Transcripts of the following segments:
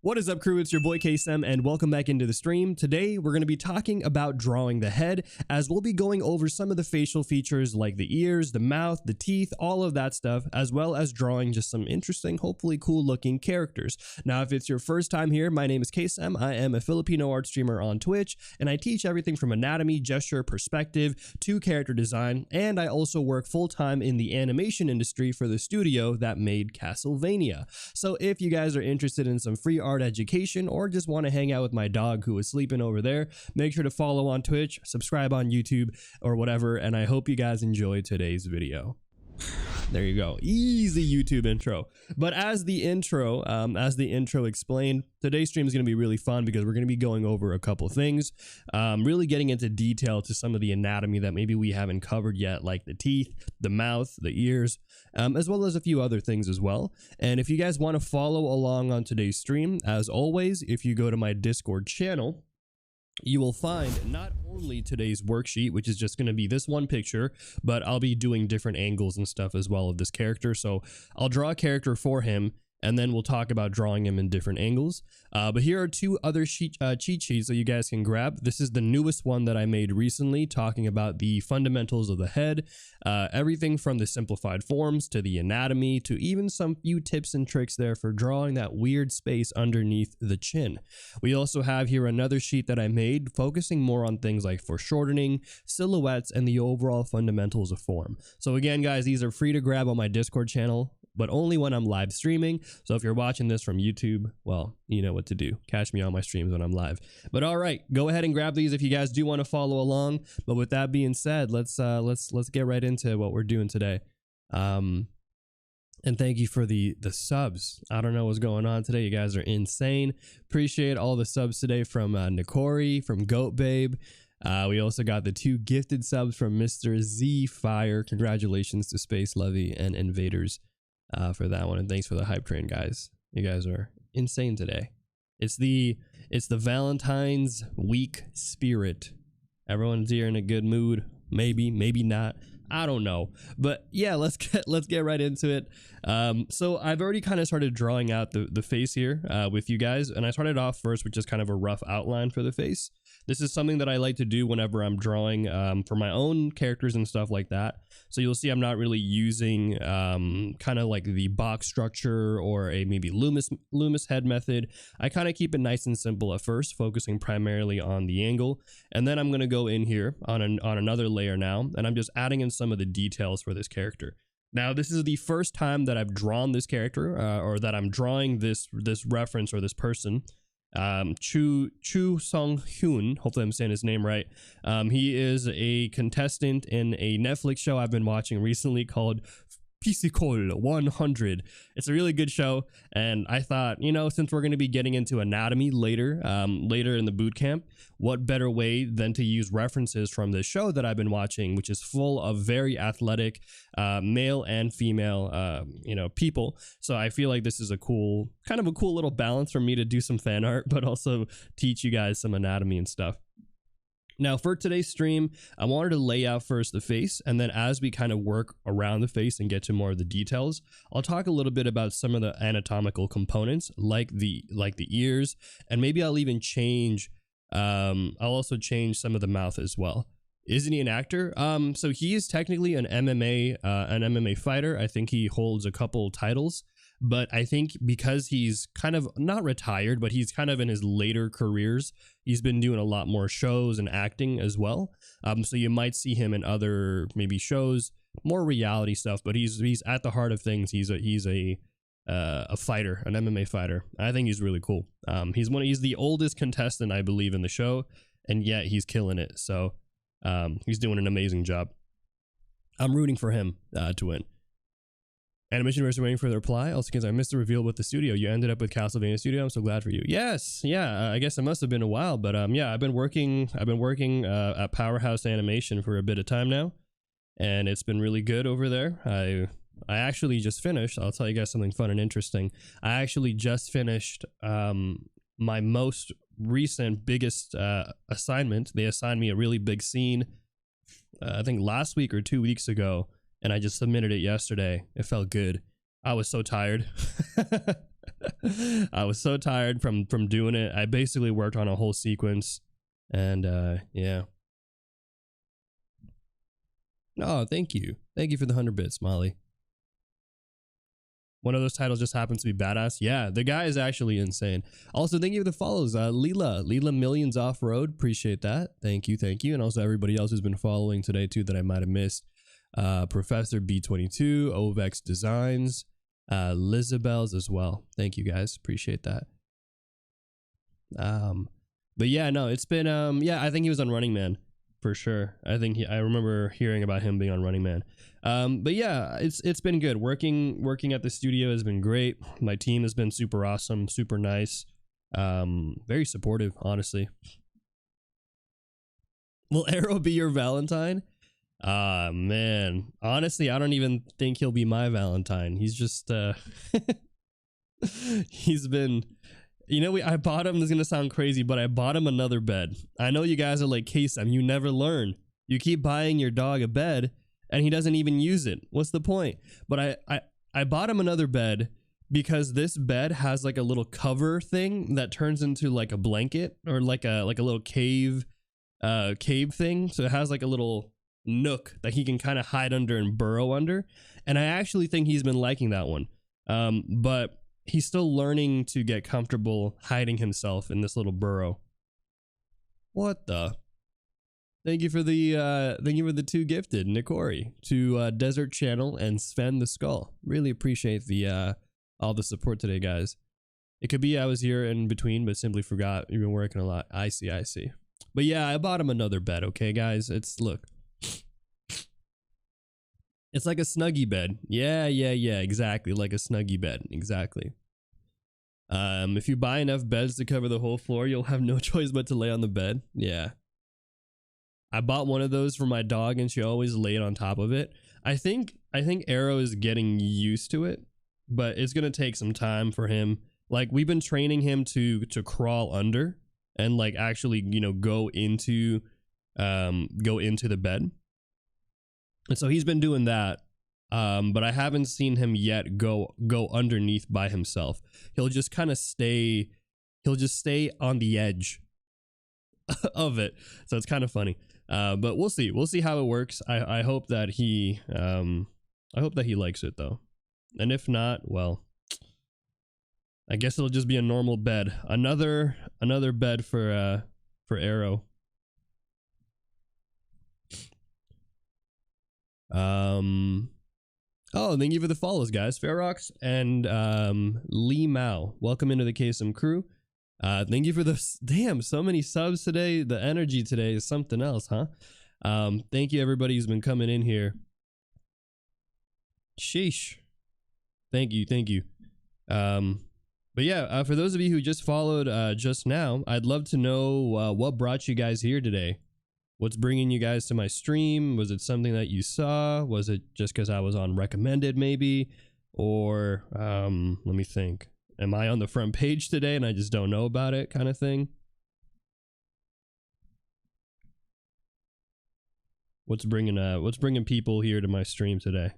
What is up, crew? It's your boy Kaycem, and welcome back into the stream. Today, we're going to be talking about drawing the head, as we'll be going over some of the facial features like the ears, the mouth, the teeth, all of that stuff, as well as drawing just some interesting, hopefully cool looking characters. Now, if it's your first time here, my name is Kaycem. I am a Filipino art streamer on Twitch, and I teach everything from anatomy, gesture, perspective, to character design, and I also work full-time in the animation industry for the studio that made Castlevania. So if you guys are interested in some free art education or just want to hang out with my dog who is sleeping over there, make sure to follow on Twitch, subscribe on YouTube or whatever, and I hope you guys enjoy today's video. There you go, easy YouTube intro. But as the intro explained, today's stream is going to be really fun because we're going to be going over a couple things, really getting into detail to some of the anatomy that maybe we haven't covered yet, like the teeth, the mouth, the ears, as well as a few other things as well. And if you guys want to follow along on today's stream, as always, if you go to my Discord channel, you will find not only today's worksheet, which is just going to be this one picture, but I'll be doing different angles and stuff as well of this character. So I'll draw a character for him, and then we'll talk about drawing him in different angles. But here are two other cheat sheets that you guys can grab. This is the newest one that I made recently, talking about the fundamentals of the head, everything from the simplified forms to the anatomy to even some few tips and tricks there for drawing that weird space underneath the chin. We also have here another sheet that I made focusing more on things like foreshortening, silhouettes, and the overall fundamentals of form. So again, guys, these are free to grab on my Discord channel, but only when I'm live streaming. So if you're watching this from YouTube, well, you know what to do. Catch me on my streams when I'm live. But all right, go ahead and grab these if you guys do want to follow along. But with that being said, let's get right into what we're doing today. And thank you for the subs. I don't know what's going on today. You guys are insane. Appreciate all the subs today from Nikori, from Goat Babe. We also got the 2 gifted subs from Mr. Z Fire. Congratulations to Space Levy and Invaders for that one, and thanks for the hype train, guys. You guys are insane today. It's the Valentine's week spirit. Everyone's here in a good mood. Maybe not. I don't know. But yeah, let's get right into it. So I've already kind of started drawing out the face here with you guys, and I started off first with just kind of a rough outline for the face. This is something that I like to do whenever I'm drawing for my own characters and stuff like that. So you'll see I'm not really using kind of like the box structure or a maybe Loomis head method. I kind of keep it nice and simple at first, focusing primarily on the angle. And then I'm going to go in here on another layer now, and I'm just adding in some of the details for this character. Now, this is the first time that I've drawn this character or that I'm drawing this reference or this person. Chu Song-hyun, hopefully I'm saying his name right. He is a contestant in a Netflix show I've been watching recently called Physical 100. It's a really good show, and I thought, you know, since we're going to be getting into anatomy later in the boot camp, what better way than to use references from this show that I've been watching, which is full of very athletic male and female people. So I feel like this is kind of a cool little balance for me to do some fan art, but also teach you guys some anatomy and stuff. Now, for today's stream, I wanted to lay out first the face, and then as we kind of work around the face and get to more of the details, I'll talk a little bit about some of the anatomical components, like the ears, and maybe I'll even change. I'll also change some of the mouth as well. Isn't he an actor? So he is technically an MMA fighter. I think he holds a couple titles. But I think because he's kind of not retired, but he's kind of in his later careers, he's been doing a lot more shows and acting as well. So you might see him in other maybe shows, more reality stuff. But he's at the heart of things. He's a fighter, an MMA fighter. I think he's really cool. He's the oldest contestant, I believe, in the show, and yet he's killing it. So he's doing an amazing job. I'm rooting for him to win. Animation Verse waiting for the reply. Also, because I missed the reveal with the studio. You ended up with Castlevania Studio. I'm so glad for you. Yes, yeah. I guess it must have been a while, but yeah, I've been working at Powerhouse Animation for a bit of time now, and it's been really good over there. I actually just finished. I'll tell you guys something fun and interesting. I actually just finished my most recent biggest assignment. They assigned me a really big scene. I think last week or 2 weeks ago. And I just submitted it yesterday. It felt good. I was so tired. I was so tired from doing it. I basically worked on a whole sequence, and yeah. Oh, thank you for the 100 bits, Molly. One of those titles just happens to be badass. Yeah, the guy is actually insane. Also, thank you for the follows. Leela Millions Off Road. Appreciate that. Thank you. And also everybody else who's been following today too that I might have missed. Professor B22, Ovex Designs, Lizabels as well. Thank you guys. Appreciate that. But yeah, no, it's been yeah, I think he was on Running Man for sure. I remember hearing about him being on Running Man. But yeah, it's been good. Working at the studio has been great. My team has been super awesome, super nice. Very supportive, honestly. Will Arrow be your Valentine? Man, honestly, I don't even think he'll be my Valentine. He's just he's been, I bought him, this is gonna sound crazy, but I bought him another bed. I know you guys are like, Kaycem, you never learn. You keep buying your dog a bed and he doesn't even use it. What's the point? But I bought him another bed because this bed has like a little cover thing that turns into like a blanket or like a little cave thing. So it has like a little nook that he can kind of hide under and burrow under. And I actually think he's been liking that one. But he's still learning to get comfortable hiding himself in this little burrow. What the? Thank you for the 2 gifted, Nikori, to Desert Channel and Sven the Skull. Really appreciate the all the support today, guys. It could be I was here in between, but simply forgot. You've been working a lot. I see. But yeah, I bought him another bed, okay, guys? Look. It's like a Snuggie bed. Yeah, exactly. Like a Snuggie bed. Exactly. If you buy enough beds to cover the whole floor, you'll have no choice but to lay on the bed. Yeah. I bought one of those for my dog and she always laid on top of it. I think Arrow is getting used to it, but it's going to take some time for him. Like, we've been training him to crawl under and like actually, go into the bed. And so he's been doing that. But I haven't seen him yet go underneath by himself. He'll just kind of stay on the edge of it. So it's kind of funny. But we'll see how it works. I hope that he likes it though. And if not, well, I guess it'll just be a normal bed. Another bed for Arrow. Oh, thank you for the follows, guys. Ferox and Lee Mao. Welcome into the Kaycem crew. Thank you for this. Damn, so many subs today. The energy today is something else, huh? Thank you, everybody who's been coming in here. Sheesh. Thank you. But yeah, for those of you who just followed just now, I'd love to know what brought you guys here today. What's bringing you guys to my stream? Was it something that you saw? Was it just because I was on recommended maybe? Or let me think. Am I on the front page today and I just don't know about it kind of thing? What's bringing people here to my stream today?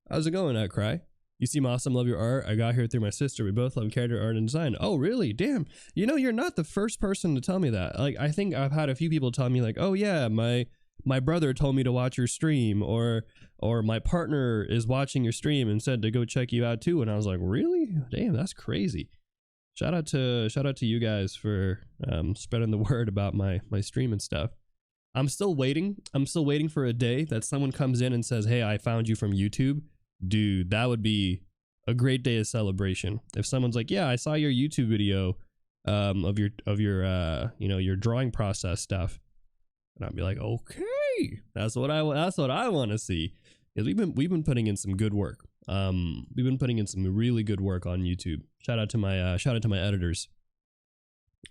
How's it going, Cry? You seem awesome. Love your art. I got here through my sister. We both love character art and design. Oh, really? Damn. You're not the first person to tell me that. Like, I think I've had a few people tell me like, oh yeah, my brother told me to watch your stream, or my partner is watching your stream and said to go check you out too. And I was like, really? Damn, that's crazy. Shout out to you guys for spreading the word about my stream and stuff. I'm still waiting for a day that someone comes in and says, hey, I found you from YouTube. Dude, that would be a great day of celebration. If someone's like, yeah, I saw your YouTube video of your drawing process stuff. And I'd be like, okay, that's what I want to see. Because we've been putting in some good work. We've been putting in some really good work on YouTube. Shout out to my editors.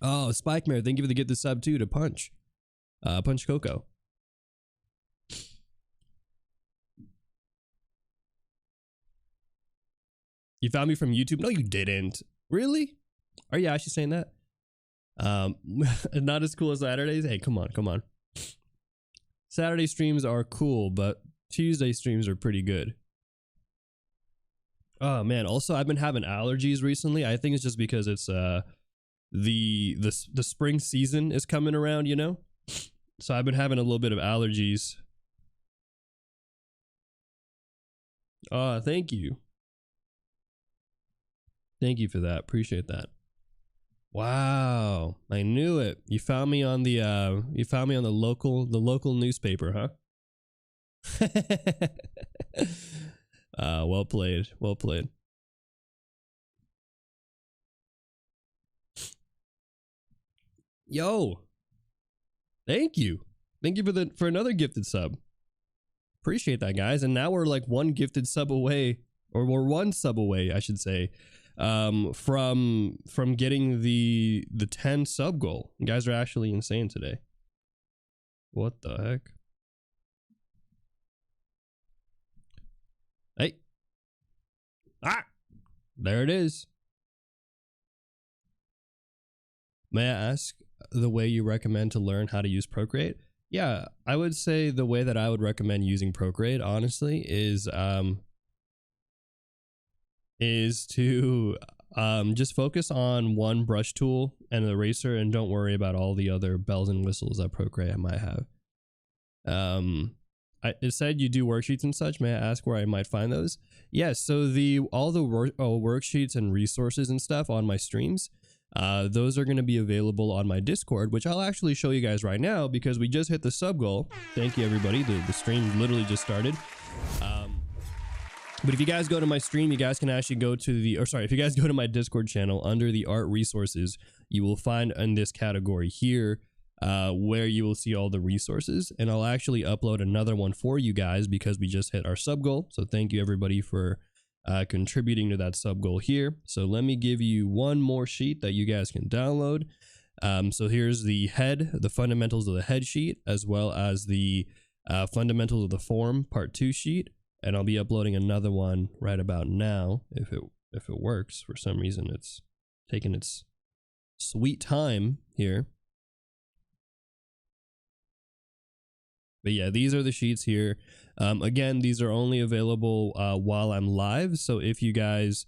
Oh, Spike Mare, thank you for the get the sub too to Punch Coco. You found me from YouTube? No, you didn't. Really? Are you actually saying that? Not as cool as Saturdays? Hey, come on. Saturday streams are cool, but Tuesday streams are pretty good. Oh man, also I've been having allergies recently. I think it's just because it's the spring season is coming around, you know? So I've been having a little bit of allergies. Oh, thank you. Thank you for that. Appreciate that. Wow, I knew it. You found me on the local newspaper, huh? Well played. Well played. Yo. Thank you. Thank you for another gifted sub. Appreciate that, guys. And now we're like one gifted sub away, or we're one sub away, I should say, from getting the 10 sub goal. You guys are actually insane today. What the heck? Hey. Ah, there it is. May I ask the way you recommend to learn how to use Procreate? Yeah, I would say the way that I would recommend using Procreate, honestly, is to just focus on one brush tool and an eraser, and don't worry about all the other bells and whistles that Procreate might have. It said you do worksheets and such. May I ask where I might find those? Yes, so all the worksheets and resources and stuff on my streams, those are going to be available on my Discord, which I'll actually show you guys right now because we just hit the sub goal. Thank you, everybody. The stream literally just started. But if you guys go to my stream, you guys can actually go to if you guys go to my Discord channel under the art resources, you will find in this category here where you will see all the resources, and I'll actually upload another one for you guys because we just hit our sub goal. So thank you everybody for contributing to that sub goal here. So let me give you one more sheet that you guys can download. So here's the head, the fundamentals of the head sheet, as well as the fundamentals of the form part 2 sheet. And I'll be uploading another one right about now. If it works, for some reason it's taking its sweet time here. But yeah, these are the sheets here. Again, these are only available while I'm live. So if you guys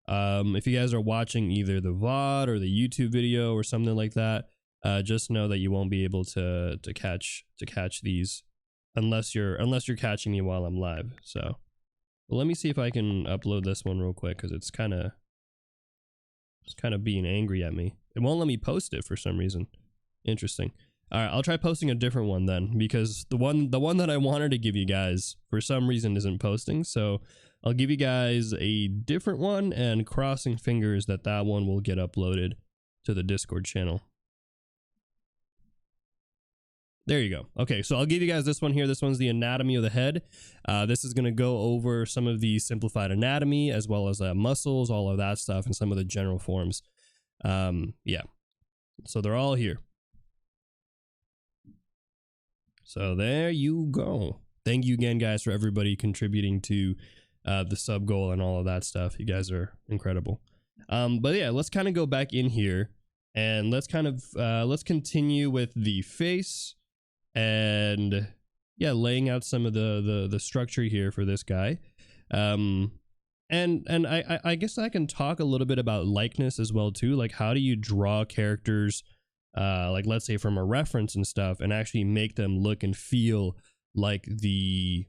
are watching either the VOD or the YouTube video or something like that, just know that you won't be able to catch these unless you're catching me while I'm live. So well, let me see if I can upload this one real quick because it's kind of being angry at me. It won't let me post it for some reason. Interesting. All right, I'll try posting a different one then, because the one that I wanted to give you guys for some reason isn't posting. So I'll give you guys a different one, and crossing fingers that one will get uploaded to the Discord channel. There you go. Okay, so I'll give you guys this one here. This one's the anatomy of the head. This is going to go over some of the simplified anatomy as well as muscles, all of that stuff, and some of the general forms. Yeah, so they're all here. So there you go. Thank you again, guys, for everybody contributing to the sub goal and all of that stuff. You guys are incredible. But yeah, let's kind of go back in here and let's continue with the face and yeah, laying out some of the structure here for this guy. And I guess I can talk a little bit about likeness as well too. Like, how do you draw characters, like let's say from a reference and stuff, and actually make them look and feel like the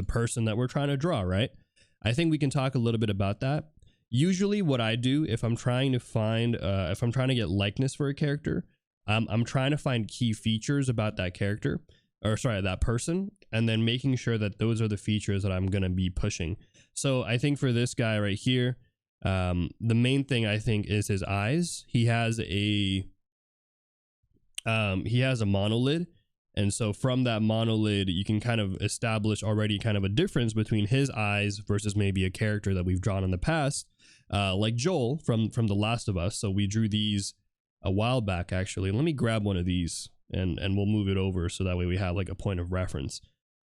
person that we're trying to draw, right? I think we can talk a little bit about that. Usually what I do if I'm trying to find if I'm trying to get likeness for a character, I'm trying to find key features about that character, or sorry, that person, and then making sure that those are the features that I'm going to be pushing. So I think for this guy right here, the main thing I think is his eyes. He has a monolid, and so from that monolid you can kind of establish already kind of a difference between his eyes versus maybe a character that we've drawn in the past, like Joel from The Last of Us. So we drew these a while back, actually. Let me grab one of these and we'll move it over so that way we have like a point of reference.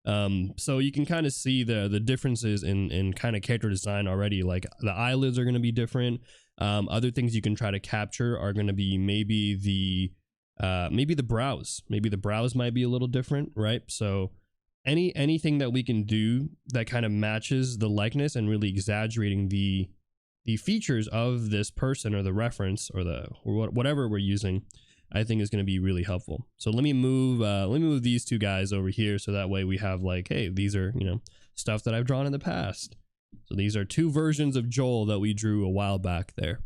So you can kind of see the differences in kind of character design already. Like the eyelids are going to be different. Other things you can try to capture are going to be maybe Maybe the brows might be a little different, right? So anything that we can do that kind of matches the likeness and really exaggerating the features of this person or the reference or whatever we're using, I think is going to be really helpful. So let me move these two guys over here, so that way we have like, hey, these are, you know, stuff that I've drawn in the past. So these are two versions of Joel that we drew a while back there.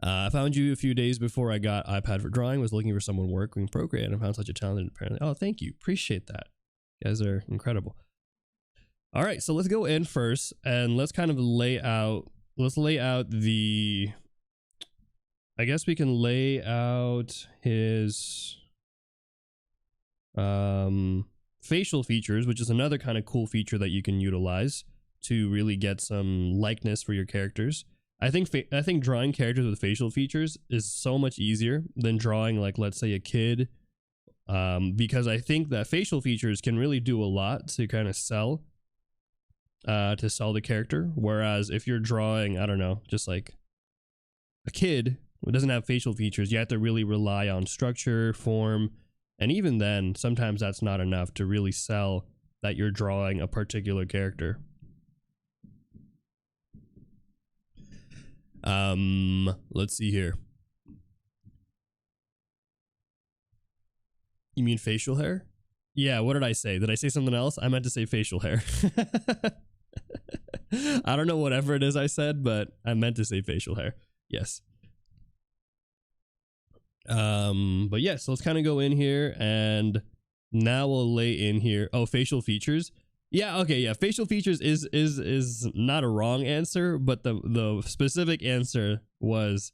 I found you a few days before I got iPad for drawing. Was looking for someone working Procreate and found such a talented, apparently. Oh, thank you. Appreciate that. You guys are incredible. All right, so let's go in first and let's kind of lay out the, I guess we can lay out his facial features, which is another kind of cool feature that you can utilize to really get some likeness for your characters. I think drawing characters with facial features is so much easier than drawing, like, let's say a kid, because I think that facial features can really do a lot to kind of sell the character. Whereas if you're drawing, I don't know, just like a kid who doesn't have facial features, you have to really rely on structure, form, and even then, sometimes that's not enough to really sell that you're drawing a particular character. Let's see here. You mean facial hair? Yeah, what did I say? Did I say something else? I meant to say facial hair. I don't know whatever it is I said, but I meant to say facial hair. Yes. But yeah, so let's kind of go in here and now we'll lay in here. Oh, facial features. Yeah, okay, yeah. Facial features is not a wrong answer, but the specific answer was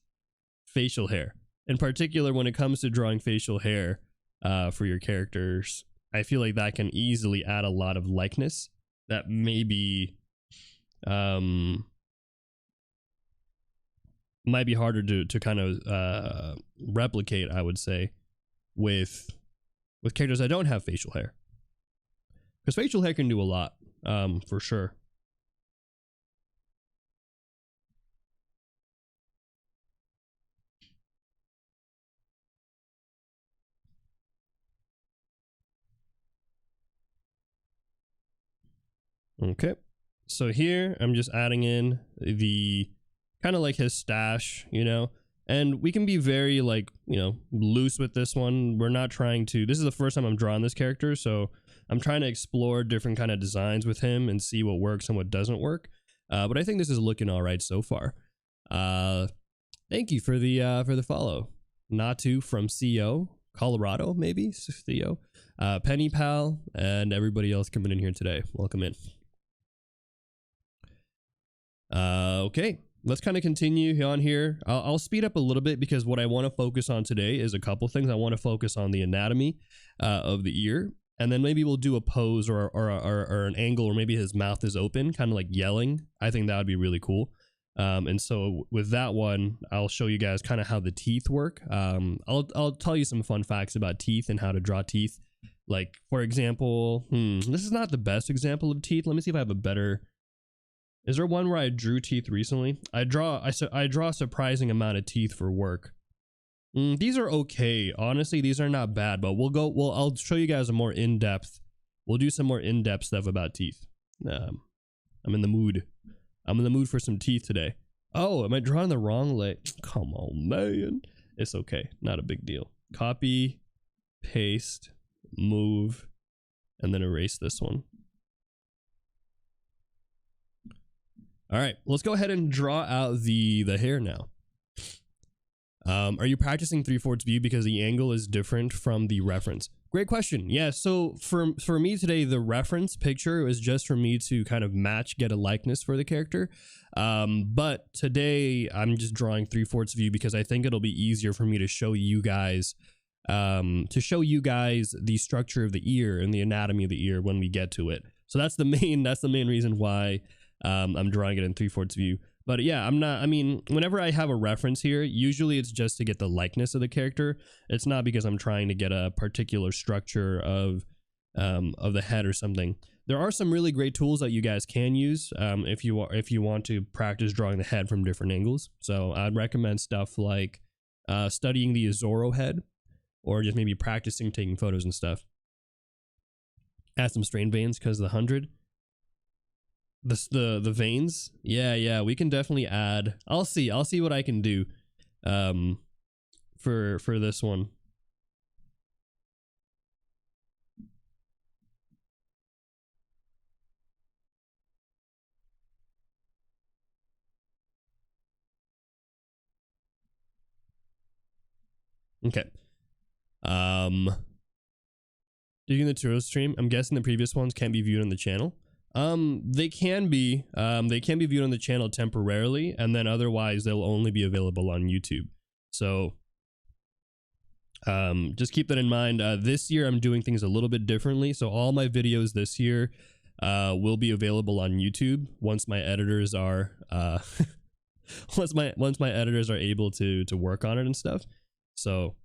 facial hair. In particular, when it comes to drawing facial hair for your characters, I feel like that can easily add a lot of likeness that maybe might be harder to kind of replicate, I would say, with characters that don't have facial hair. Because facial hair can do a lot, for sure. Okay, so here I'm just adding in the kind of like his stash, you know, and we can be very, like, you know, loose with this one. We're not trying to, this is the first time I'm drawing this character, so I'm trying to explore different kind of designs with him and see what works and what doesn't work. But I think this is looking all right so far. Thank you for the follow. Natu from CO, Colorado, maybe, CO, Penny Pal, and everybody else coming in here today. Welcome in. Okay, let's kind of continue on here. I'll speed up a little bit because what I want to focus on today is a couple things. I want to focus on the anatomy of the ear, and then maybe we'll do a pose or an angle, or maybe his mouth is open, kind of like yelling. I think that would be really cool. And so with that one, I'll show you guys kind of how the teeth work. I'll tell you some fun facts about teeth and how to draw teeth. Like, for example, this is not the best example of teeth. Let me see if I have a better. Is there one where I drew teeth recently? I draw a surprising amount of teeth for work. These are okay. Honestly, these are not bad, but I'll show you guys a more in-depth. We'll do some more in-depth stuff about teeth. I'm in the mood. I'm in the mood for some teeth today. Oh, am I drawing the wrong leg? Come on, man. It's okay. Not a big deal. Copy, paste, move, and then erase this one. All right, let's go ahead and draw out the hair now. Are you practicing 3/4 view because the angle is different from the reference? Great question. Yeah, so for me today, the reference picture is just for me to kind of get a likeness for the character. But today I'm just drawing 3/4 view because I think it'll be easier for me to show you guys the structure of the ear and the anatomy of the ear when we get to it. So that's the main reason why I'm drawing it in 3/4 view. But yeah, whenever I have a reference here, usually it's just to get the likeness of the character. It's not because I'm trying to get a particular structure of the head or something. There are some really great tools that you guys can use if you want to practice drawing the head from different angles. So I'd recommend stuff like studying the Azoro head, or just maybe practicing taking photos and stuff. Add some strain veins because of the 100. The veins, yeah, we can definitely add. I'll see what I can do for this one. Okay. Doing the tour stream, I'm guessing the previous ones can't be viewed on the channel. They can be viewed on the channel temporarily, and then otherwise they'll only be available on YouTube. So just keep that in mind. This year I'm doing things a little bit differently, so all my videos this year will be available on YouTube once my editors are once my editors are able to work on it and stuff. So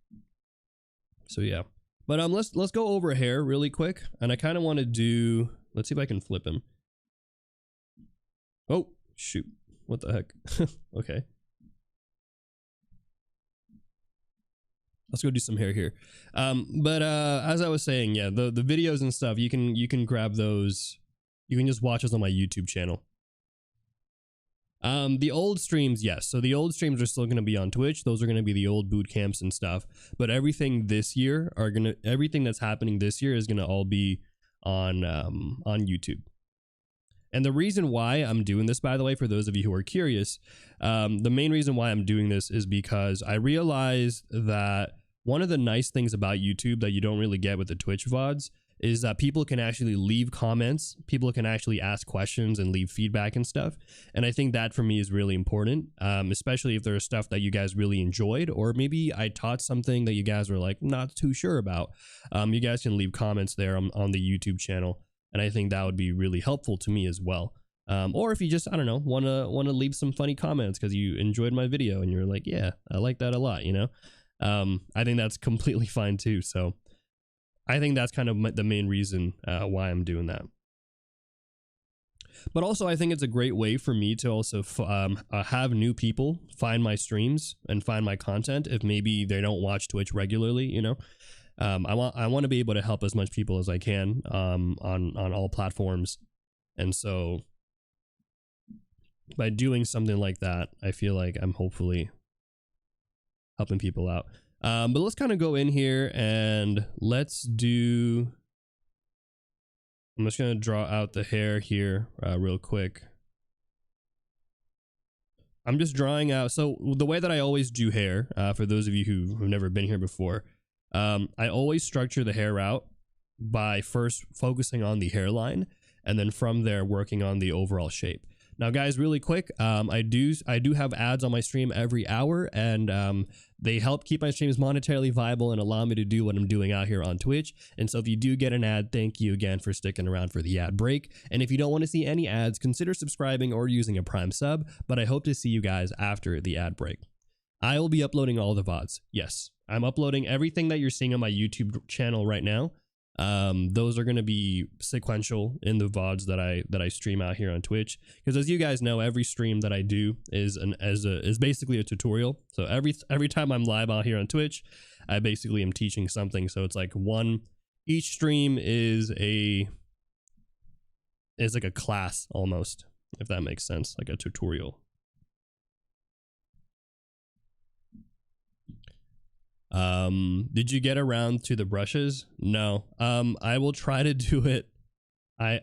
yeah. But let's go over hair really quick, and I kind of want to do. Let's see if I can flip him. Oh shoot! What the heck? Okay. Let's go do some hair here. But as I was saying, yeah, the videos and stuff, you can grab those. You can just watch those on my YouTube channel. The old streams, yes. So the old streams are still going to be on Twitch. Those are going to be the old boot camps and stuff. But everything this year everything that's happening this year is going to all be on YouTube. And the reason why I'm doing this, by the way, for those of you who are curious, the main reason why I'm doing this is because I realized that one of the nice things about YouTube that you don't really get with the Twitch VODs is that people can actually leave comments, people can actually ask questions and leave feedback and stuff. And I think that for me is really important, especially if there's stuff that you guys really enjoyed, or maybe I taught something that you guys were like not too sure about. You guys can leave comments there on the YouTube channel, and I think that would be really helpful to me as well. Or if you just, I don't know, want to leave some funny comments because you enjoyed my video and you're like, yeah, I like that a lot, you know? I think that's completely fine too. So I think that's kind of the main reason why I'm doing that. But also, I think it's a great way for me to also have new people find my streams and find my content if maybe they don't watch Twitch regularly, you know. I want to be able to help as much people as I can on all platforms. And so by doing something like that, I feel like I'm hopefully helping people out. But let's kind of go in here and let's do, I'm just going to draw out the hair here real quick. I'm just drawing out. So the way that I always do hair, for those of you who've never been here before, I always structure the hair out by first focusing on the hairline and then from there working on the overall shape. Now, guys, really quick, I do have ads on my stream every hour, and they help keep my streams monetarily viable and allow me to do what I'm doing out here on Twitch. And so if you do get an ad, thank you again for sticking around for the ad break. And if you don't want to see any ads, consider subscribing or using a Prime sub, but I hope to see you guys after the ad break. I will be uploading all the VODs. Yes, I'm uploading everything that you're seeing on my YouTube channel right now. Those are going to be sequential in the VODs that I stream out here on Twitch, because as you guys know, every stream that I do is basically a tutorial. So every time I'm live out here on Twitch, I basically am teaching something. So it's like each stream is like a class almost, if that makes sense, like a tutorial. Did you get around to the brushes? No. I will try to do it. I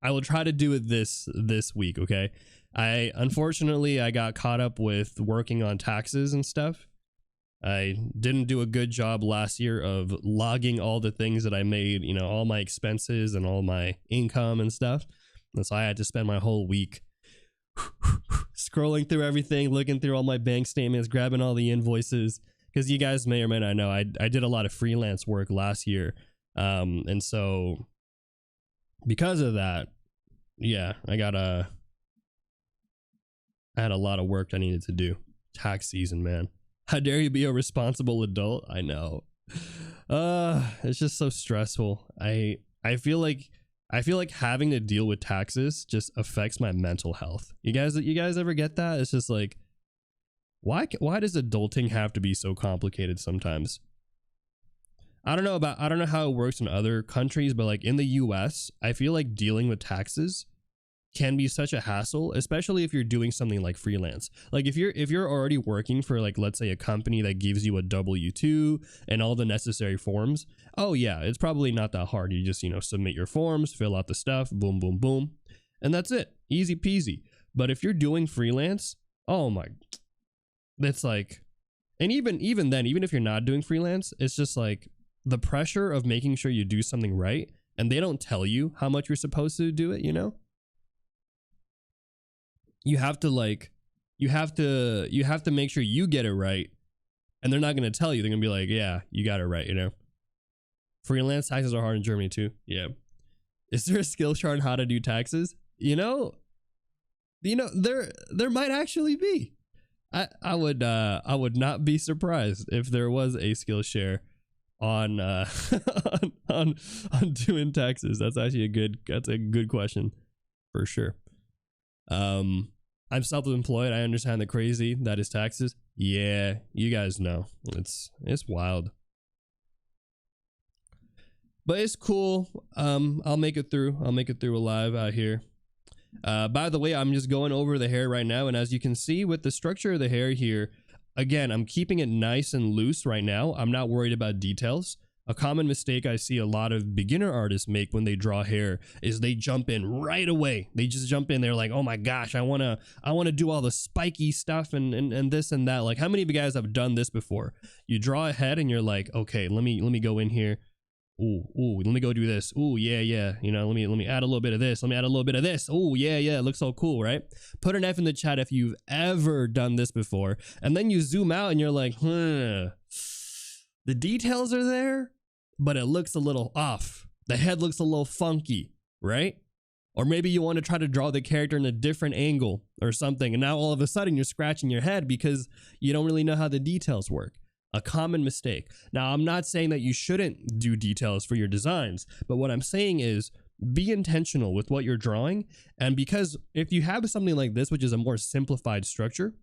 will try to do it this week, okay? Unfortunately I got caught up with working on taxes and stuff. I didn't do a good job last year of logging all the things that I made, you know, all my expenses and all my income and stuff. And so I had to spend my whole week scrolling through everything, looking through all my bank statements, grabbing all the invoices. Because you guys may or may not know, I did a lot of freelance work last year. And so because of that, yeah, I had a lot of work I needed to do. Tax season, man. How dare you be a responsible adult? I know. It's just so stressful. I feel like having to deal with taxes just affects my mental health. You guys ever get that? It's just like Why does adulting have to be so complicated sometimes? I don't know how it works in other countries, but like in the US, I feel like dealing with taxes can be such a hassle, especially if you're doing something like freelance. Like if you're already working for, like, let's say a company that gives you a W-2 and all the necessary forms. Oh yeah, it's probably not that hard. You just, submit your forms, fill out the stuff, boom, boom, boom. And that's it. Easy peasy. But if you're doing freelance, oh my, that's like, and even then, even if you're not doing freelance, it's just like the pressure of making sure you do something right, and they don't tell you how much you're supposed to do it, You have to make sure you get it right, and they're not going to tell you. They're going to be like, yeah, you got it right, Freelance taxes are hard in Germany too. Yeah. Is there a skill chart on how to do taxes? There might actually be. I would not be surprised if there was a skill share on on doing taxes. That's actually a good question for sure. I'm self-employed. I understand the crazy that is taxes. Yeah, you guys know. It's wild. But it's cool. I'll make it through. I'll make it through alive out here. By the way, I'm just going over the hair right now, and as you can see with the structure of the hair here, again, I'm keeping it nice and loose right now. I'm not worried about details. A common mistake I see a lot of beginner artists make when they draw hair is they jump in right away. They just jump in. They're like, oh my gosh, I wanna do all the spiky stuff and this and that. Like, how many of you guys have done this before? You draw a head and you're like, okay, let me go in here. Ooh, let me go do this. Ooh, yeah. Let me add a little bit of this. Let me add a little bit of this. Ooh, yeah. It looks so cool, right? Put an F in the chat if you've ever done this before. And then you zoom out and you're like, the details are there, but it looks a little off. The head looks a little funky, right? Or maybe you want to try to draw the character in a different angle or something, and now all of a sudden you're scratching your head because you don't really know how the details work. A common mistake. Now, I'm not saying that you shouldn't do details for your designs, but what I'm saying is be intentional with what you're drawing. And because if you have something like this, which is a more simplified structure,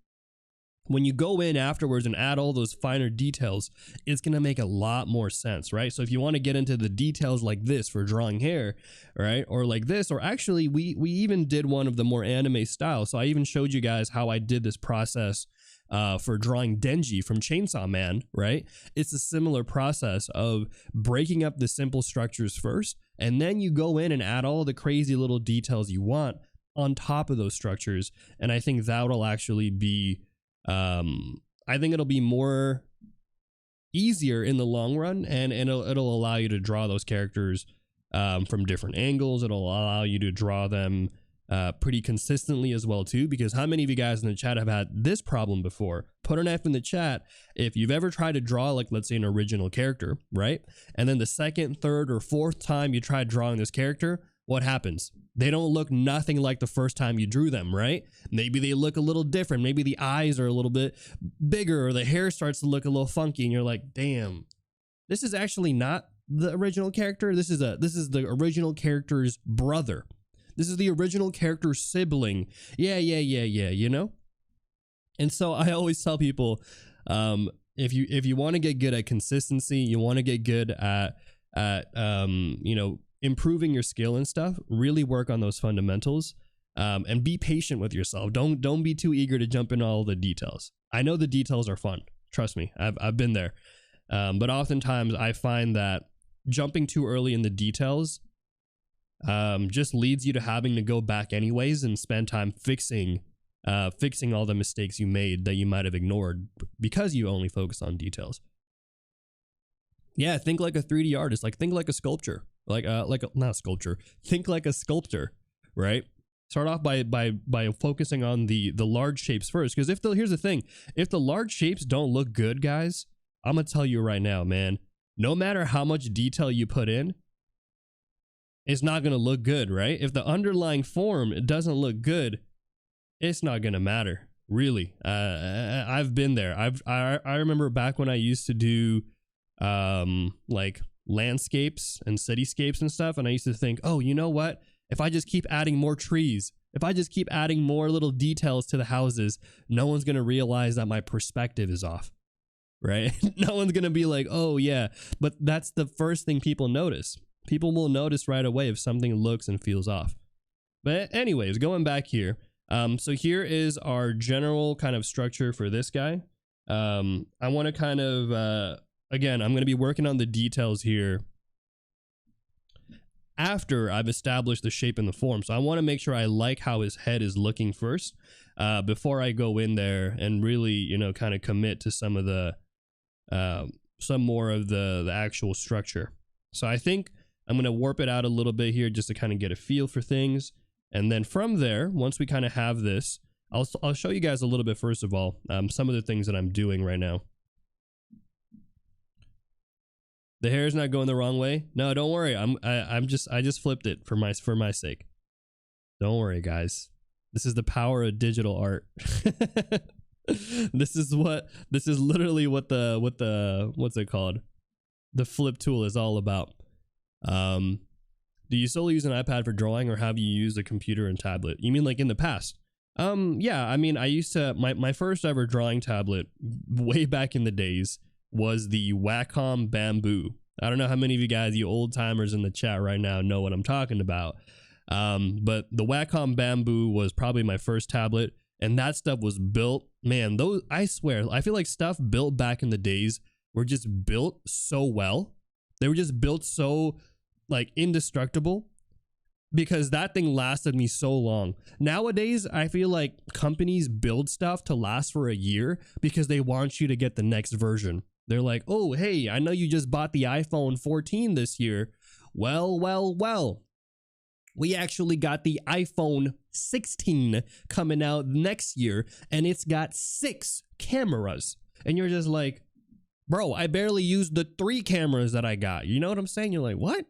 when you go in afterwards and add all those finer details, it's going to make a lot more sense, right? So if you want to get into the details like this for drawing hair, right? Or like this, or actually we even did one of the more anime style. So I even showed you guys how I did this process for drawing Denji from Chainsaw Man, right? It's a similar process of breaking up the simple structures first, and then you go in and add all the crazy little details you want on top of those structures. And I think that'll actually be I think it'll be more easier in the long run, and it'll allow you to draw those characters from different angles. It'll allow you to draw them pretty consistently as well too, because how many of you guys in the chat have had this problem before? Put an F in the chat if you've ever tried to draw, like, let's say an original character, right? And then the second, third, or fourth time you try drawing this character, what happens? They don't look nothing like the first time you drew them, right? Maybe they look a little different. Maybe the eyes are a little bit bigger, or the hair starts to look a little funky, and you're like, damn, this is actually not the original character. This is the original character's brother. This is the original character's sibling. Yeah, And so I always tell people, if you want to get good at consistency, you want to get good at improving your skill and stuff, really work on those fundamentals, and be patient with yourself. Don't be too eager to jump into all the details. I know the details are fun. Trust me, I've been there. But oftentimes I find that jumping too early in the details just leads you to having to go back anyways and spend time fixing all the mistakes you made that you might have ignored because you only focus on details. Yeah, think like a 3D artist. Like, think like a sculpture. Not sculpture. Think like a sculptor, right? Start off by focusing on the large shapes first. Because here's the thing, if the large shapes don't look good, guys, I'm gonna tell you right now, man, no matter how much detail you put in, it's not gonna look good, right? If the underlying form doesn't look good, it's not gonna matter, really. I've been there. I remember back when I used to do like landscapes and cityscapes and stuff, and I used to think, oh, you know what, if I just keep adding more trees, If I just keep adding more little details to the houses, no one's going to realize that my perspective is off, right? No one's going to be like, oh yeah, but that's the first thing people notice. People will notice right away if something looks and feels off. But anyways, going back here. So here is our general kind of structure for this guy. I want to kind of, again, I'm going to be working on the details here after I've established the shape and the form. So I want to make sure I like how his head is looking first, before I go in there and really, you know, kind of commit to some of the, some more of the actual structure. So I think I'm going to warp it out a little bit here just to kind of get a feel for things. And then from there, once we kind of have this, I'll show you guys a little bit, first of all, some of the things that I'm doing right now. The hair is not going the wrong way. No, don't worry. I just flipped it for my sake. Don't worry, guys. This is the power of digital art. This is literally what the what's it called? The flip tool is all about. Do you solely use an iPad for drawing, or have you used a computer and tablet? You mean like in the past? Yeah, I mean, I used to, my first ever drawing tablet way back in the days was the Wacom Bamboo. I don't know how many of you guys, you old timers in the chat right now, know what I'm talking about. But the Wacom Bamboo was probably my first tablet, and that stuff was built, man, those, I swear, I feel like stuff built back in the days were just built so well. They were just built so like indestructible, because that thing lasted me so long. Nowadays, I feel like companies build stuff to last for a year because they want you to get the next version. They're like, oh, hey, I know you just bought the iPhone 14 this year. Well, we actually got the iPhone 16 coming out next year, and it's got 6 cameras. And you're just like, bro, I barely used the 3 cameras that I got. You know what I'm saying? You're like, what?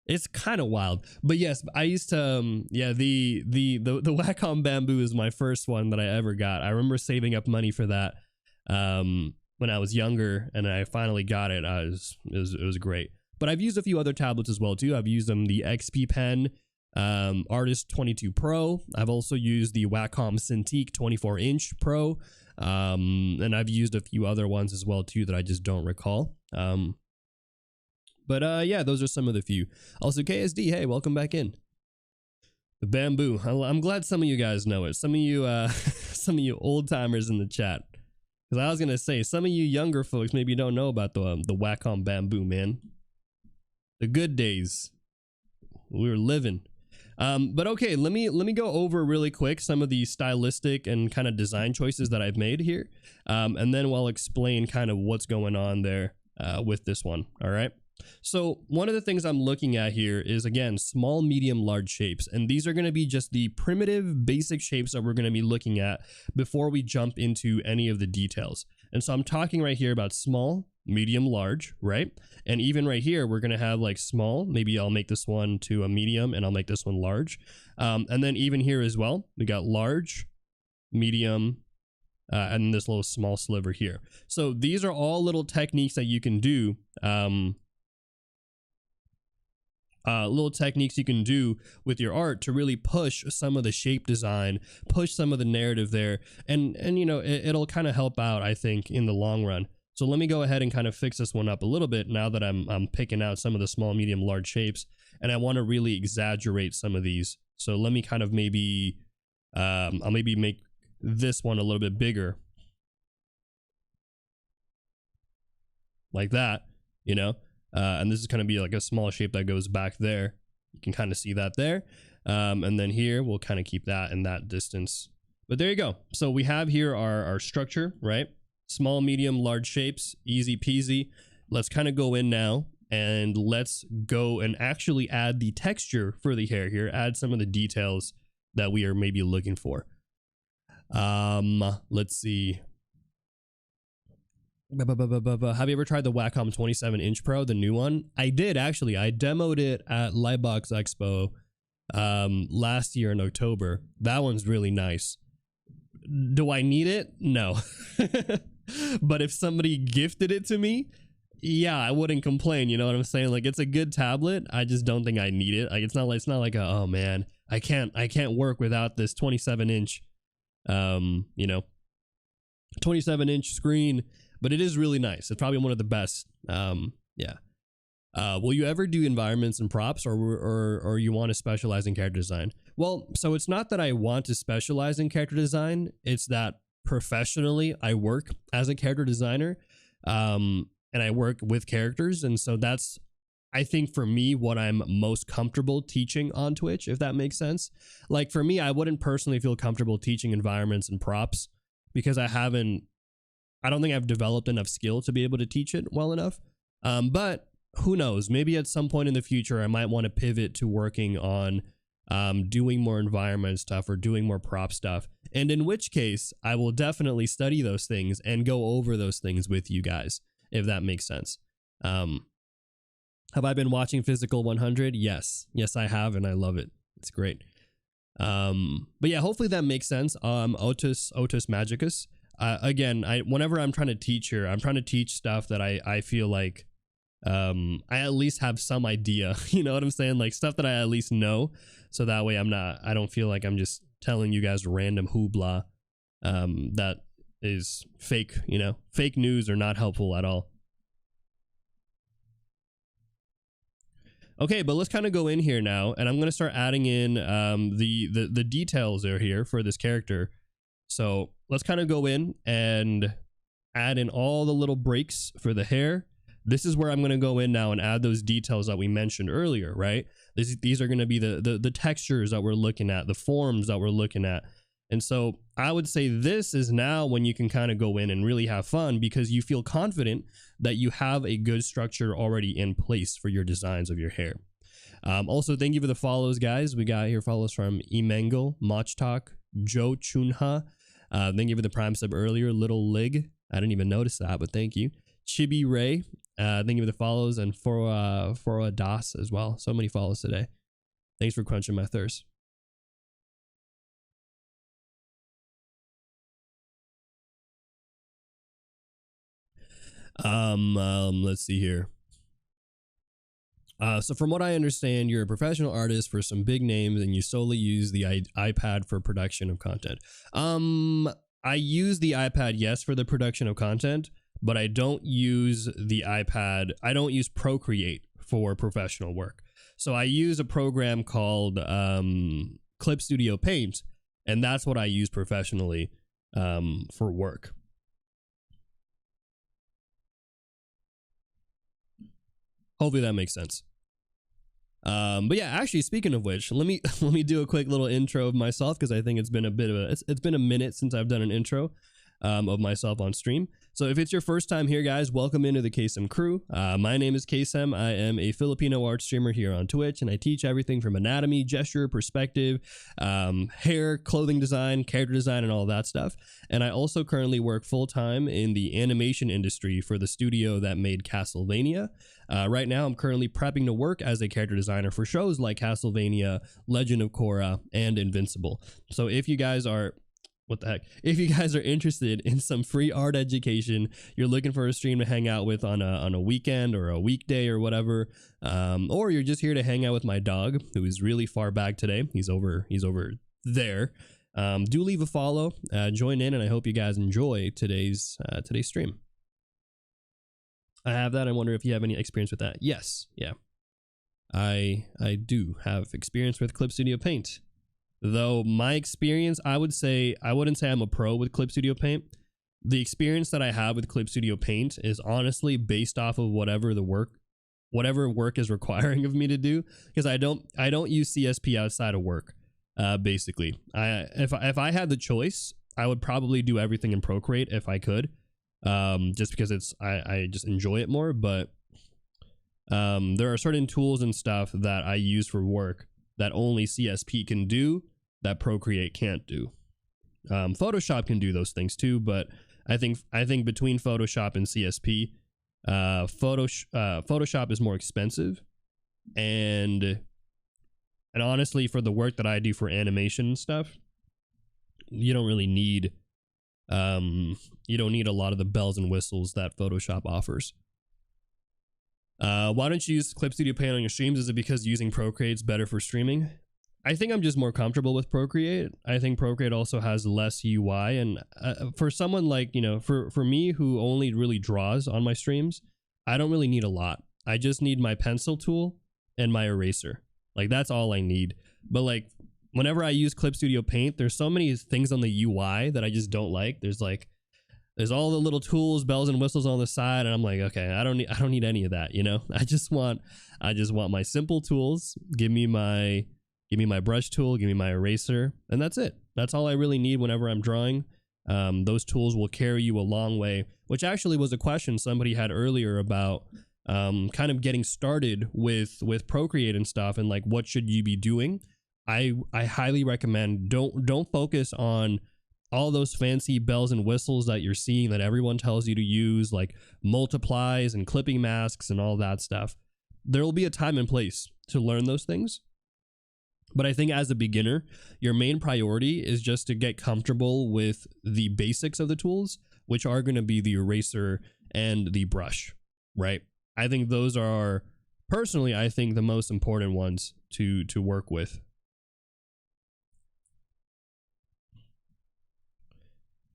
It's kind of wild. But yes, I used to, yeah, the Wacom Bamboo is my first one that I ever got. I remember saving up money for that when I was younger, and I finally got it. It was great. But I've used a few other tablets as well too. I've used the XP Pen Artist 22 Pro. I've also used the Wacom Cintiq 24-inch Pro, and I've used a few other ones as well too that I just don't recall. But yeah, those are some of the few. Also, KSD, hey, welcome back in. The Bamboo. I'm glad some of you guys know it. Some of you, some of you old timers in the chat. Because I was gonna say, some of you younger folks maybe don't know about the Wacom Bamboo, man. The good days. We were living. But okay, let me go over really quick some of the stylistic and kind of design choices that I've made here, and then I'll explain kind of what's going on there with this one. All right. So one of the things I'm looking at here is, again, small, medium, large shapes. And these are going to be just the primitive basic shapes that we're going to be looking at before we jump into any of the details. And so I'm talking right here about small, medium, large, right? And even right here, we're going to have like small. Maybe I'll make this one to a medium and I'll make this one large. And then even here as well, we got large, medium, and this little small sliver here. So these are all little techniques that you can do. Little techniques you can do with your art to really push some of the shape design, push some of the narrative there, and you know, it'll kind of help out, I think, in the long run. So let me go ahead and kind of fix this one up a little bit now that I'm picking out some of the small, medium, large shapes, and I want to really exaggerate some of these. So let me kind of maybe I'll maybe make this one a little bit bigger, like that, you know. And this is going to be like a small shape that goes back there. You can kind of see that there. And then here, we'll kind of keep that in that distance. But there you go. So we have here our structure, right? Small, medium, large shapes, easy peasy. Let's kind of go in now and let's go and actually add the texture for the hair here. Add some of the details that we are maybe looking for. Let's see. Have you ever tried the Wacom 27-inch Pro, the new one? I did, actually. I demoed it at Lightbox Expo last year in October. That one's really nice. Do I need it? No. But if somebody gifted it to me, yeah, I wouldn't complain. You know what I'm saying? Like, it's a good tablet. I just don't think I need it. Like, it's not like, oh man, I can't work without this 27-inch 27-inch screen, but it is really nice. It's probably one of the best. Yeah. Will you ever do environments and props, or you want to specialize in character design? Well, so it's not that I want to specialize in character design. It's that professionally I work as a character designer, and I work with characters. And so that's, I think, for me, what I'm most comfortable teaching on Twitch, if that makes sense. Like for me, I wouldn't personally feel comfortable teaching environments and props because I don't think I've developed enough skill to be able to teach it well enough. But who knows? Maybe at some point in the future, I might want to pivot to working on doing more environment stuff or doing more prop stuff. And in which case, I will definitely study those things and go over those things with you guys, if that makes sense. Have I been watching Physical 100? Yes. Yes, I have, and I love it. It's great. But yeah, hopefully that makes sense. Otus Magicus. Again, whenever I'm trying to teach here, I'm trying to teach stuff that I feel like I at least have some idea. You know what I'm saying? Like stuff that I at least know, so that way I don't feel like I'm just telling you guys random hoopla that is fake. Fake news are not helpful at all. Okay, but let's kind of go in here now, and I'm going to start adding in the details are here for this character. So let's kind of go in and add in all the little breaks for the hair. This is where I'm going to go in now and add those details that we mentioned earlier, right? These are going to be the textures that we're looking at, the forms that we're looking at. And so I would say this is now when you can kind of go in and really have fun, because you feel confident that you have a good structure already in place for your designs of your hair. Also, thank you for the follows, guys. We got here follows from Emangle, Mochtalk, Joe Chunha. Thank you for the prime sub earlier, Little Lig. I didn't even notice that, but thank you. Chibi Ray, thank you for the follows, and Fora Das as well. So many follows today. Thanks for quenching my thirst. Let's see here. So from what I understand, you're a professional artist for some big names, and you solely use the iPad for production of content. I use the iPad, yes, for the production of content, but I don't use the iPad. I don't use Procreate for professional work. So I use a program called Clip Studio Paint, and that's what I use professionally for work. Hopefully that makes sense. But yeah, actually, speaking of which, let me do a quick little intro of myself, because I think it's been a minute since I've done an intro of myself on stream. So if it's your first time here, guys, welcome into the Kaycem crew. My name is Kaycem. I am a Filipino art streamer here on Twitch, and I teach everything from anatomy, gesture, perspective, hair, clothing design, character design, and all that stuff. And I also currently work full-time in the animation industry for the studio that made Castlevania. Right now, I'm currently prepping to work as a character designer for shows like Castlevania, Legend of Korra, and Invincible. So if you guys are... What the heck? If you guys are interested in some free art education, you're looking for a stream to hang out with on a weekend or a weekday or whatever, or you're just here to hang out with my dog, who is really far back today. He's over there. Do leave a follow, join in, and I hope you guys enjoy today's stream. I have that. I wonder if you have any experience with that. Yes, yeah, I do have experience with Clip Studio Paint. Though my experience, I wouldn't say I'm a pro with Clip Studio Paint. The experience that I have with Clip Studio Paint is honestly based off of whatever work is requiring of me to do, because I don't use CSP outside of work. Basically, if I had the choice, I would probably do everything in Procreate if I could, just because I just enjoy it more. But there are certain tools and stuff that I use for work that only CSP can do, that Procreate can't do. Photoshop can do those things too, but I think between Photoshop and CSP, Photoshop is more expensive, and honestly, for the work that I do for animation and stuff, you don't really need you don't need a lot of the bells and whistles that Photoshop offers. Why don't you use Clip Studio Paint on your streams? Is it because using Procreate is better for streaming? I think I'm just more comfortable with Procreate. I think Procreate also has less UI, and for someone like, you know, for me who only really draws on my streams, I don't really need a lot. I just need my pencil tool and my eraser. Like, that's all I need. But like, whenever I use Clip Studio Paint, there's so many things on the UI that I just don't like. There's all the little tools, bells and whistles on the side, and I'm like, okay, I don't need any of that, you know? I just want my simple tools. Give me my brush tool, give me my eraser, and that's it. That's all I really need whenever I'm drawing. Those tools will carry you a long way, which actually was a question somebody had earlier about kind of getting started with Procreate and stuff, and like, what should you be doing? I highly recommend don't focus on all those fancy bells and whistles that you're seeing that everyone tells you to use, like multiplies and clipping masks and all that stuff. There will be a time and place to learn those things. But I think as a beginner, your main priority is just to get comfortable with the basics of the tools, which are going to be the eraser and the brush, right? I think those are, personally, I think the most important ones to work with.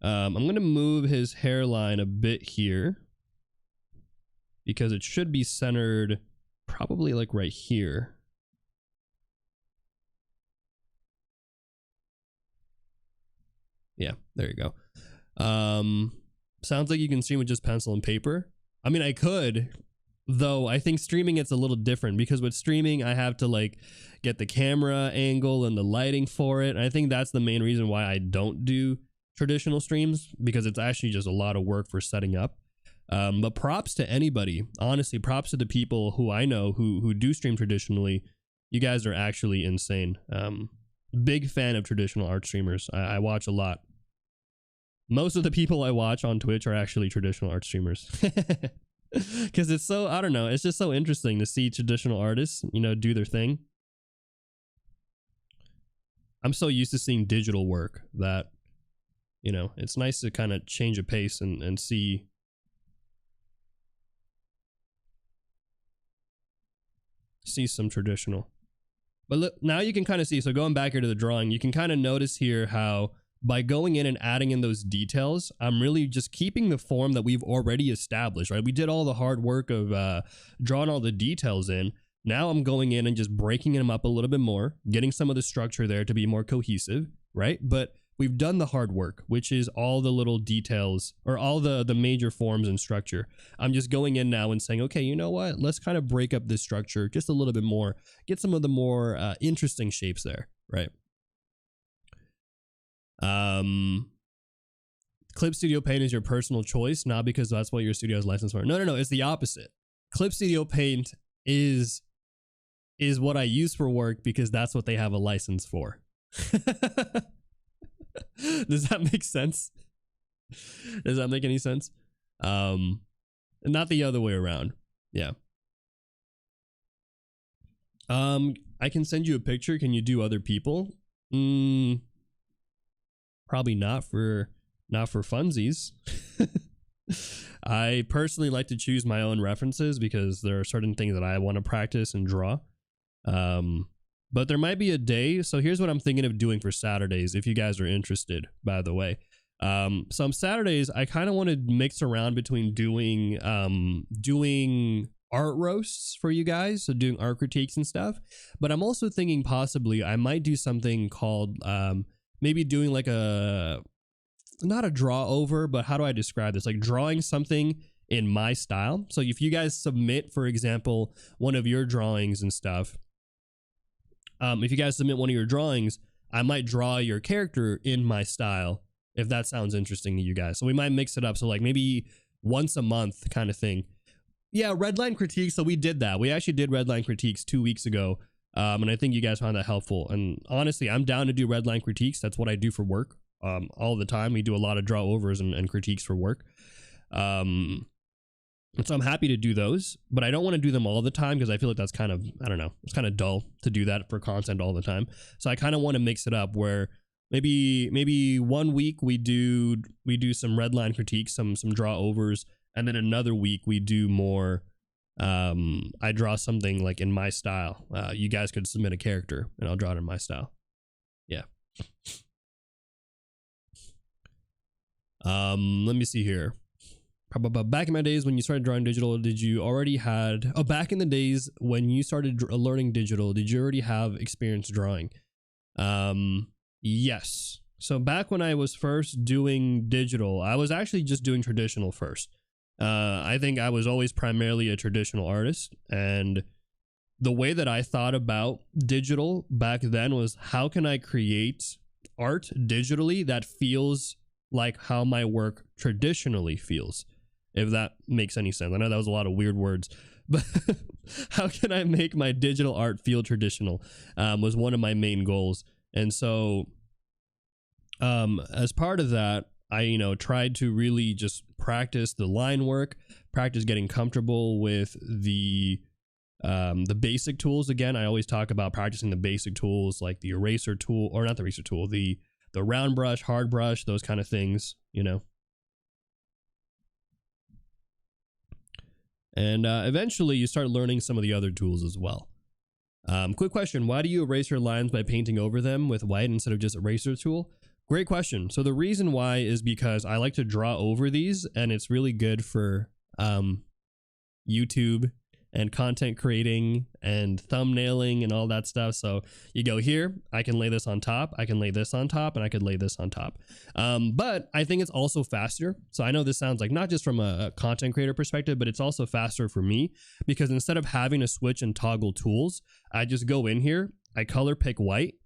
I'm going to move his hairline a bit here because it should be centered probably like right here. Yeah, there you go. Sounds like you can stream with just pencil and paper. I mean, I could, though I think streaming it's a little different because with streaming I have to like get the camera angle and the lighting for it. And I think that's the main reason why I don't do traditional streams, because it's actually just a lot of work for setting up. But props to anybody, honestly, props to the people who I know who do stream traditionally. You guys are actually insane. Big fan of traditional art streamers. I watch a lot. Most of the people I watch on Twitch are actually traditional art streamers. Because it's so, I don't know, it's just so interesting to see traditional artists, you know, do their thing. I'm so used to seeing digital work that, you know, it's nice to kind of change a pace and see some traditional. But look, now you can kind of see, so going back here to the drawing, you can kind of notice here how by going in and adding in those details, I'm really just keeping the form that we've already established, right? We did all the hard work of drawing all the details in. Now I'm going in and just breaking them up a little bit more, getting some of the structure there to be more cohesive, right? But we've done the hard work, which is all the little details or all the major forms and structure. I'm just going in now and saying, okay, you know what? Let's kind of break up this structure just a little bit more, get some of the more interesting shapes there, right? Clip Studio Paint is your personal choice, not because that's what your studio has license for. No, it's the opposite. Clip Studio Paint is what I use for work because that's what they have a license for. Does that make sense? Does that make any sense? Not the other way around. Yeah. I can send you a picture. Can you do other people? Probably not for funsies. I personally like to choose my own references because there are certain things that I want to practice and draw. But there might be a day. So here's what I'm thinking of doing for Saturdays, if you guys are interested, by the way. Some Saturdays, I kind of want to mix around between doing art roasts for you guys, so doing art critiques and stuff. But I'm also thinking possibly I might do something called maybe doing like not a draw over, but how do I describe this? Like drawing something in my style. So if you guys submit, for example, one of your drawings and stuff, if you guys submit one of your drawings, I might draw your character in my style, if that sounds interesting to you guys. So we might mix it up. So like maybe once a month kind of thing. Yeah, redline critiques. So we did that. We actually did redline critiques 2 weeks ago. And I think you guys found that helpful. And honestly, I'm down to do redline critiques. That's what I do for work. All the time. We do a lot of draw overs and critiques for work. And so I'm happy to do those, but I don't want to do them all the time because I feel like that's kind of, I don't know, it's kind of dull to do that for content all the time. So I kind of want to mix it up where maybe 1 week we do some redline critiques, some draw overs, and then another week we do more I draw something like in my style. You guys could submit a character and I'll draw it in my style. Yeah. Let me see here. Back in my days when you started drawing digital, did you already had, back in the days when you started learning digital, did you already have experience drawing? Yes. So back when I was first doing digital, I was actually just doing traditional first. I think I was always primarily a traditional artist, and the way that I thought about digital back then was, how can I create art digitally that feels like how my work traditionally feels? If that makes any sense. I know that was a lot of weird words, but how can I make my digital art feel traditional, was one of my main goals. And so as part of that, I, tried to really just practice the line work, practice getting comfortable with the basic tools. Again, I always talk about practicing the basic tools, like the eraser tool, or not the eraser tool, the round brush, hard brush, those kind of things, And eventually you start learning some of the other tools as well. Quick question. Why do you erase your lines by painting over them with white instead of just eraser tool? Great question. So the reason why is because I like to draw over these, and it's really good for YouTube and content creating and thumbnailing and all that stuff. So you go here, I can lay this on top, I can lay this on top, and I could lay this on top. But I think it's also faster. So I know this sounds like not just from a content creator perspective, but it's also faster for me, because instead of having to switch and toggle tools, I just go in here, I color pick white,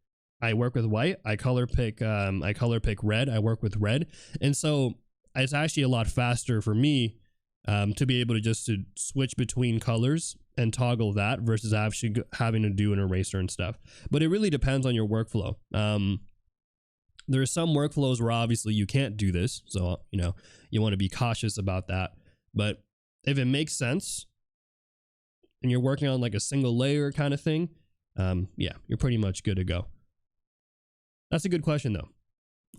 I work with white, I color pick red, I work with red. And so it's actually a lot faster for me to be able to just to switch between colors and toggle that versus actually having to do an eraser and stuff. But it really depends on your workflow. There are some workflows where obviously you can't do this. So, you want to be cautious about that. But if it makes sense and you're working on like a single layer kind of thing, yeah, you're pretty much good to go. That's a good question though.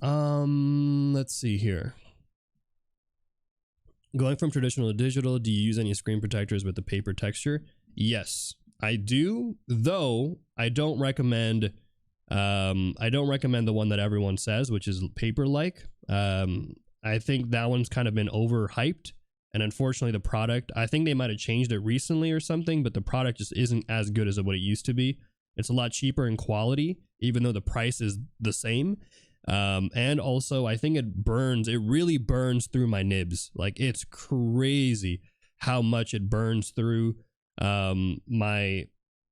Let's see here. Going from traditional to digital, do you use any screen protectors with the paper texture? Yes, I do, though I don't recommend the one that everyone says, which is paper-like. I think that one's kind of been overhyped, and unfortunately the product, I think they might have changed it recently or something, but the product just isn't as good as what it used to be. It's a lot cheaper in quality, even though the price is the same. And also I think it really burns through my nibs. Like, it's crazy how much it burns through my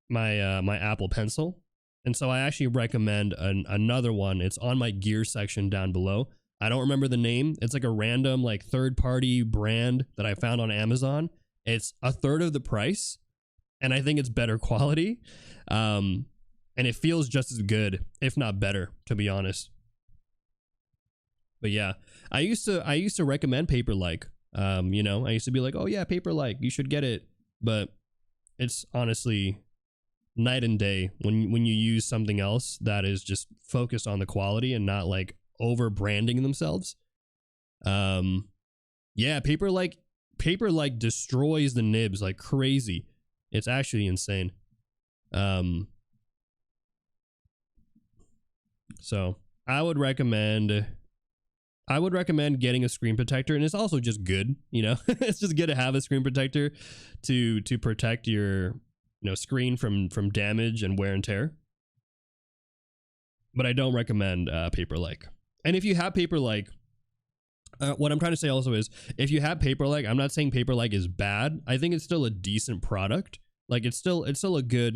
Apple Pencil. And so I actually recommend another one. It's on my gear section down below. I don't remember the name. It's like a random like third-party brand that I found on Amazon. It's a third of the price, and I think it's better quality. And it feels just as good, if not better, to be honest. But yeah, I used to recommend Paper-like. I used to be like, oh yeah, Paper-like, you should get it. But it's honestly night and day when you use something else that is just focused on the quality and not like over branding themselves. Yeah, Paper-like destroys the nibs like crazy. It's actually insane. So I would recommend getting a screen protector, and it's also just good, it's just good to have a screen protector to protect your screen from damage and wear and tear. But I don't recommend Paper-like. And if you have Paper-like, what I'm trying to say also is, if you have Paper-like, I'm not saying Paper-like is bad. I think it's still a decent product. Like, it's still a good,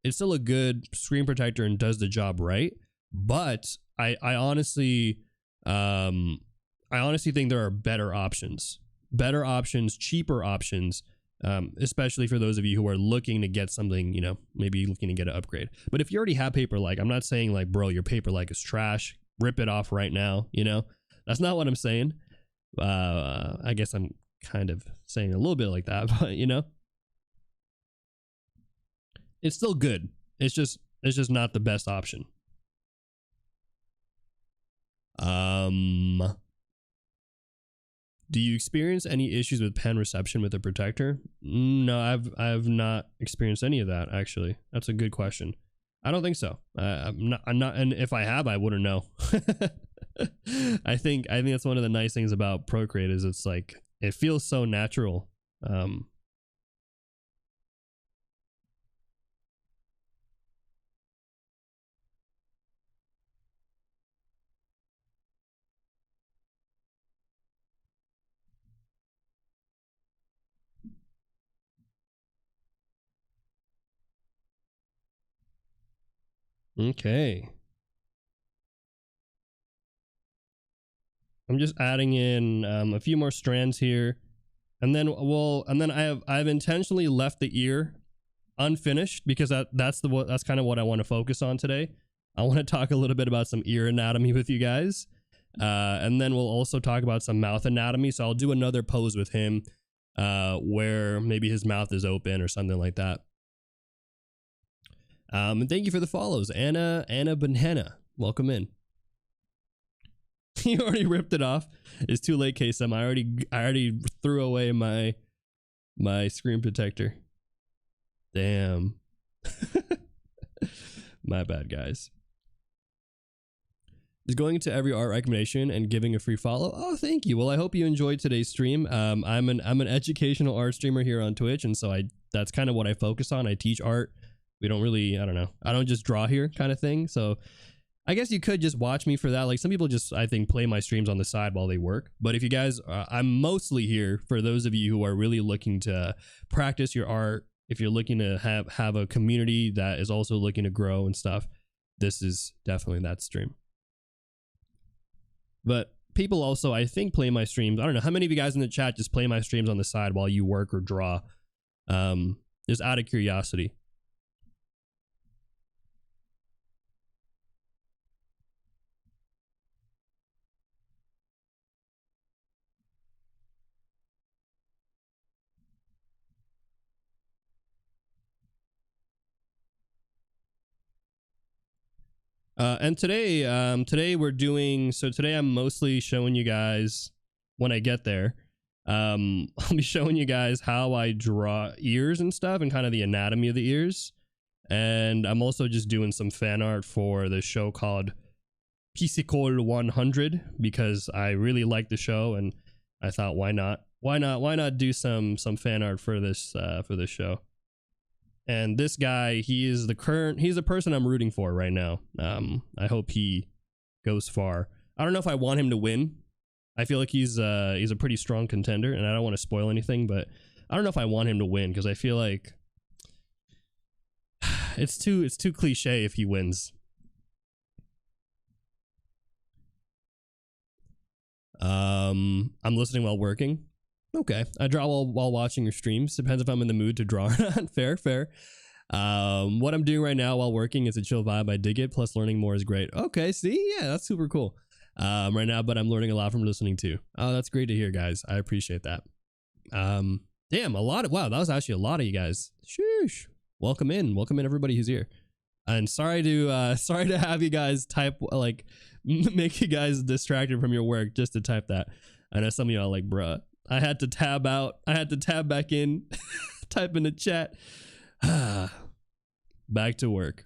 it's still a good screen protector and does the job right. But I honestly think there are better options, cheaper options, especially for those of you who are looking to get something, maybe looking to get an upgrade. But if you already have Paper-like, I'm not saying like, bro, your Paper-like is trash, rip it off right now. That's not what I'm saying. I guess I'm kind of saying a little bit like that, but it's still good. It's just not the best option. Do you experience any issues with pen reception with the protector? No, I've not experienced any of that, actually. That's a good question. I don't think so. I'm not, and if I have, I wouldn't know. I think that's one of the nice things about Procreate is it's like it feels so natural. Okay. I'm just adding in a few more strands here, and then I've intentionally left the ear unfinished because that's kind of what I want to focus on today. I want to talk a little bit about some ear anatomy with you guys, and then we'll also talk about some mouth anatomy. So I'll do another pose with him where maybe his mouth is open or something like that. And thank you for the follows, Anna Banana. Welcome in. You already ripped it off. It's too late, Kaycem. I already threw away my screen protector. Damn. My bad, guys. Is going to every art recommendation and giving a free follow. Oh, thank you. Well, I hope you enjoyed today's stream. I'm an educational art streamer here on Twitch, and so that's kind of what I focus on. I teach art. We don't really, I don't know. I don't just draw here kind of thing. So I guess you could just watch me for that. Like some people just, I think, play my streams on the side while they work. But if you guys, I'm mostly here for those of you who are really looking to practice your art. If you're looking to have a community that is also looking to grow and stuff, this is definitely that stream. But people also, I think, play my streams. I don't know how many of you guys in the chat just play my streams on the side while you work or draw. Just out of curiosity. And today we're doing, so today I'm mostly showing you guys when I get there, I'll be showing you guys how I draw ears and stuff and kind of the anatomy of the ears. And I'm also just doing some fan art for the show called Piscicol 100 because I really like the show and I thought, why not do some fan art for this show. And this guy, he's the person I'm rooting for right now. I hope he goes far. I don't know if I want him to win. I feel like he's a pretty strong contender, and I don't want to spoil anything, but I don't know if I want him to win because I feel like it's too cliche if he wins. I'm listening while working. Okay, I draw while watching your streams. Depends if I'm in the mood to draw or not. Fair. What I'm doing right now while working is a chill vibe. I dig it. Plus, learning more is great. Okay, see, yeah, that's super cool. Right now, but I'm learning a lot from listening too. Oh, that's great to hear, guys. I appreciate that. Damn, wow, that was actually a lot of you guys. Sheesh. Welcome in, everybody who's here. And sorry to have you guys type like make you guys distracted from your work just to type that. I know some of y'all like, bruh. I had to tab out. I had to tab back in, type in the chat. Back to work.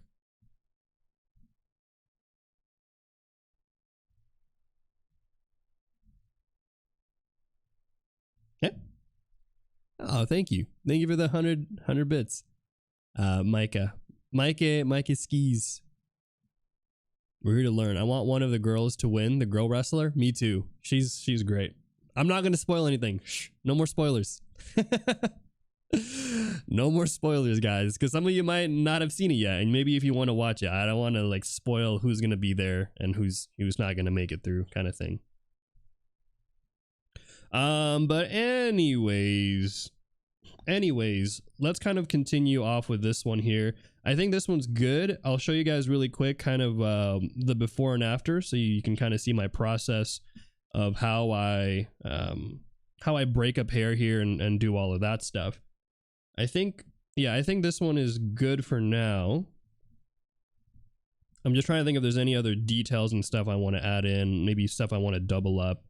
Okay. Oh, thank you. Thank you for the 100 bits. Micah skis. We're here to learn. I want one of the girls to win, the girl wrestler. Me too. She's great. I'm not going to spoil anything. Shh, no more spoilers. No more spoilers, guys, because some of you might not have seen it yet, and maybe if you want to watch it, I don't want to like spoil who's going to be there and who's not going to make it through kind of thing. But anyways, let's kind of continue off with this one here. I think this one's good. I'll show you guys really quick kind of the before and after so you can kind of see my process of how I break up hair here and do all of that stuff. I think this one is good for now. I'm just trying to think if there's any other details and stuff I want to add in, maybe stuff I want to double up.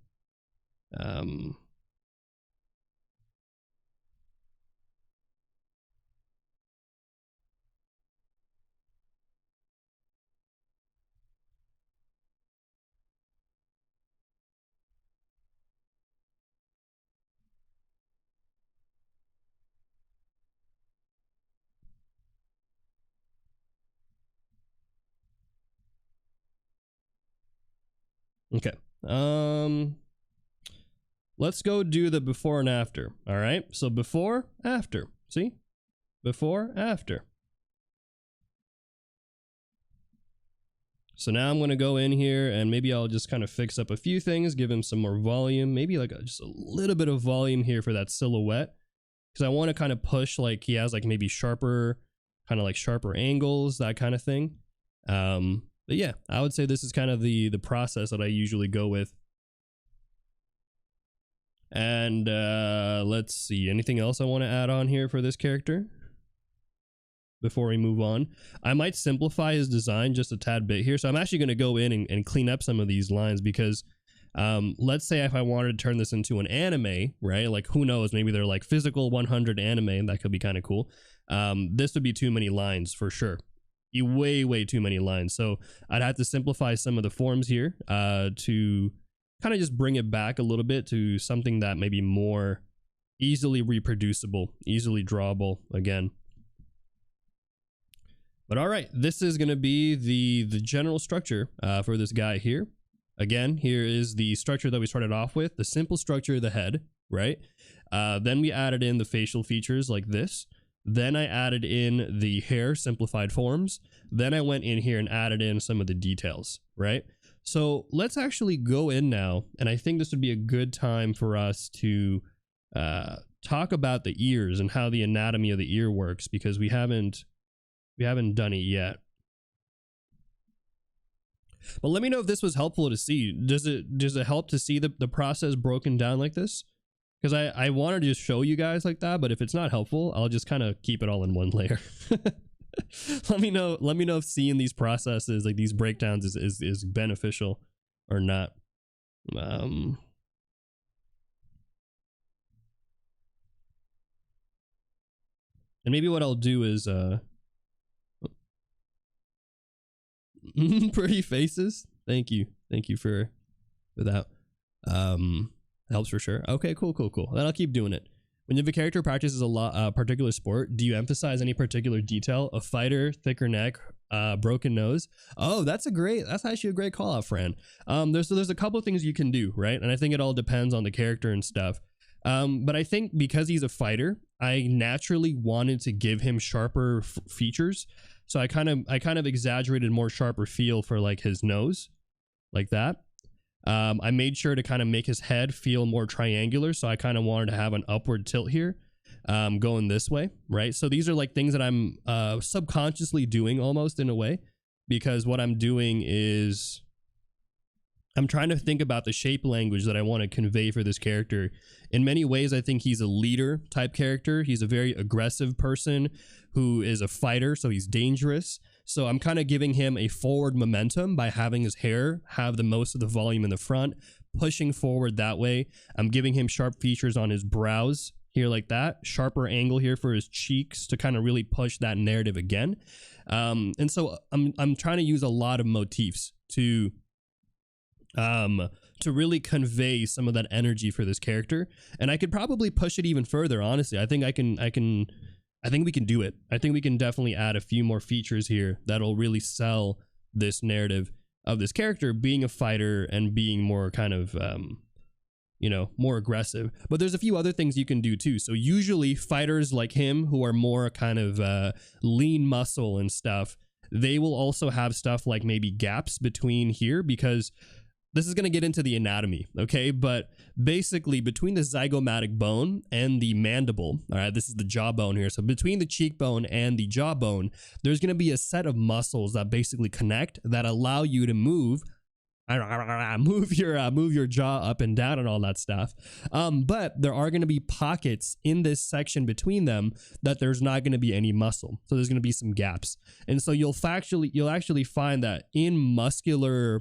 Okay. Let's go do the before and after. All right. So before, after. See? Before, after. So now I'm going to go in here and maybe I'll just kind of fix up a few things, give him some more volume, maybe like just a little bit of volume here for that silhouette. Because I want to kind of push like he has like maybe sharper, kind of like sharper angles, that kind of thing. But yeah, I would say this is kind of the process that I usually go with. And let's see, anything else I want to add on here for this character before we move on? I might simplify his design just a tad bit here. So I'm actually going to go in and clean up some of these lines because let's say if I wanted to turn this into an anime, right? Like who knows, maybe they're like physical 100 anime, and that could be kind of cool. This would be too many lines for sure. Way too many lines. So I'd have to simplify some of the forms here to kind of just bring it back a little bit to something that may be more easily reproducible, easily drawable again. But all right, this is going to be the general structure for this guy here. Again, here is the structure that we started off with, the simple structure of the head, right? Then we added in the facial features like this. Then I added in the hair simplified forms. Then I went in here and added in some of the details, right? So let's actually go in now. And I think this would be a good time for us to talk about the ears and how the anatomy of the ear works, because we haven't done it yet. But let me know if this was helpful to see. Does it help to see the process broken down like this? Because I wanted to just show you guys like that, but if it's not helpful, I'll just kind of keep it all in one layer. Let me know if seeing these processes, like these breakdowns, is beneficial or not. And maybe what I'll do is pretty faces. Thank you for that. Helps for sure. Okay, cool. Then I'll keep doing it. When you have a character practices a particular sport, do you emphasize any particular detail? A fighter, thicker neck, broken nose? Oh, that's actually a great call out, Fran. There's a couple of things you can do, right? And I think it all depends on the character and stuff. But I think because he's a fighter, I naturally wanted to give him sharper features. So I kind of exaggerated more sharper feel for like his nose, like that. I made sure to kind of make his head feel more triangular. So I kind of wanted to have an upward tilt here, going this way, right? So these are like things that I'm subconsciously doing almost in a way, because what I'm doing is I'm trying to think about the shape language that I want to convey for this character. In many ways, I think he's a leader type character. He's a very aggressive person who is a fighter, so he's dangerous. So I'm kind of giving him a forward momentum by having his hair have the most of the volume in the front, pushing forward that way. I'm giving him sharp features on his brows here like that, sharper angle here for his cheeks to kind of really push that narrative again. And so I'm trying to use a lot of motifs to really convey some of that energy for this character. And I could probably push it even further, honestly. I think we can do it. I think we can definitely add a few more features here that'll really sell this narrative of this character being a fighter and being more kind of, more aggressive. But there's a few other things you can do too. So usually fighters like him who are more kind of lean muscle and stuff, they will also have stuff like maybe gaps between here, because this is going to get into the anatomy, okay? But basically, between the zygomatic bone and the mandible, all right, this is the jawbone here. So between the cheekbone and the jawbone, there's going to be a set of muscles that basically connect that allow you to move your jaw up and down and all that stuff. But there are going to be pockets in this section between them that there's not going to be any muscle. So there's going to be some gaps. And so you'll actually find that in muscular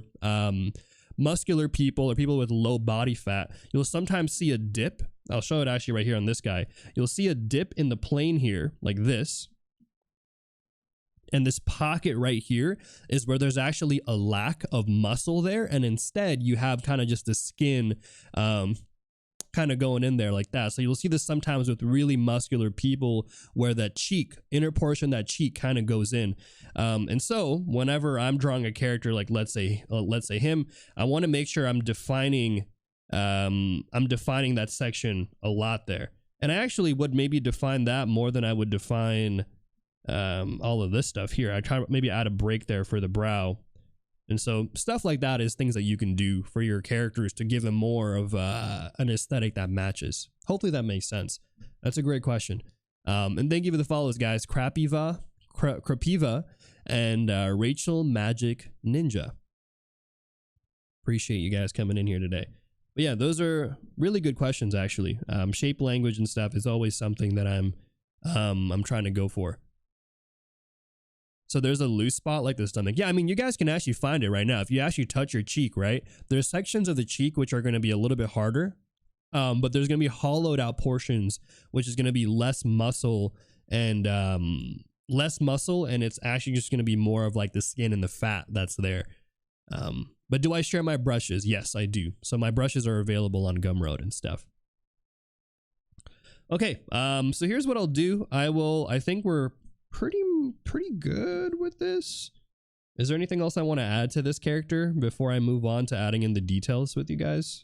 people or people with low body fat, you'll sometimes see a dip. I'll show it actually right here on this guy. You'll see a dip in the plane here like this. And this pocket right here is where there's actually a lack of muscle there. And instead you have kind of just the skin, kind kind of going in there like that. So you'll see this sometimes with really muscular people where that cheek, inner portion, that cheek kind of goes in. And so whenever I'm drawing a character, like let's say him, I want to make sure I'm defining that section a lot there. And I actually would maybe define that more than I would define all of this stuff here. I try maybe add a break there for the brow. And so stuff like that is things that you can do for your characters to give them more of an aesthetic that matches. Hopefully that makes sense. That's a great question. And thank you for the follows, guys. Krapiva, and Rachel Magic Ninja. Appreciate you guys coming in here today. But yeah, those are really good questions, actually. Shape language and stuff is always something that I'm trying to go for. So there's a loose spot like the stomach. Yeah, I mean, you guys can actually find it right now. If you actually touch your cheek, right? There's sections of the cheek which are going to be a little bit harder, but there's going to be hollowed out portions, which is going to be less muscle, and it's actually just going to be more of like the skin and the fat that's there. But do I share my brushes? Yes, I do. So my brushes are available on Gumroad and stuff. Okay, so here's what I'll do. I think we're pretty good with this. Is there anything else I want to add to this character before I move on to adding in the details with you guys?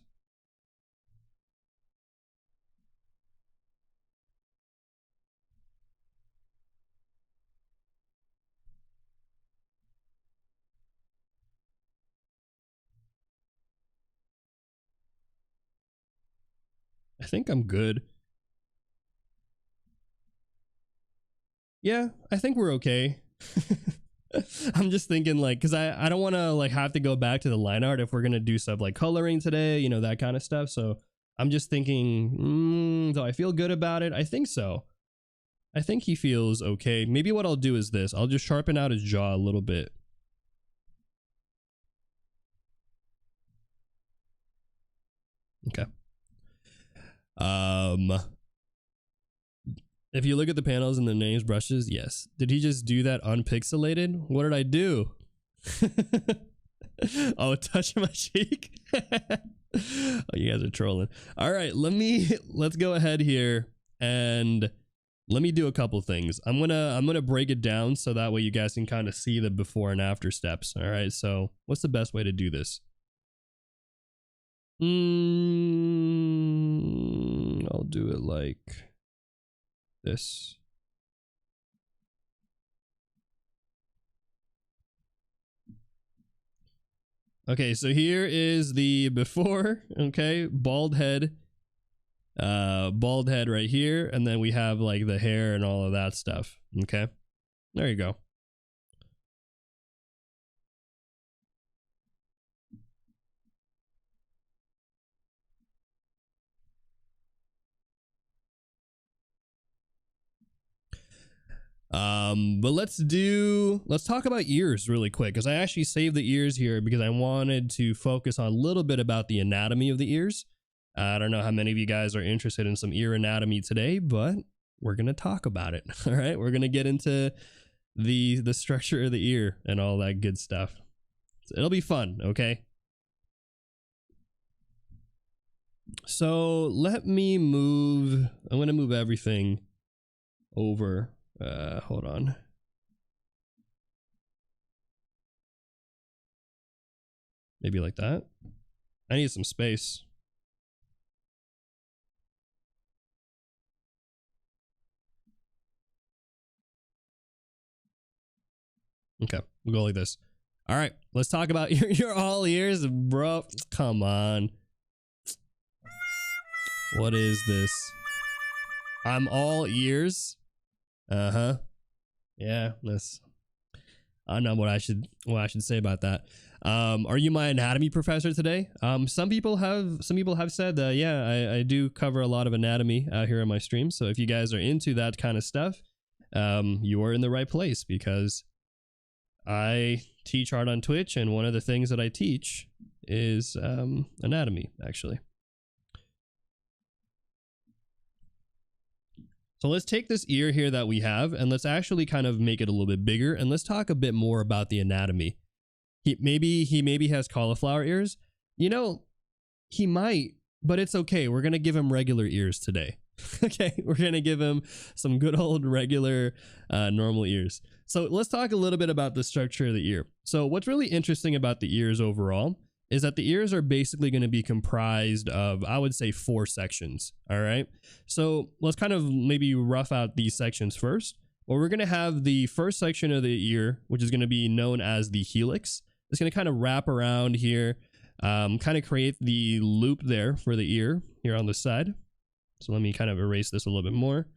I think I'm good. Yeah, I think we're okay. I'm just thinking like, because I don't want to like have to go back to the line art if we're going to do stuff like coloring today, you know, that kind of stuff. So I'm just thinking, do I feel good about it? I think so. I think he feels okay. Maybe what I'll do is this. I'll just sharpen out his jaw a little bit. Okay. If you look at the panels and the names brushes, yes. Did he just do that unpixelated? What did I do? Oh, touch my cheek. Oh, you guys are trolling. All right, let's go ahead here and let me do a couple things. I'm gonna break it down so that way you guys can kind of see the before and after steps. All right, so what's the best way to do this? I'll do it like this. Okay, so here is the before. Okay, bald head right here, and then we have like the hair and all of that stuff. Okay, there you go. But let's talk about ears really quick, because I actually saved the ears here because I wanted to focus on a little bit about the anatomy of the ears. I don't know how many of you guys are interested in some ear anatomy today, but we're gonna talk about it. All right, we're gonna get into the structure of the ear and all that good stuff. So it'll be fun. Okay, so let me move. I'm gonna move everything over. Hold on. Maybe like that. I need some space. Okay, we'll go like this. All right, let's talk about your all ears, bro. Come on. What is this? I'm all ears. Uh-huh. Yeah, that's, I don't know what I should say about that. Are you my anatomy professor today? Some people have said that, yeah, I do cover a lot of anatomy out here on my stream. So if you guys are into that kind of stuff, you are in the right place, because I teach art on Twitch, and one of the things that I teach is anatomy, actually. So let's take this ear here that we have, and let's actually kind of make it a little bit bigger, and let's talk a bit more about the anatomy. He maybe has cauliflower ears. You know, he might, but it's okay. We're going to give him regular ears today. Okay, we're going to give him some good old regular normal ears. So let's talk a little bit about the structure of the ear. So what's really interesting about the ears overall is that the ears are basically going to be comprised of, I would say, 4 sections. All right, so let's kind of maybe rough out these sections first. Well, we're going to have the first section of the ear, which is going to be known as the helix. It's going to kind of wrap around here, kind of create the loop there for the ear here on the side. So let me kind of erase this a little bit more.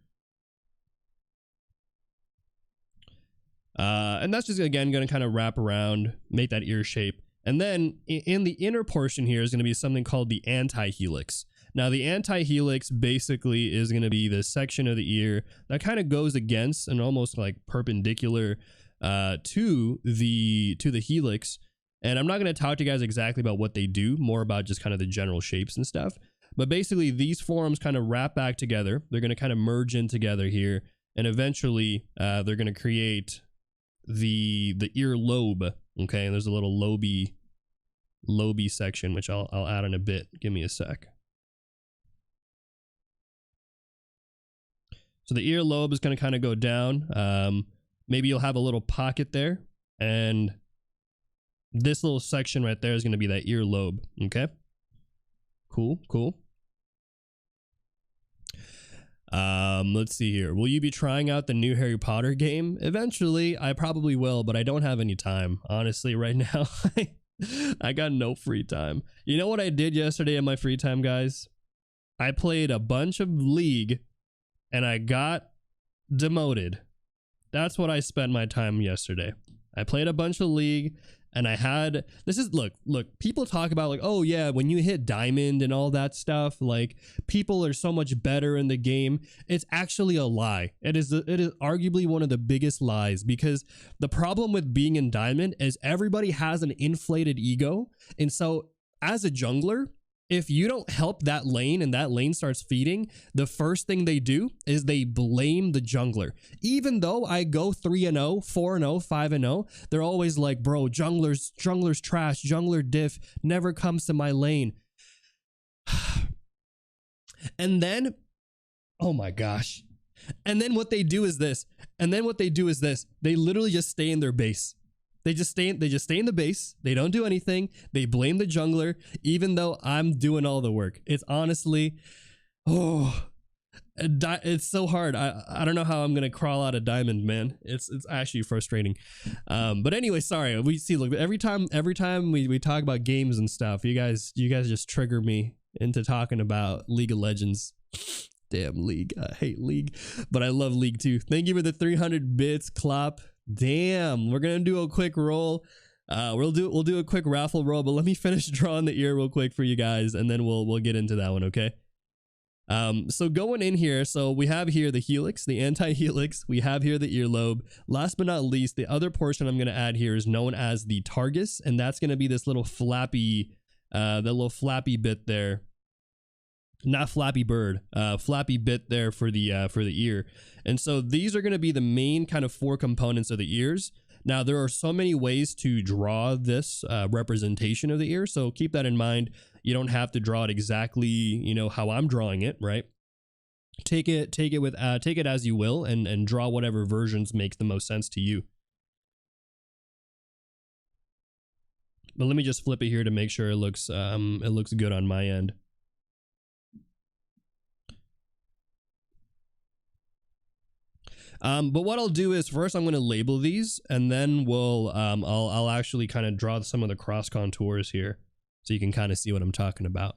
And that's just, again, going to kind of wrap around, make that ear shape. And then in the inner portion here is going to be something called the anti-helix. Now, the anti-helix basically is going to be the section of the ear that kind of goes against and almost like perpendicular to the helix. And I'm not going to talk to you guys exactly about what they do, more about just kind of the general shapes and stuff. But basically, these forms kind of wrap back together. They're going to kind of merge in together here. And eventually, they're going to create the ear lobe. Okay, and there's a little lobey section, which I'll add in a bit. Give me a sec. So the ear lobe is going to kind of go down. Maybe you'll have a little pocket there. And this little section right there is going to be that ear lobe. Okay, cool. Let's see here. Will you be trying out the new Harry Potter game? Eventually, I probably will, but I don't have any time. Honestly, right now, I got no free time. You know what I did yesterday in my free time, guys? I played a bunch of League, and I got demoted. That's what I spent my time yesterday. I played a bunch of League, and I had, this is, look, people talk about like, oh yeah, when you hit diamond and all that stuff, like people are so much better in the game. It's actually a lie. It is arguably one of the biggest lies, because the problem with being in diamond is everybody has an inflated ego. And so as a jungler, if you don't help that lane and that lane starts feeding, the first thing they do is they blame the jungler. Even though I go 3-0, 4-0, 5-0, they're always like, bro, jungler's trash, jungler diff never comes to my lane. And then, oh my gosh. And then what they do is this. They literally just stay in their base. They just stay in the base. They don't do anything. They blame the jungler, even though I'm doing all the work. It's honestly, it's so hard. I don't know how I'm gonna crawl out of diamond, man. It's actually frustrating. But anyway, sorry. We see, look, every time we talk about games and stuff, you guys just trigger me into talking about League of Legends. Damn League. I hate League, but I love League too. Thank you for the 300 bits, Klopp. Damn, we're gonna do a quick roll. We'll do a quick raffle roll, but let me finish drawing the ear real quick for you guys, and then we'll get into that one, okay? So going in here, so we have here the helix, the anti-helix. We have here the earlobe. Last but not least, the other portion I'm gonna add here is known as the targus, and that's gonna be this little flappy, the little flappy bit there. Not Flappy Bird, flappy bit there for the ear. And so these are going to be the main kind of 4 components of the ears. Now, there are so many ways to draw this representation of the ear, so keep that in mind. You don't have to draw it exactly, you know, how I'm drawing it, right? Take it as you will, and draw whatever versions makes the most sense to you. But let me just flip it here to make sure it looks good on my end. But what I'll do is first I'm going to label these, and then I'll actually kind of draw some of the cross contours here, so you can kind of see what I'm talking about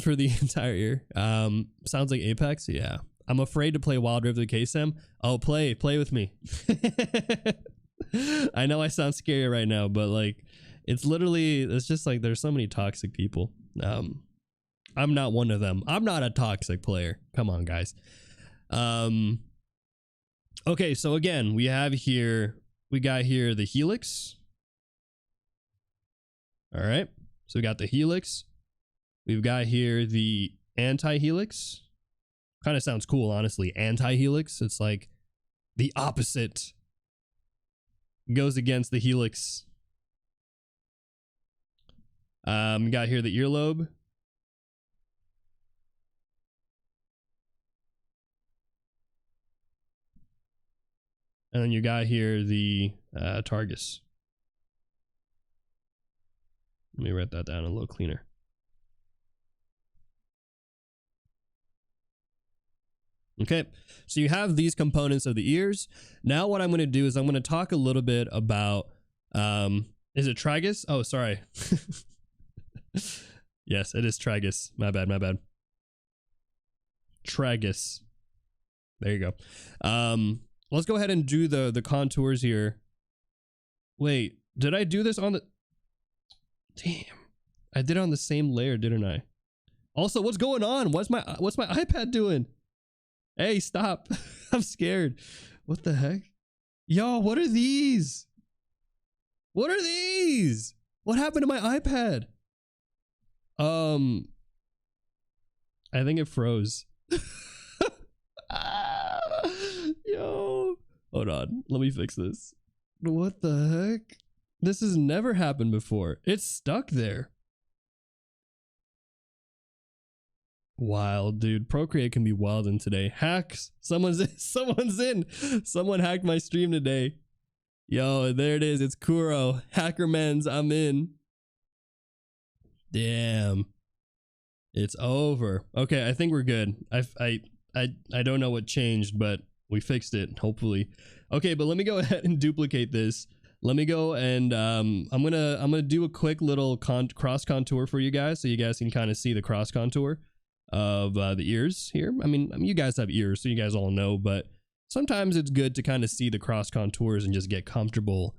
for the entire ear. Sounds like Apex. Yeah, I'm afraid to play Wild Rift with Kaycem. Oh, play with me. I know I sound scary right now, but like it's just like there's so many toxic people. I'm not one of them. I'm not a toxic player. Come on, guys. Okay, so again, we got here the helix. All right, so we got the helix. We've got here the anti-helix. Kind of sounds cool, honestly. Anti-helix. It's like the opposite. Goes against the helix. Got here the earlobe. And then you got here the targus. Let me write that down a little cleaner. Okay, so you have these components of the ears. Now what I'm going to do is I'm going to talk a little bit about, is it tragus? Oh, sorry. Yes, it is tragus. My bad, my bad. Tragus. There you go. Let's go ahead and do the contours here. Wait, did I do this on the... Damn, I did it on the same layer, didn't I? Also, what's going on? What's my iPad doing? Hey, stop. I'm scared. What the heck? Yo, what are these? What are these? What happened to my iPad? I think it froze. Yo, hold on. Let me fix this. What the heck? This has never happened before. It's stuck there. Wild, dude. Procreate can be wild in today. Hacks. Someone's in. Someone hacked my stream today. Yo, there it is. It's Kuro. Hackermans, I'm in. Damn. It's over. Okay, I think we're good. I don't know what changed, but we fixed it, hopefully. Okay, but let me go ahead and duplicate this. Let me go and I'm gonna do a quick little cross contour for you guys, so you guys can kind of see the cross contour of the ears here. I mean, you guys have ears, so you guys all know, but sometimes it's good to kind of see the cross contours and just get comfortable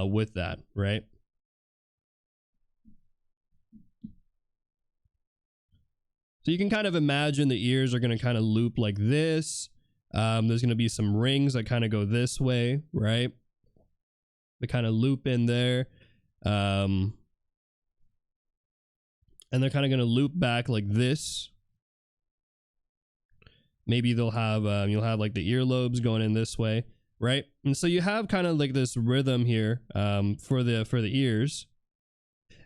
with that, right? So you can kind of imagine the ears are going to kind of loop like this. There's going to be some rings that kind of go this way, right? They kind of loop in there. And they're kind of going to loop back like this. Maybe they'll have, you'll have like the earlobes going in this way, right? And so you have kind of like this rhythm here for the ears.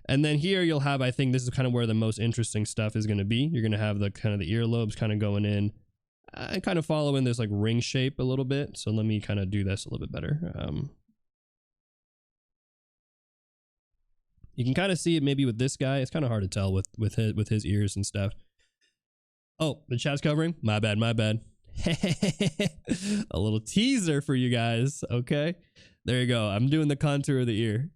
And then here you'll have, I think this is kind of where the most interesting stuff is going to be. You're going to have the kind of the earlobes kind of going in and kind of following this like ring shape a little bit. So let me kind of do this a little bit better. You can kind of see it maybe with this guy. It's kind of hard to tell with his ears and stuff. Oh, the chat's covering. My bad, my bad. A little teaser for you guys. Okay, there you go. I'm doing the contour of the ear.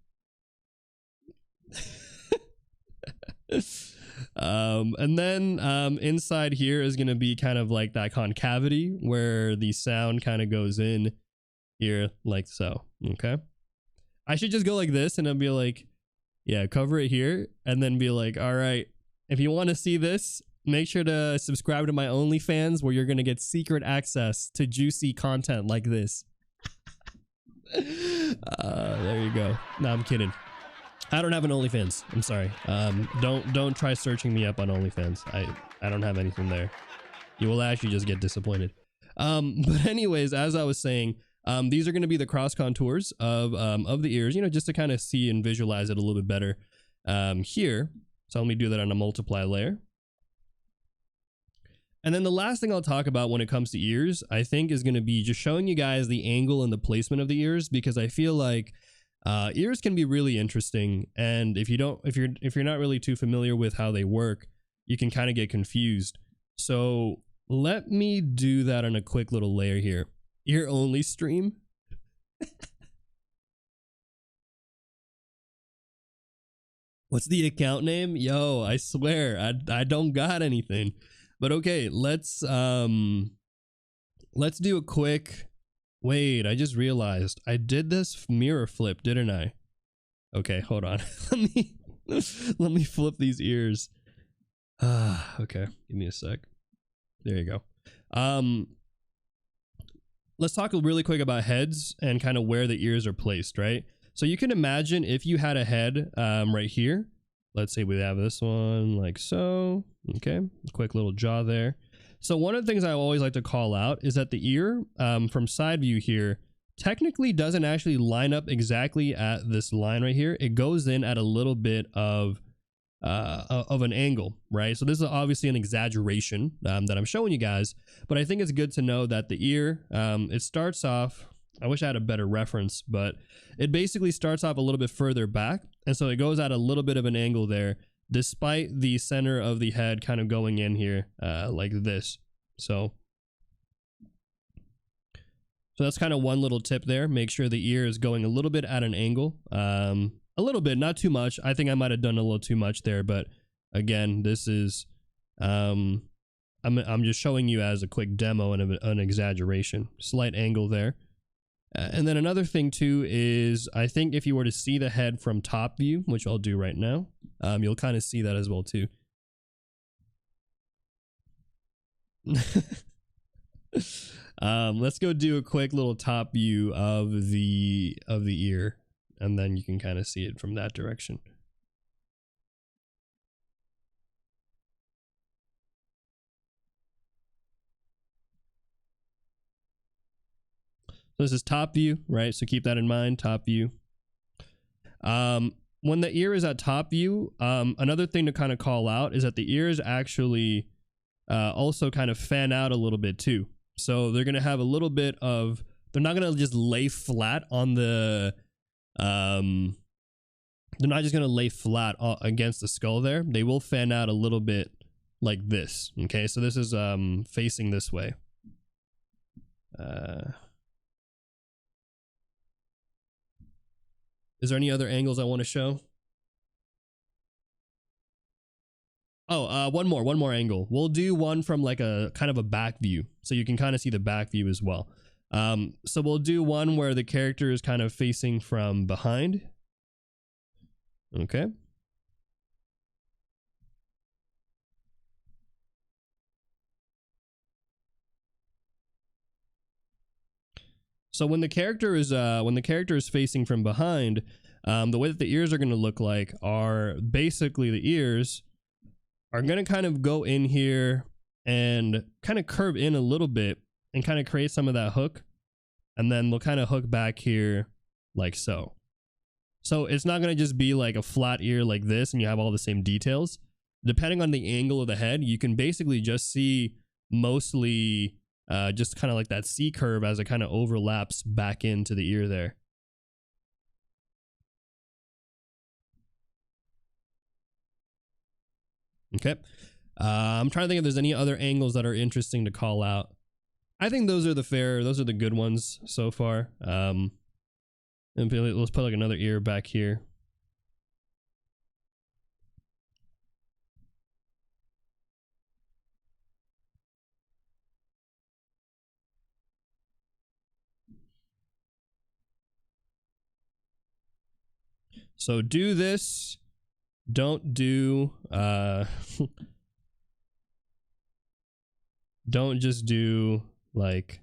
And then inside here is going to be kind of like that concavity where the sound kind of goes in here like so. Okay, I should just go like this and then be like, yeah, cover it here and then be like, all right, if you want to see this, make sure to subscribe to my OnlyFans where you're going to get secret access to juicy content like this. There you go. No, I'm kidding. I don't have an OnlyFans. I'm sorry. Don't try searching me up on OnlyFans. I don't have anything there. You will actually just get disappointed. But anyways, as I was saying, these are going to be the cross contours of the ears, you know, just to kind of see and visualize it a little bit better here. So let me do that on a multiply layer. And then the last thing I'll talk about when it comes to ears, I think is going to be just showing you guys the angle and the placement of the ears, because I feel like ears can be really interesting, and if you're not really too familiar with how they work, you can kind of get confused. So let me do that on a quick little layer here. Ear only stream. What's the account name? Yo, I swear I don't got anything. But okay, let's do a quick... Wait, I just realized I did this mirror flip, didn't I? Okay, hold on. let me flip these ears. Okay, give me a sec. There you go. Let's talk really quick about heads and kind of where the ears are placed, right? So you can imagine if you had a head right here. Let's say we have this one like so. Okay, quick little jaw there. So one of the things I always like to call out is that the ear from side view here technically doesn't actually line up exactly at this line right here. It goes in at a little bit of of an angle, right? So this is obviously an exaggeration that I'm showing you guys, but I think it's good to know that the ear, it starts off, I wish I had a better reference, but it basically starts off a little bit further back, and so it goes at a little bit of an angle there, despite the center of the head kind of going in here like this. So that's kind of one little tip there. Make sure the ear is going a little bit at an angle. A little bit, not too much. I think I might have done a little too much there, but again, this is I'm just showing you as a quick demo and an exaggeration. Slight angle there. And then another thing too is, I think if you were to see the head from top view, which I'll do right now, you'll kind of see that as well too. Let's go do a quick little top view of the ear, and then you can kind of see it from that direction. So this is top view, right? So keep that in mind, top view. When the ear is at top view, another thing to kind of call out is that the ears actually also kind of fan out a little bit too. So they're going to have a little bit of, they're not going to just lay flat on the, they're not just going to lay flat against the skull there. They will fan out a little bit like this. Okay, so this is facing this way. Is there any other angles I want to show? Oh, one more angle. We'll do one from like a kind of a back view, so you can kind of see the back view as well. So we'll do one where the character is kind of facing from behind. Okay. So when the character is facing from behind, the way that the ears are going to look like are basically the ears are going to kind of go in here and kind of curve in a little bit and kind of create some of that hook, and then they'll kind of hook back here like so. So it's not going to just be like a flat ear like this and you have all the same details. Depending on the angle of the head, you can basically just see mostly just kind of like that C curve as it kind of overlaps back into the ear there. Okay. I'm trying to think if there's any other angles that are interesting to call out. I think those are the good ones so far. And let's put like another ear back here. So do this. Don't do don't just do like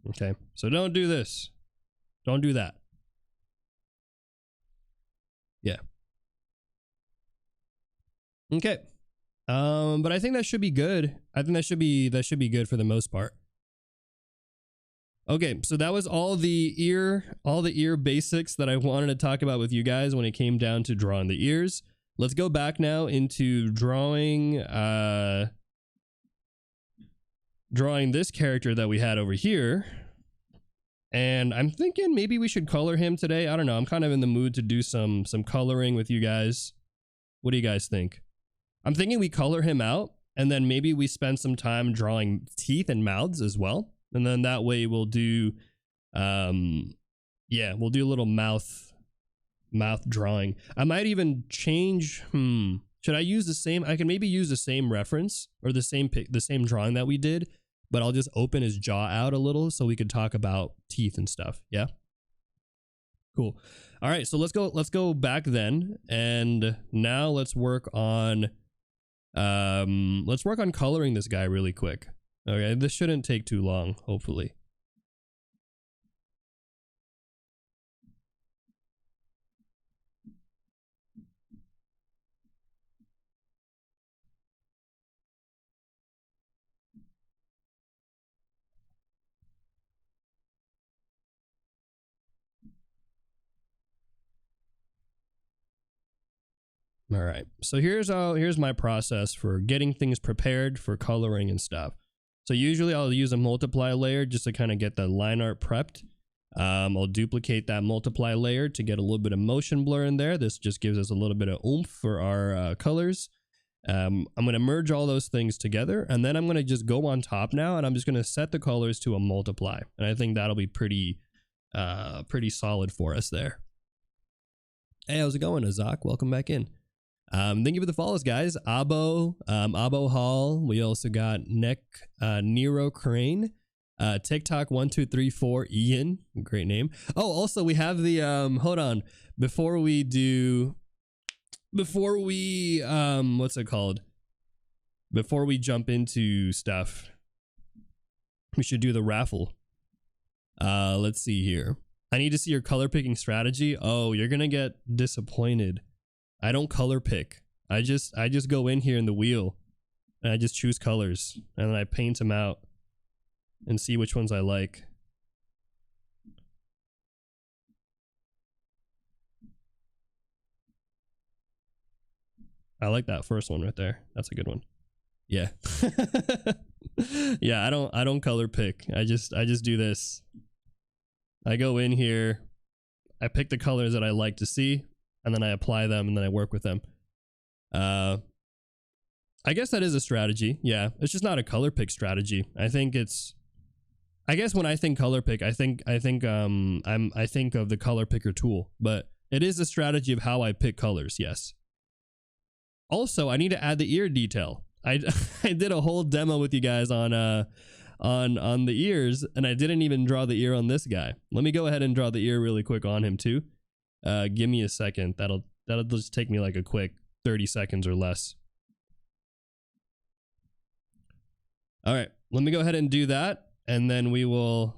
okay, so don't do this. Don't do that. Yeah. Okay. But I think that should be good. I think that should be good for the most part. Okay, so that was all the ear basics that I wanted to talk about with you guys when it came down to drawing the ears. Let's go back now into drawing this character that we had over here. And I'm thinking maybe we should color him today. I don't know. I'm kind of in the mood to do some coloring with you guys. What do you guys think? I'm thinking we color him out, and then maybe we spend some time drawing teeth and mouths as well. And then that way we'll do, yeah, we'll do a little mouth drawing. I might even change, should I use the same? I can maybe use the same reference or the same drawing that we did, but I'll just open his jaw out a little so we could talk about teeth and stuff. Yeah. Cool. All right. So let's go back then. And now let's work on coloring this guy really quick. Okay. This shouldn't take too long, hopefully. All right. So here's my process for getting things prepared for coloring and stuff. So usually I'll use a multiply layer just to kind of get the line art prepped. I'll duplicate that multiply layer to get a little bit of motion blur in there. This just gives us a little bit of oomph for our colors. I'm going to merge all those things together, and then I'm going to just go on top now, and I'm just going to set the colors to a multiply. And I think that'll be pretty solid for us there. Hey, how's it going, Azak? Welcome back in. Thank you for the follows, guys. Abo Hall. We also got Nero Crane. TikTok 1234 Ian, great name. Oh, also we have the hold on, before we what's it called, before we jump into stuff, we should do the raffle. Let's see here. I need to see your color picking strategy. Oh, you're gonna get disappointed. I don't color pick. I just go in here in the wheel and I just choose colors and then I paint them out and see which ones I like. I like that first one right there. That's a good one. Yeah. Yeah, I don't color pick. I just do this. I go in here, I pick the colors that I like to see, and then I apply them and then I work with them. I guess that is a strategy. Yeah, it's just not a color pick strategy. I guess when I think color pick, I think of the color picker tool, but it is a strategy of how I pick colors. Yes. Also, I need to add the ear detail. I did a whole demo with you guys on the ears, and I didn't even draw the ear on this guy. Let me go ahead and draw the ear really quick on him too. Give me a second. That'll just take me like a quick 30 seconds or less. All right, let me go ahead and do that. And then we'll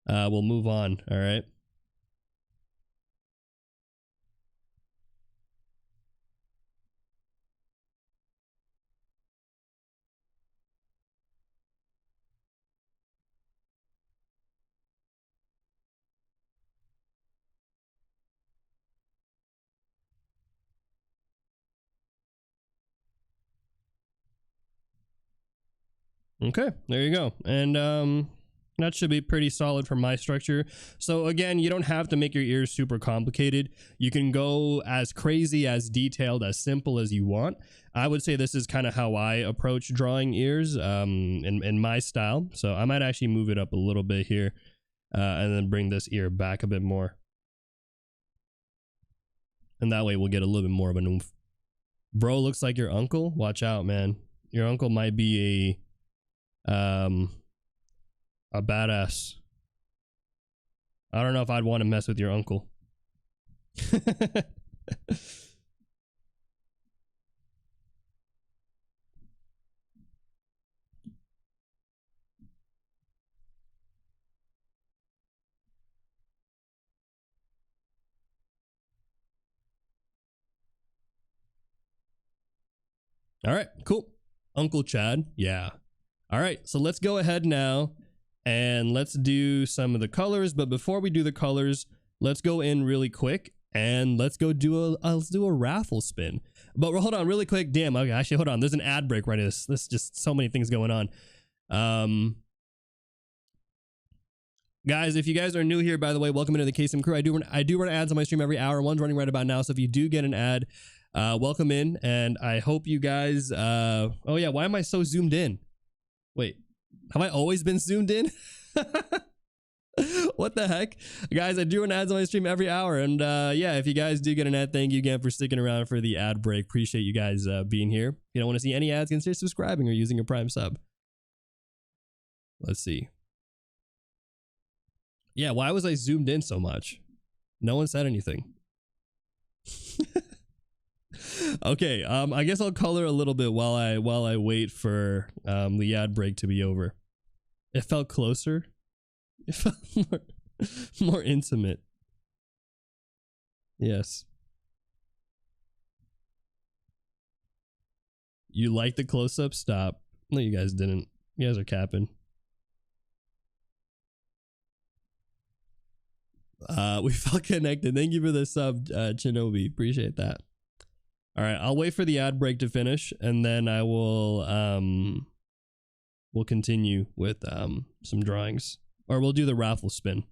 move on. All right. Okay, there you go. And that should be pretty solid for my structure. So again, you don't have to make your ears super complicated. You can go as crazy, as detailed, as simple as you want. I would say this is kind of how I approach drawing ears in my style. So I might actually move it up a little bit here and then bring this ear back a bit more. And that way we'll get a little bit more of an oomph. Bro looks like your uncle. Watch out, man. Your uncle might be a badass. I don't know if I'd want to mess with your uncle. All right, cool. Uncle Chad. Yeah. All right, so let's go ahead now and let's do some of the colors. But before we do the colors, let's go in really quick and let's do a raffle spin. But hold on really quick. Damn, okay, actually, hold on. There's an ad break right now. There's just so many things going on. Guys, if you guys are new here, by the way, welcome into the Kaycem crew. I do run ads on my stream every hour. One's running right about now. So if you do get an ad, welcome in. And I hope you guys, oh yeah, why am I so zoomed in? Wait, have I always been zoomed in? What the heck? Guys, I do run ads on my stream every hour. And yeah, if you guys do get an ad, thank you again for sticking around for the ad break. Appreciate you guys being here. If you don't want to see any ads, consider subscribing or using your Prime sub. Let's see. Yeah, why was I zoomed in so much? No one said anything. Okay, I guess I'll color a little bit while I wait for the ad break to be over. It felt closer. It felt more intimate. Yes. You like the close-up? Stop. No, you guys didn't. You guys are capping. We felt connected. Thank you for the sub, Chinobi. Appreciate that. All right, I'll wait for the ad break to finish, and then I will we'll continue with some drawings, or we'll do the raffle spin.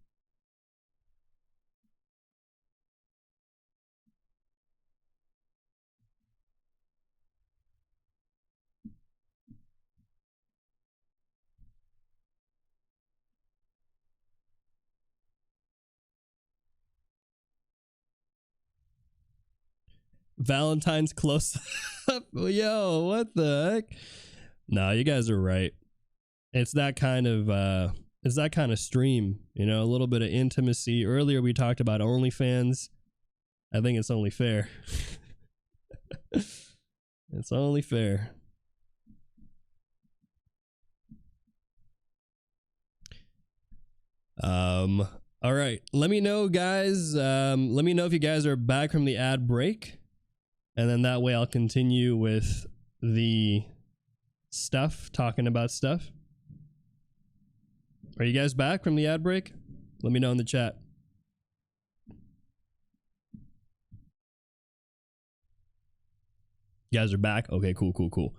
Valentine's close up. Yo, what the heck? No, you guys are right. It's that kind of stream, you know, a little bit of intimacy. Earlier we talked about OnlyFans. I think it's only fair. It's only fair. All right, let me know, guys. Let me know if you guys are back from the ad break, and then that way I'll continue with the stuff, talking about stuff. Are you guys back from the ad break? Let me know in the chat. You guys are back? Okay, cool.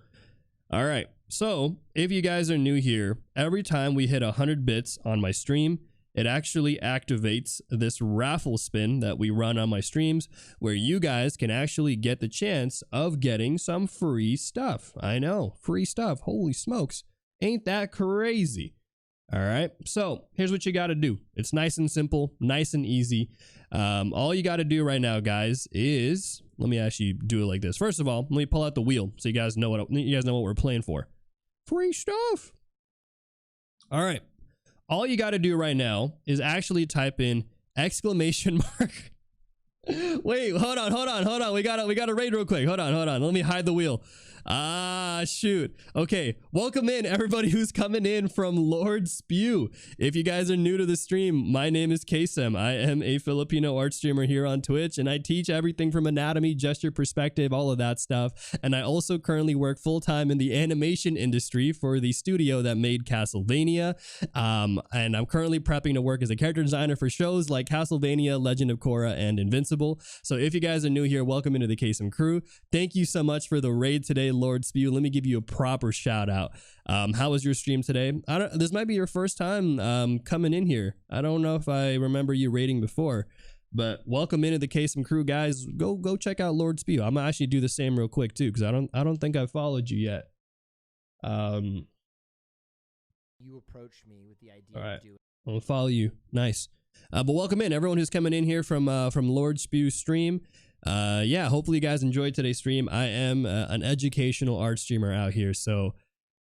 All right, so if you guys are new here, every time we hit 100 bits on my stream, it actually activates this raffle spin that we run on my streams, where you guys can actually get the chance of getting some free stuff. I know, free stuff. Holy smokes. Ain't that crazy? All right, so here's what you got to do. It's nice and simple, nice and easy. All you got to do right now, guys, is, let me actually do it like this. First of all, let me pull out the wheel so you guys know what we're playing for. Free stuff. All right. All you got to do right now is actually type in exclamation mark. Wait, hold on. We gotta raid real quick. Hold on. Let me hide the wheel. Ah, shoot. Okay, welcome in everybody who's coming in from Lord Spew. If you guys are new to the stream, my name is Kaycem. I am a Filipino art streamer here on Twitch, and I teach everything from anatomy, gesture, perspective, all of that stuff. And I also currently work full-time in the animation industry for the studio that made Castlevania. And I'm currently prepping to work as a character designer for shows like Castlevania, Legend of Korra, and Invincible. So if you guys are new here, welcome into the Kaycem crew. Thank you so much for the raid today, Lord Spew. Let me give you a proper shout out. How was your stream today? This might be your first time coming in here. I don't know if I remember you raiding before, but welcome into the Kaycem crew, guys. Go check out Lord Spew. I'm gonna actually do the same real quick too, because I don't think I've followed you yet. You approached me with the idea right. of doing. I'll follow you. Nice. But welcome in everyone who's coming in here from Lord Spew's stream. Yeah, hopefully you guys enjoyed today's stream. I am an educational art streamer out here, so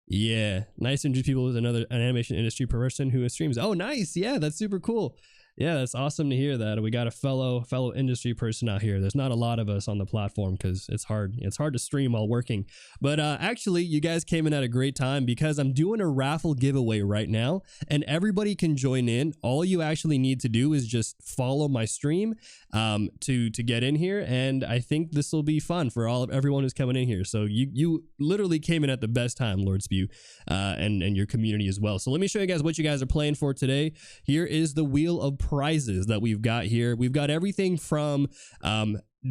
yeah, nice to introduce people with an animation industry person who streams. Oh, nice. Yeah, that's super cool. Yeah, that's awesome to hear that. We got a fellow industry person out here. There's not a lot of us on the platform because it's hard to stream while working. But actually, you guys came in at a great time because I'm doing a raffle giveaway right now, and everybody can join in. All you actually need to do is just follow my stream to get in here, and I think this will be fun for everyone who's coming in here. So you literally came in at the best time, Lord Spew, and your community as well. So let me show you guys what you guys are playing for today. Here is the wheel of prizes that we've got here. We've got everything from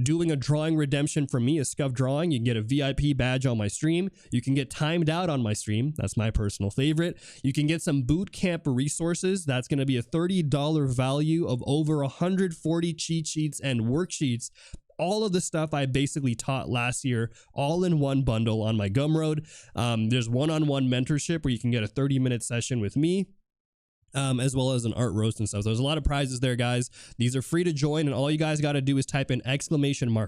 doing a drawing redemption from me, a scuff drawing. You can get a VIP badge on my stream. You can get timed out on my stream. That's my personal favorite. You can get some Bootcamp resources. That's going to be a $30 value of over 140 cheat sheets and worksheets. All of the stuff I basically taught last year, all in one bundle on my Gumroad. There's one-on-one mentorship where you can get a 30-minute session with me, as well as an art roast and stuff. So there's a lot of prizes there, guys. These are free to join, and all you guys got to do is type in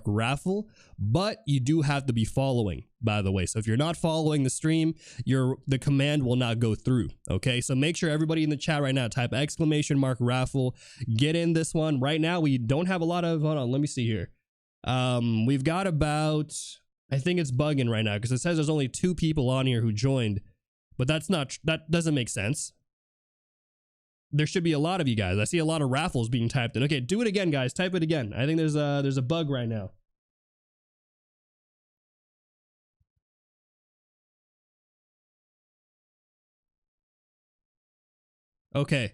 !raffle, but you do have to be following, by the way. So if you're not following the stream, the command will not go through. Okay, so make sure everybody in the chat right now type !raffle. Get in this one right now. We don't have a lot of, hold on, let me see here. We've got about, I think it's bugging right now because it says there's only 2 people on here who joined, but that doesn't make sense. There should be a lot of you guys. I see a lot of raffles being typed in. Okay, do it again, guys. Type it again. I think there's a bug right now. Okay.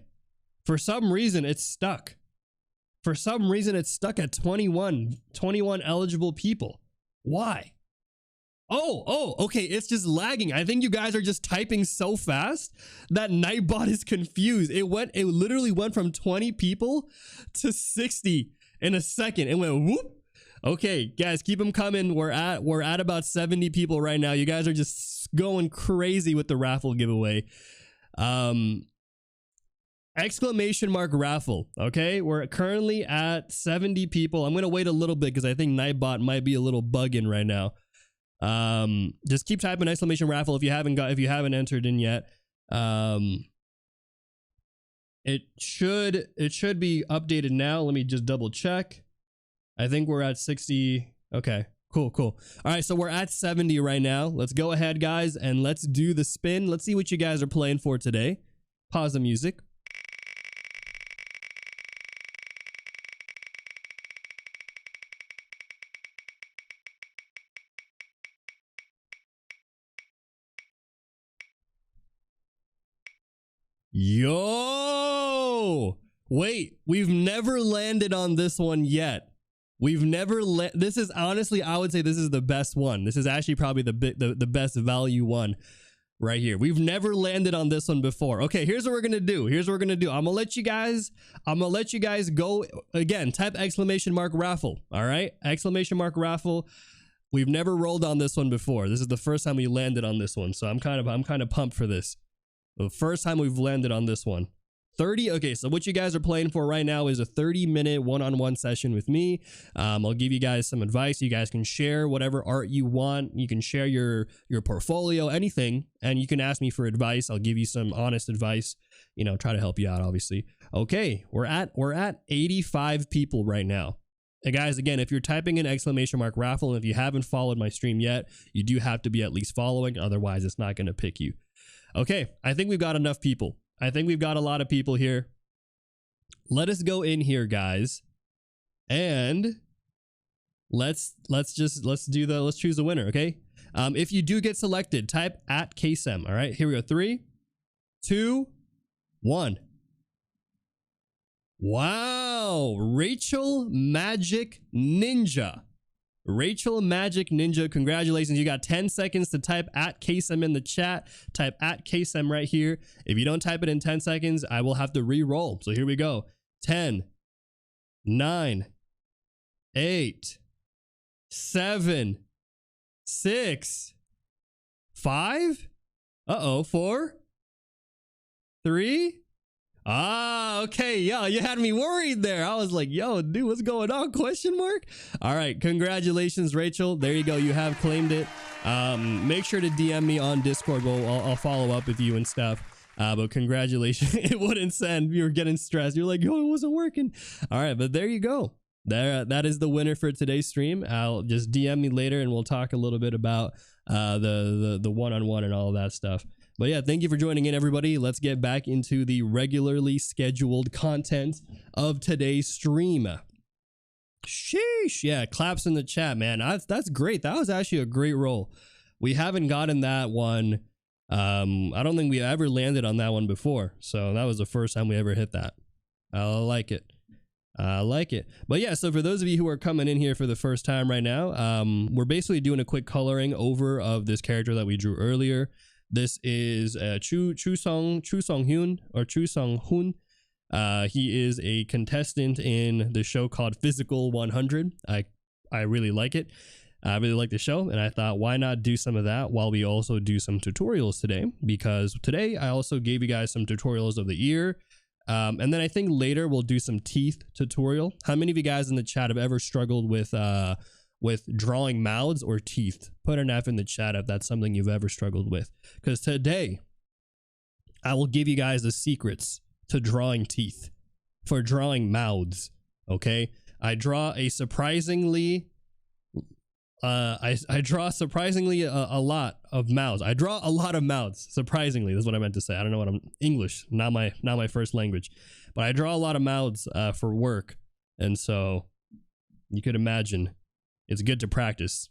For some reason, it's stuck. For some reason, it's stuck at 21 eligible people. Why? Oh, okay. It's just lagging. I think you guys are just typing so fast that Nightbot is confused. It literally went from 20 people to 60 in a second. It went whoop. Okay, guys, keep them coming. We're at about 70 people right now. You guys are just going crazy with the raffle giveaway. Exclamation mark raffle. Okay, we're currently at 70 people. I'm gonna wait a little bit because I think Nightbot might be a little bugging right now. Just keep typing exclamation raffle if you haven't entered in yet. It should be updated now. Let me just double check. I think we're at 60. Okay, cool. All right, so we're at 70 right now. Let's go ahead, guys, and let's do the spin. Let's see what you guys are playing for today. Pause the music. Yo! Wait, we've never landed on this one yet. This is honestly, I would say this is the best one. This is actually probably the best value one right here. We've never landed on this one before. Okay, here's what we're gonna do. I'm gonna let you guys go again. Type exclamation mark raffle. All right, exclamation mark raffle. We've never rolled on this one before. This is the first time we landed on this one, so I'm kind of pumped for this. The first time we've landed on this one. 30. Okay, so what you guys are playing for right now is a 30-minute one-on-one session with me. I'll give you guys some advice. You guys can share whatever art you want. You can share your portfolio, anything, and you can ask me for advice. I'll give you some honest advice, you know, try to help you out, obviously. Okay, we're at 85 people right now. And guys, again, if you're typing in exclamation mark raffle, and if you haven't followed my stream yet, you do have to be at least following, otherwise it's not going to pick you. Okay, I think we've got enough people. I think we've got a lot of people here. Let us go in here, guys, and let's choose the winner. Okay, if you do get selected, type at Kaycem. All right, here we go. 3, 2, 1. Wow, Rachel Magic Ninja. Congratulations. You got 10 seconds to type at Kaycem in the chat. Type at Kaycem right here. If you don't type it in 10 seconds, I will have to re-roll. So here we go. 10, 9, 8, 7, 6, 5. 4, 3. Okay, yo, you had me worried there. I was like, yo, dude, what's going on? Question mark. All right, congratulations, Rachel. There you go. You have claimed it. Make sure to DM me on Discord. I'll follow up with you and stuff. But congratulations. It wouldn't send. You were getting stressed. You're like, yo, it wasn't working. All right, but there you go. That is the winner for today's stream. I'll just DM me later and we'll talk a little bit about the one-on-one and all of that stuff. But yeah, thank you for joining in, everybody. Let's get back into the regularly scheduled content of today's stream. Sheesh. Yeah, claps in the chat, man. That's great. That was actually a great roll. We haven't gotten that one. I don't think we ever landed on that one before. So that was the first time we ever hit that. I like it. But yeah, so for those of you who are coming in here for the first time right now, we're basically doing a quick coloring over of this character that we drew earlier. This is Chu Song Hoon. He is a contestant in the show called Physical 100. I really like it. I really like the show, and I thought, why not do some of that while we also do some tutorials today? Because today I also gave you guys some tutorials of the ear, and then I think later we'll do some teeth tutorial. How many of you guys in the chat have ever struggled with drawing mouths or teeth? Put an F in the chat if that's something you've ever struggled with, because today I will give you guys the secrets to drawing teeth, for drawing mouths. Okay, I draw a surprisingly I draw surprisingly a lot of mouths. I draw a lot of mouths, surprisingly. That's what I meant to say. I don't know what English, not my first language, but I draw a lot of mouths for work, and so you could imagine it's good to practice.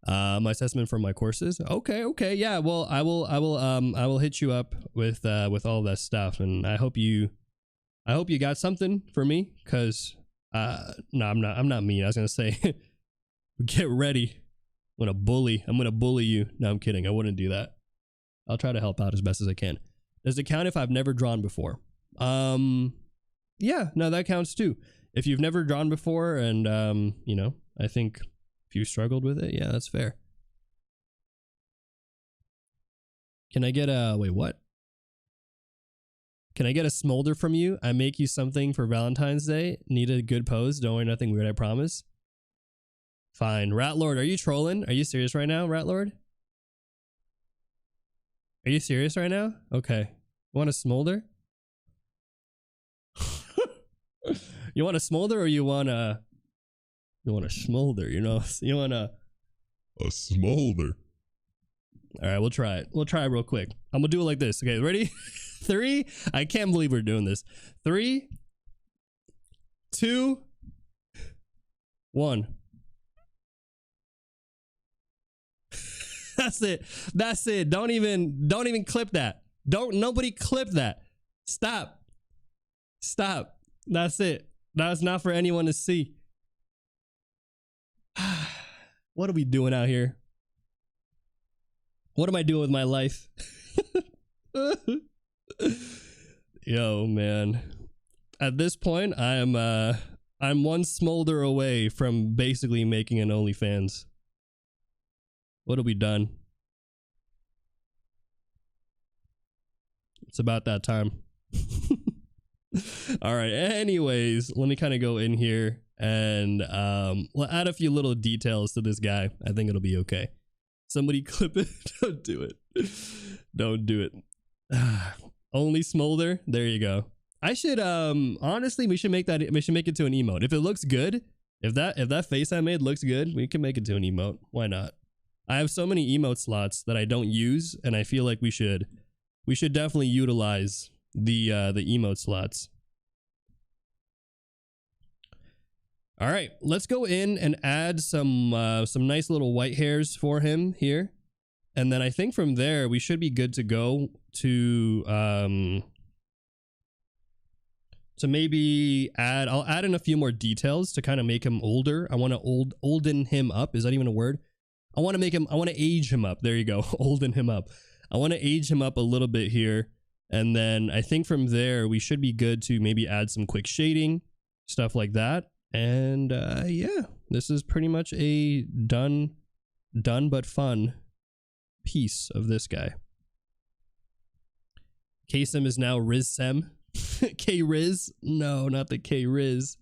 My assessment for my courses. Okay, yeah. Well, I will hit you up with all that stuff, and I hope you got something for me, because No, I'm not mean. I was gonna say, get ready. I'm gonna bully you. No, I'm kidding. I wouldn't do that. I'll try to help out as best as I can. Does it count if I've never drawn before? Yeah, no, that counts too. If you've never drawn before and, you know, I think if you struggled with it, yeah, that's fair. Can I get a, wait, what? Can I get a smolder from you? I make you something for Valentine's Day. Need a good pose. Don't worry, nothing weird, I promise. Fine. Rat Lord, are you trolling? Are you serious right now, Rat Lord? Are you serious right now? Okay. You want a smolder? You want a smolder or you want a smolder, you know? You want a smolder. All right, we'll try it. We'll try it real quick. I'm gonna do it like this. Okay, ready? 3. I can't believe we're doing this. 3, 2, 1. That's it. That's it. Don't even clip that. Nobody clip that. Stop. Stop. That's it. That's not for anyone to see. What are we doing out here? What am I doing with my life? Yo, man. At this point, I'm one smolder away from basically making an OnlyFans. What have we done? It's about that time. All right. Anyways, let me kind of go in here and we'll add a few little details to this guy. I think it'll be okay. Somebody clip it. Don't do it. Don't do it. Only smolder. There you go. I should honestly, we should make it to an emote. If it looks good, if that face I made looks good, we can make it to an emote. Why not? I have so many emote slots that I don't use, and I feel like we should definitely utilize the emote slots. All right, let's go in and add some nice little white hairs for him here, and then I think from there we should be good to go to maybe add. I'll add in a few more details to kind of make him older. I want to olden him up. Is that even a word? I want to age him up. There you go. Olden him up. I want to age him up a little bit here. And then I think from there, we should be good to maybe add some quick shading, stuff like that. And yeah, this is pretty much a done but fun piece of this guy. Kaycem is now Rizsem. K-Riz? No, not the K-Riz.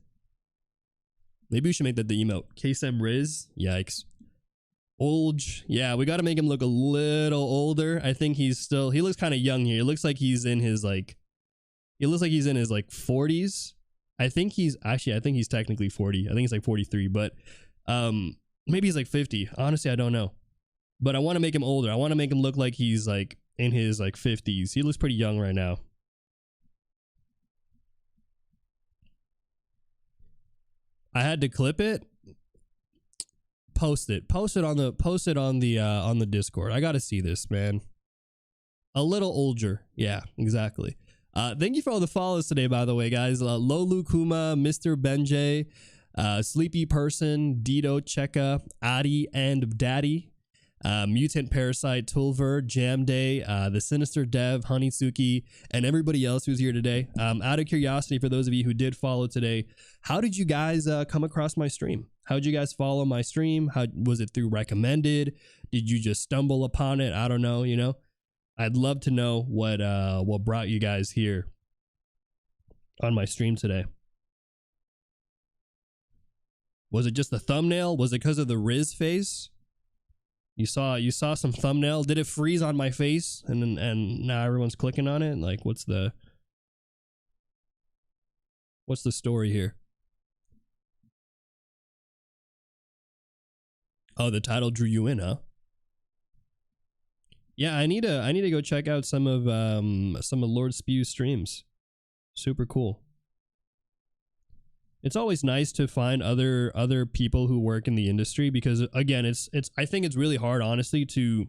Maybe we should make that the emote. Kaycem Riz? Yikes. Olge. Yeah, we got to make him look a little older. I think he looks kind of young here. It looks like he's in his like 40s. I think he's technically 40. I think he's like 43, but maybe he's like 50. Honestly, I don't know. But I want to make him older. I want to make him look like he's like in his like 50s. He looks pretty young right now. I had to clip it. Post it on the Discord. I gotta see this, man. A little older. Yeah, exactly. Thank you for all the follows today, by the way, guys. Lolu Kuma, Mr. Benjay, Sleepy Person, Dito, Cheka, Adi, and Daddy, Mutant Parasite, Tulver, Jam Day, the Sinister Dev, Honeysuki, and everybody else who's here today. Out of curiosity, for those of you who did follow today, how did you guys come across my stream? How did you guys follow my stream? How was it through recommended? Did you just stumble upon it? I don't know, you know. I'd love to know what brought you guys here on my stream today. Was it just the thumbnail? Was it because of the Riz face? You saw some thumbnail. Did it freeze on my face and now everyone's clicking on it? Like, what's the story here? Oh, the title drew you in, huh? Yeah, I need to go check out some of Lord Spew's streams. Super cool. It's always nice to find other people who work in the industry, because again, I think it's really hard, honestly, to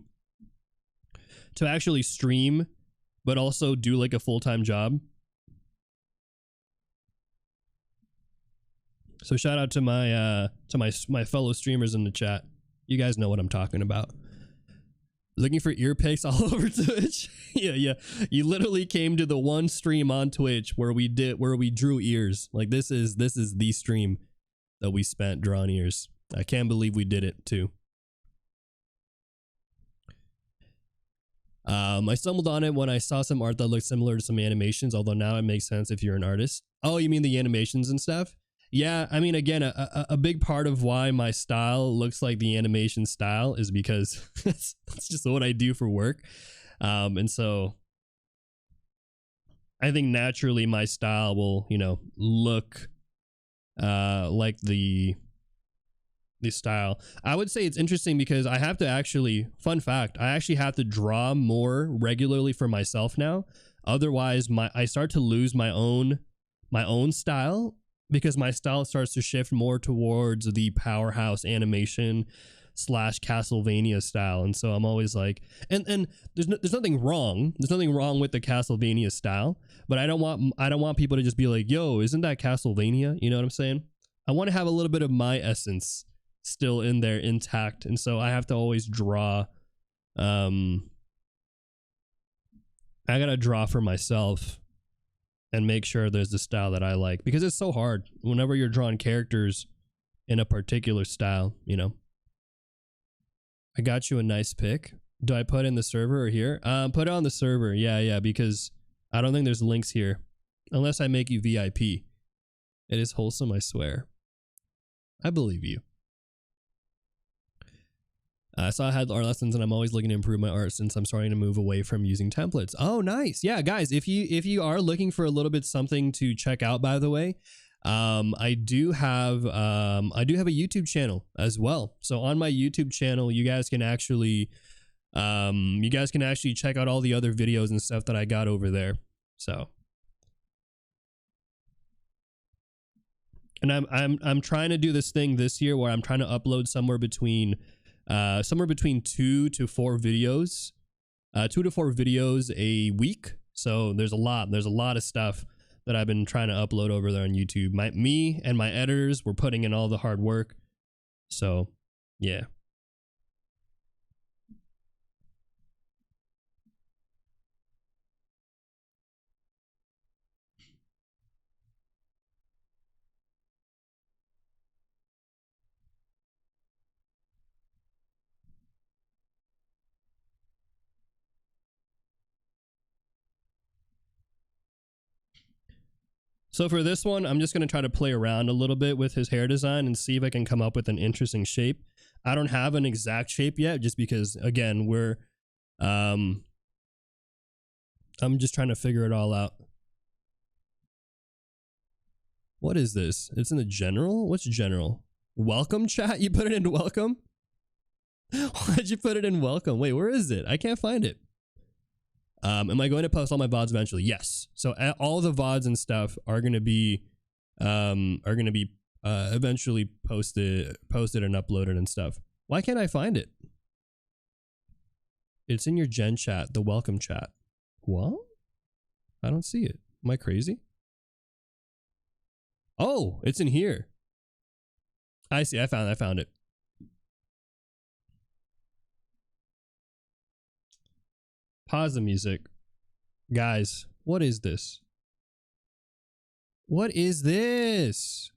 actually stream but also do like a full-time job. So shout out to my fellow streamers in the chat. You guys know what I'm talking about. Looking for ear pics all over Twitch. Yeah. You literally came to the one stream on Twitch where we drew ears. Like this is the stream that we spent drawing ears. I can't believe we did it too. I stumbled on it when I saw some art that looked similar to some animations, although now it makes sense if you're an artist. Oh, you mean the animations and stuff? Yeah, I mean, again, a big part of why my style looks like the animation style is because that's just what I do for work. And so I think naturally my style will, look like the style. I would say it's interesting because I have to actually, fun fact, I actually have to draw more regularly for myself now. Otherwise, I start to lose my own style, because my style starts to shift more towards the powerhouse animation / Castlevania style. And so I'm always like, and there's nothing wrong. There's nothing wrong with the Castlevania style, but I don't want people to just be like, yo, isn't that Castlevania? You know what I'm saying? I want to have a little bit of my essence still in there intact. And so I have to always draw. I gotta draw for myself and make sure there's the style that I like, because it's so hard whenever you're drawing characters in a particular style, I got you a nice pic. Do I put it in the server or here? Put it on the server. Yeah, because I don't think there's links here unless I make you VIP. It is wholesome, I swear. I believe you. So I had art lessons, and I'm always looking to improve my art since I'm starting to move away from using templates. Oh, nice. Yeah, guys, if you are looking for a little bit something to check out, by the way, I do have a YouTube channel as well. So on my YouTube channel, you guys can actually check out all the other videos and stuff that I got over there. So, and I'm trying to do this thing this year where I'm trying to upload somewhere between 2 to 4 videos, 2 to 4 videos a week. So there's a lot of stuff that I've been trying to upload over there on YouTube. Me and my editors were putting in all the hard work. So yeah. So for this one, I'm just going to try to play around a little bit with his hair design and see if I can come up with an interesting shape. I don't have an exact shape yet, just because, again, I'm just trying to figure it all out. What is this? It's in the general? What's general? Welcome chat? You put it in welcome? Why'd you put it in welcome? Wait, where is it? I can't find it. Am I going to post all my VODs eventually? Yes. So all the VODs and stuff are going to be eventually posted and uploaded and stuff. Why can't I find it? It's in your gen chat, the welcome chat. What? I don't see it. Am I crazy? Oh, it's in here. I see. I found it. Pause the music. Guys, what is this? What is this?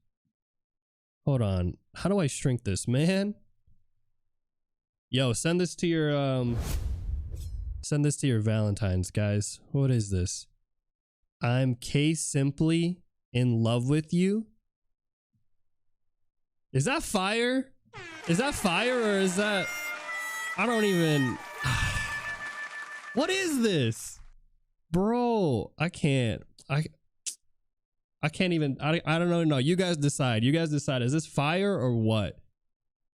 Hold on. How do I shrink this, man? Yo, send this to your Valentine's, guys. What is this? I'm Simply in love with you. Is that fire? Is that fire, or is that... I don't even... What is this? Bro, I can't even, I don't know. No, you guys decide. Is this fire or what?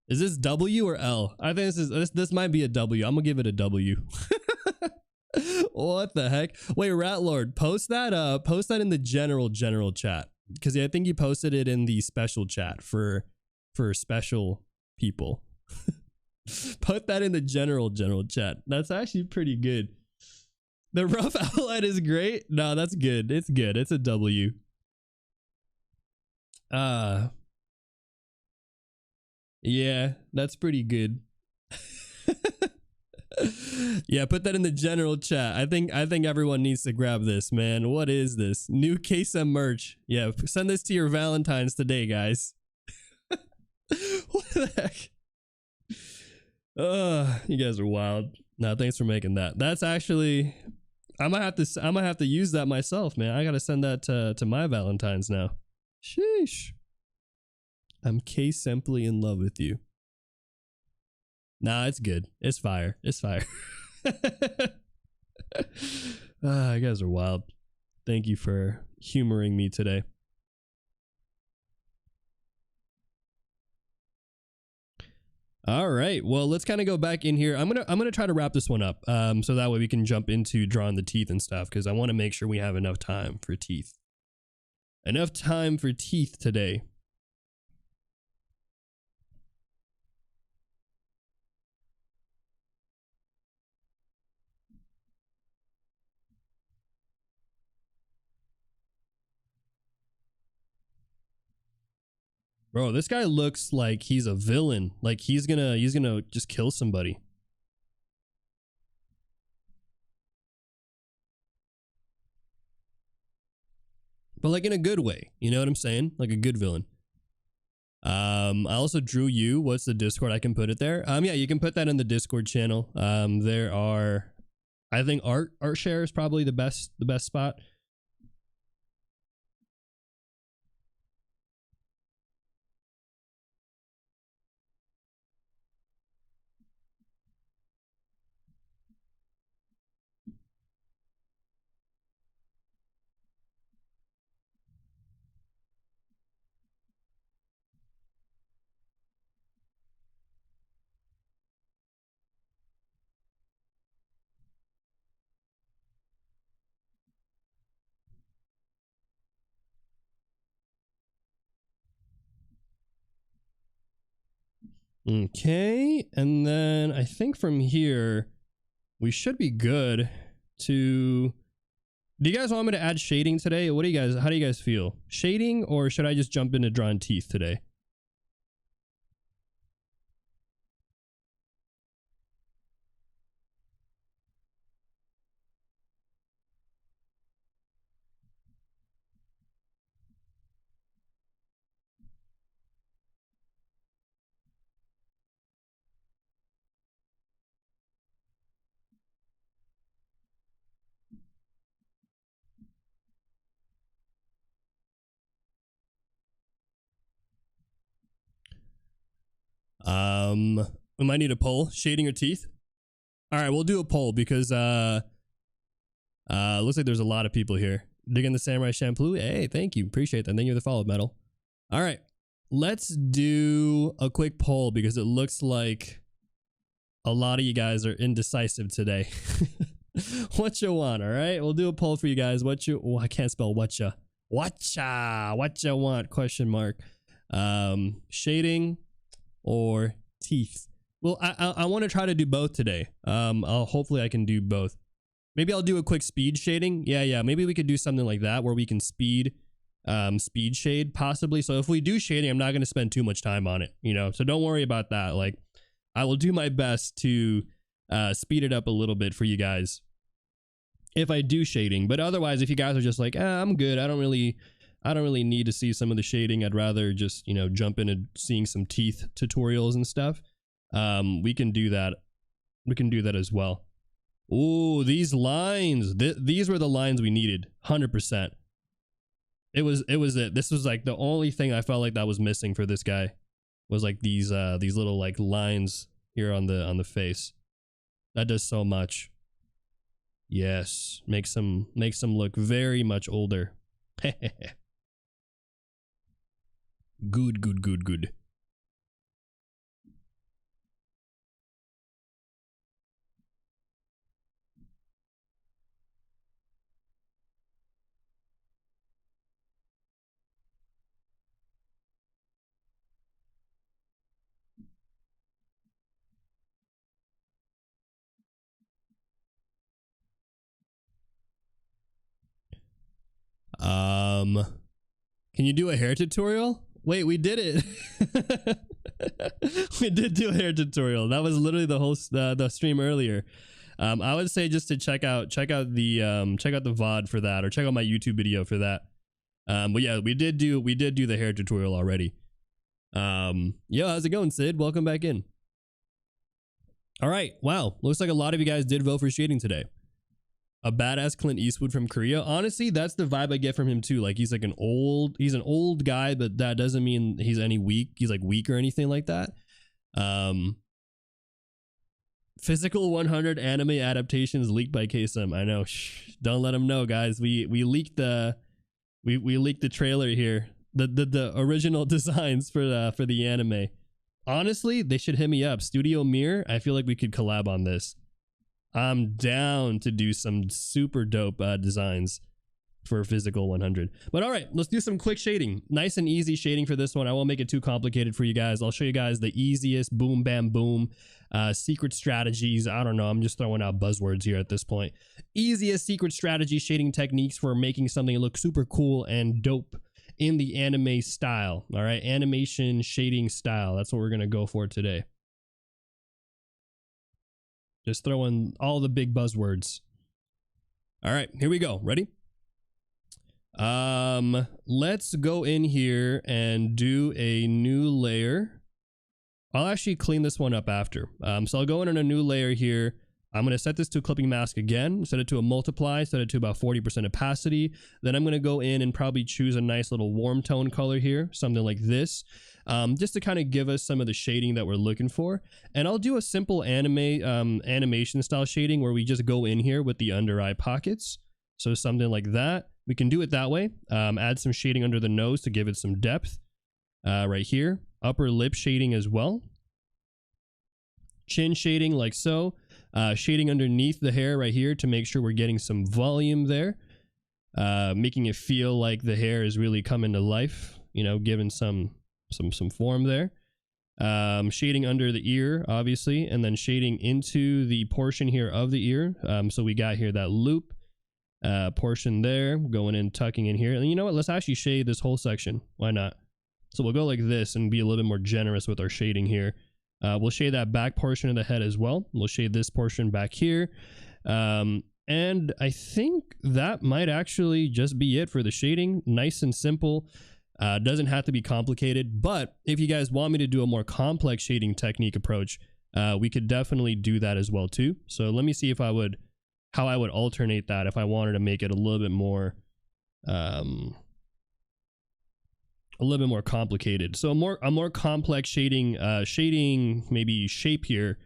Is this W or L? I think this might be a W. I'm gonna give it a W. What the heck? Wait, Ratlord, post that in the general chat, because I think you posted it in the special chat for special people. Put that in the general chat. That's actually pretty good. The rough outline is great. No, that's good. It's good. It's a W. Yeah, that's pretty good. Yeah, put that in the general chat. I think everyone needs to grab this, man. What is this? New Kaycem merch. Yeah, send this to your Valentines today, guys. What the heck? You guys are wild. No, thanks for making that. That's actually I might have to use that myself, man. I gotta send that to my Valentines now. Sheesh. I'm simply in love with you. Nah, it's good. It's fire. It's fire. You guys are wild. Thank you for humoring me today. All right. Well, let's kind of go back in here. I'm gonna try to wrap this one up, so that way we can jump into drawing the teeth and stuff, because I want to make sure we have enough time for teeth. Enough time for teeth today. Bro, this guy looks like he's a villain. Like he's gonna just kill somebody. But like in a good way. You know what I'm saying? Like a good villain. I also drew you. What's the Discord? I can put it there. Yeah, you can put that in the Discord channel. There are, I think art share is probably the best spot. Okay, and then I think from here we should be good to. Do you guys want me to add shading today? What do you guys? How do you guys feel? Shading, or should I just jump into drawing teeth today? We might need a poll. Shading or teeth? All right, we'll do a poll because looks like there's a lot of people here. Digging the samurai shampoo. Hey, thank you. Appreciate that. Thank you for the follow, Metal. All right, let's do a quick poll because it looks like a lot of you guys are indecisive today. What you want? All right, we'll do a poll for you guys. What you? Oh, I can't spell what you. What you want? Question mark. Shading or teeth? Well, I want to try to do both today. Hopefully I can do both. Maybe I'll do a quick speed shading. Yeah. Maybe we could do something like that where we can speed shade possibly. So if we do shading, I'm not going to spend too much time on it, you know, so don't worry about that. Like I will do my best to speed it up a little bit for you guys if I do shading. But otherwise, if you guys are just like, I'm good, I don't really need to see some of the shading, I'd rather just, you know, jump into seeing some teeth tutorials and stuff, we can do that. We can do that as well. Ooh, these lines, these were the lines we needed. 100%. It was it. This was like the only thing I felt like that was missing for this guy, was like these little like lines here on the face. That does so much. Yes, makes them look very much older. Good. Can you do a hair tutorial? Wait, we did it. We did do a hair tutorial. That was literally the whole the stream earlier. I would say just to check out the VOD for that, or check out my YouTube video for that. But yeah, we did do the hair tutorial already. Yo, how's it going, Sid? Welcome back in. All right, wow, looks like a lot of you guys did vote for shading today. A badass Clint Eastwood from Korea. Honestly, that's the vibe I get from him too. Like he's an old guy, but that doesn't mean he's like weak or anything like that. Physical 100 anime adaptations leaked by Kaycem. I know. Shh, don't let him know, guys. We leaked the trailer here. The original designs for the anime. Honestly, they should hit me up. Studio Mir, I feel like we could collab on this. I'm down to do some super dope designs for Physical 100. But all right, let's do some quick shading. Nice and easy shading for this one. I won't make it too complicated for you guys. I'll show you guys the easiest boom, bam, boom secret strategies. I don't know. I'm just throwing out buzzwords here at this point. Easiest secret strategy shading techniques for making something look super cool and dope in the anime style. All right, animation shading style. That's what we're going to go for today. Just throwing all the big buzzwords. All right, here we go. Ready? Let's go in here and do a new layer. I'll actually clean this one up after. So I'll go in on a new layer here. I'm going to set this to a clipping mask again, set it to a multiply, set it to about 40% opacity. Then I'm going to go in and probably choose a nice little warm tone color here, something like this, just to kind of give us some of the shading that we're looking for. And I'll do a simple animation style shading where we just go in here with the under eye pockets. So something like that. We can do it that way. Add some shading under the nose to give it some depth right here. Upper lip shading as well. Chin shading like so. Shading underneath the hair right here to make sure we're getting some volume there, making it feel like the hair is really coming to life, you know, giving some form there. Shading under the ear, obviously, and then shading into the portion here of the ear. So we got here that loop portion there, going in, tucking in here. And you know what? Let's actually shade this whole section. Why not? So we'll go like this and be a little bit more generous with our shading here. We'll shade that back portion of the head as well. We'll shade this portion back here. And I think that might actually just be it for the shading. Nice and simple. Doesn't have to be complicated. But if you guys want me to do a more complex shading technique approach, we could definitely do that as well too. So let me see if how I would alternate that if I wanted to make it a little bit more complicated. So a more complex shading maybe shape here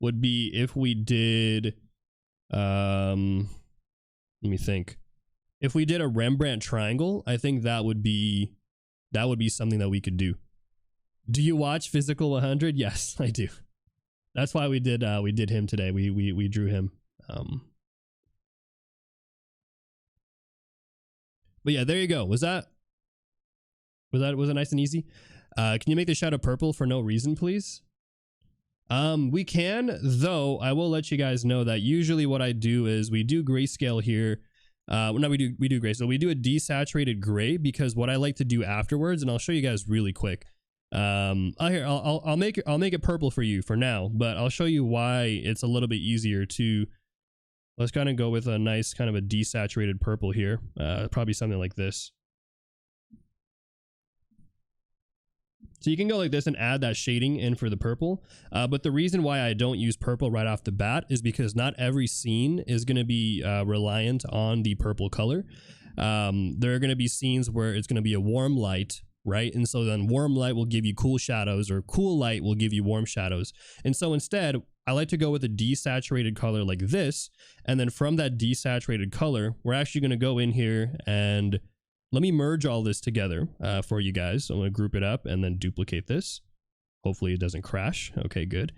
would be if we did let me think. If we did a Rembrandt triangle, I think that would be something that we could do. Do you watch Physical 100? Yes, I do. That's why we did him today. We drew him. But yeah, there you go. Was it nice and easy? Can you make the shadow purple for no reason, please? We can, though I will let you guys know that usually what I do is we do grayscale here. We do gray. So we do a desaturated gray because what I like to do afterwards, and I'll show you guys really quick. I'll make it purple for you for now, but I'll show you why it's a little bit easier to. Let's kind of go with a nice kind of a desaturated purple here. Probably something like this. So you can go like this and add that shading in for the purple. But the reason why I don't use purple right off the bat is because not every scene is going to be reliant on the purple color. There are going to be scenes where it's going to be a warm light, right? And so then warm light will give you cool shadows, or cool light will give you warm shadows. And so instead, I like to go with a desaturated color like this. And then from that desaturated color, we're actually going to go in here and let me merge all this together for you guys. So I'm going to group it up and then duplicate this. Hopefully it doesn't crash. Okay, good.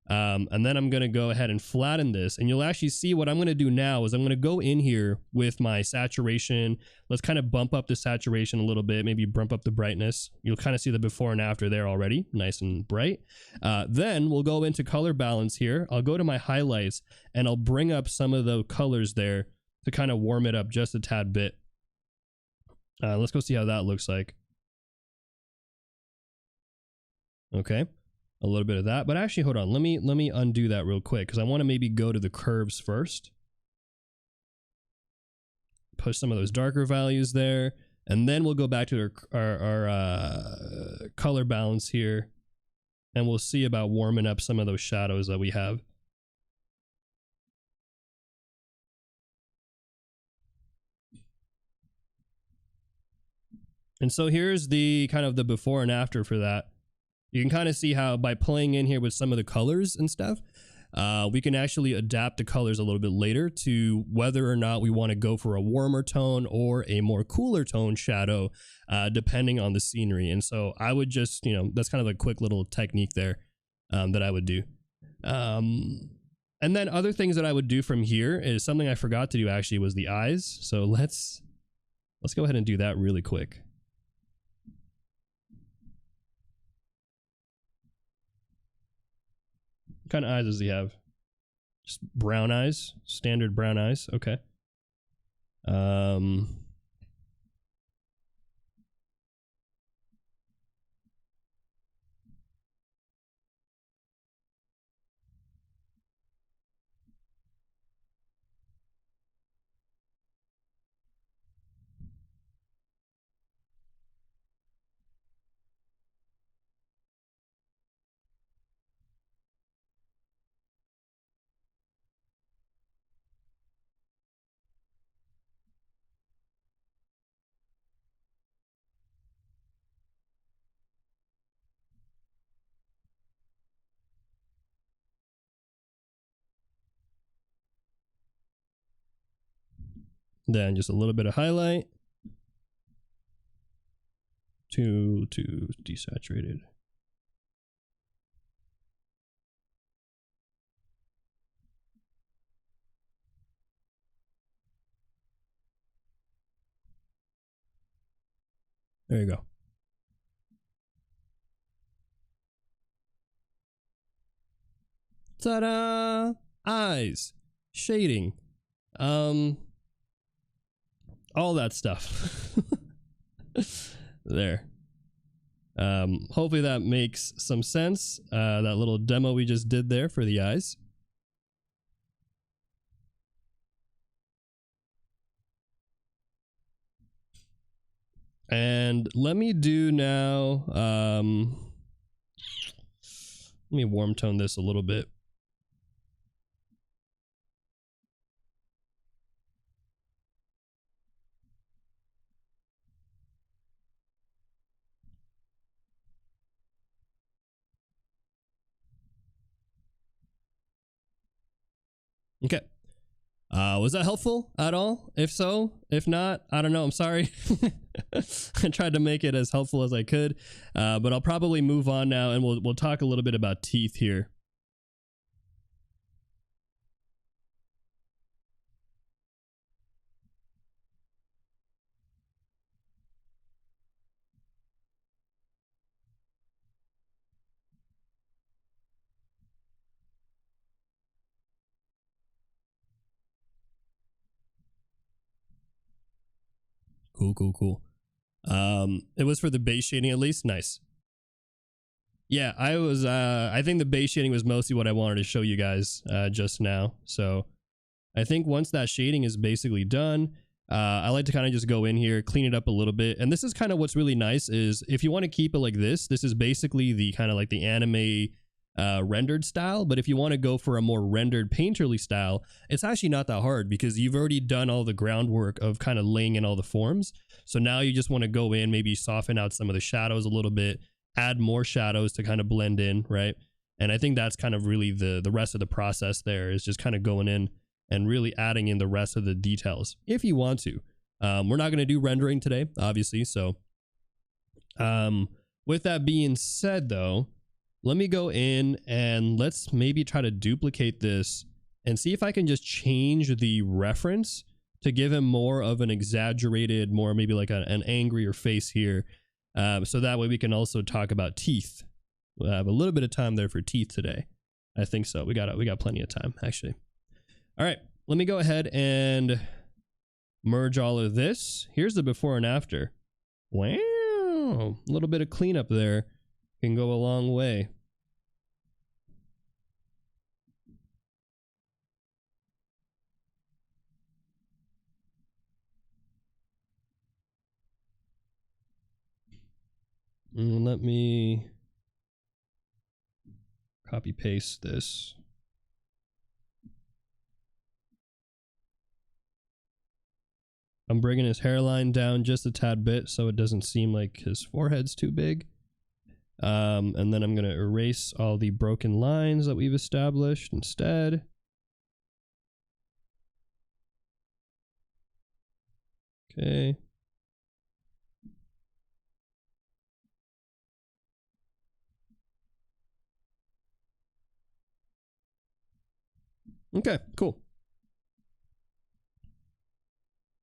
And then I'm going to go ahead and flatten this, and you'll actually see what I'm going to do now is I'm going to go in here with my saturation. Let's kind of bump up the saturation a little bit, maybe bump up the brightness. You'll kind of see the before and after there already, nice and bright. Then we'll go into color balance here. I'll go to my highlights and I'll bring up some of the colors there to kind of warm it up just a tad bit. Let's go see how that looks like. Okay, a little bit of that, but actually, hold on. Let me undo that real quick because I want to maybe go to the curves first. Push some of those darker values there, and then we'll go back to our color balance here, and we'll see about warming up some of those shadows that we have. And so here's the kind of the before and after for that. You can kind of see how by playing in here with some of the colors and stuff, we can actually adapt the colors a little bit later to whether or not we want to go for a warmer tone or a more cooler tone shadow, depending on the scenery. And so I would just, you know, that's kind of a quick little technique there that I would do. And then other things that I would do from here is something I forgot to do actually was the eyes. So let's go ahead and do that really quick. What kind of eyes does he have? Just brown eyes, standard brown eyes. Okay. Then just a little bit of highlight. Too desaturated. There you go. Ta-da! Eyes, shading, all that stuff. There. Hopefully that makes some sense. That little demo we just did there for the eyes. And let me do now, let me warm tone this a little bit. Okay. Was that helpful at all? If so, if not, I don't know. I'm sorry. I tried to make it as helpful as I could, but I'll probably move on now, and we'll talk a little bit about teeth here. Cool. It was for the base shading at least. Nice. Yeah, I think the base shading was mostly what I wanted to show you guys just now. So I think once that shading is basically done, I like to kind of just go in here, clean it up a little bit. And this is kind of what's really nice is if you want to keep it like this is basically the kind of like the anime rendered style. But if you want to go for a more rendered painterly style, it's actually not that hard because you've already done all the groundwork of kind of laying in all the forms. So now you just want to go in, maybe soften out some of the shadows a little bit, add more shadows to kind of blend in, right? And I think that's kind of really the rest of the process there is just kind of going in and really adding in the rest of the details if you want to. We're not going to do rendering today, obviously. So with that being said, though, let me go in and let's maybe try to duplicate this and see if I can just change the reference to give him more of an exaggerated, more maybe like an angrier face here. So that way we can also talk about teeth. We'll have a little bit of time there for teeth today. I think so. We got plenty of time, actually. All right, let me go ahead and merge all of this. Here's the before and after. Wow, a little bit of cleanup there. can go a long way. Let me copy paste this. I'm bringing his hairline down just a tad bit so it doesn't seem like his forehead's too big. And then I'm going to erase all the broken lines that we've established instead. Okay. Okay, cool.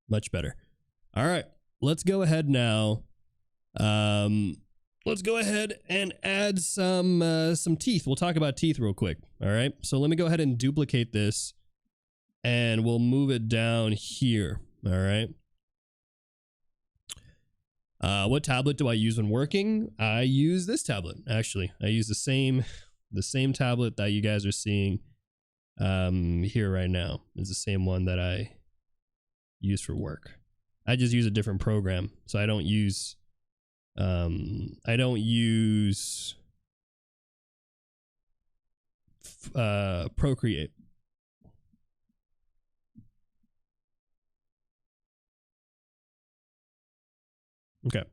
Much better. All right, let's go ahead now. Let's go ahead and add some teeth. We'll talk about teeth real quick. All right, so let me go ahead and duplicate this, and we'll move it down here. All right. What tablet do I use when working? I use this tablet. Actually, I use the same tablet that you guys are seeing here right now. It's the same one that I use for work. I just use a different program, so I don't use Procreate. Okay.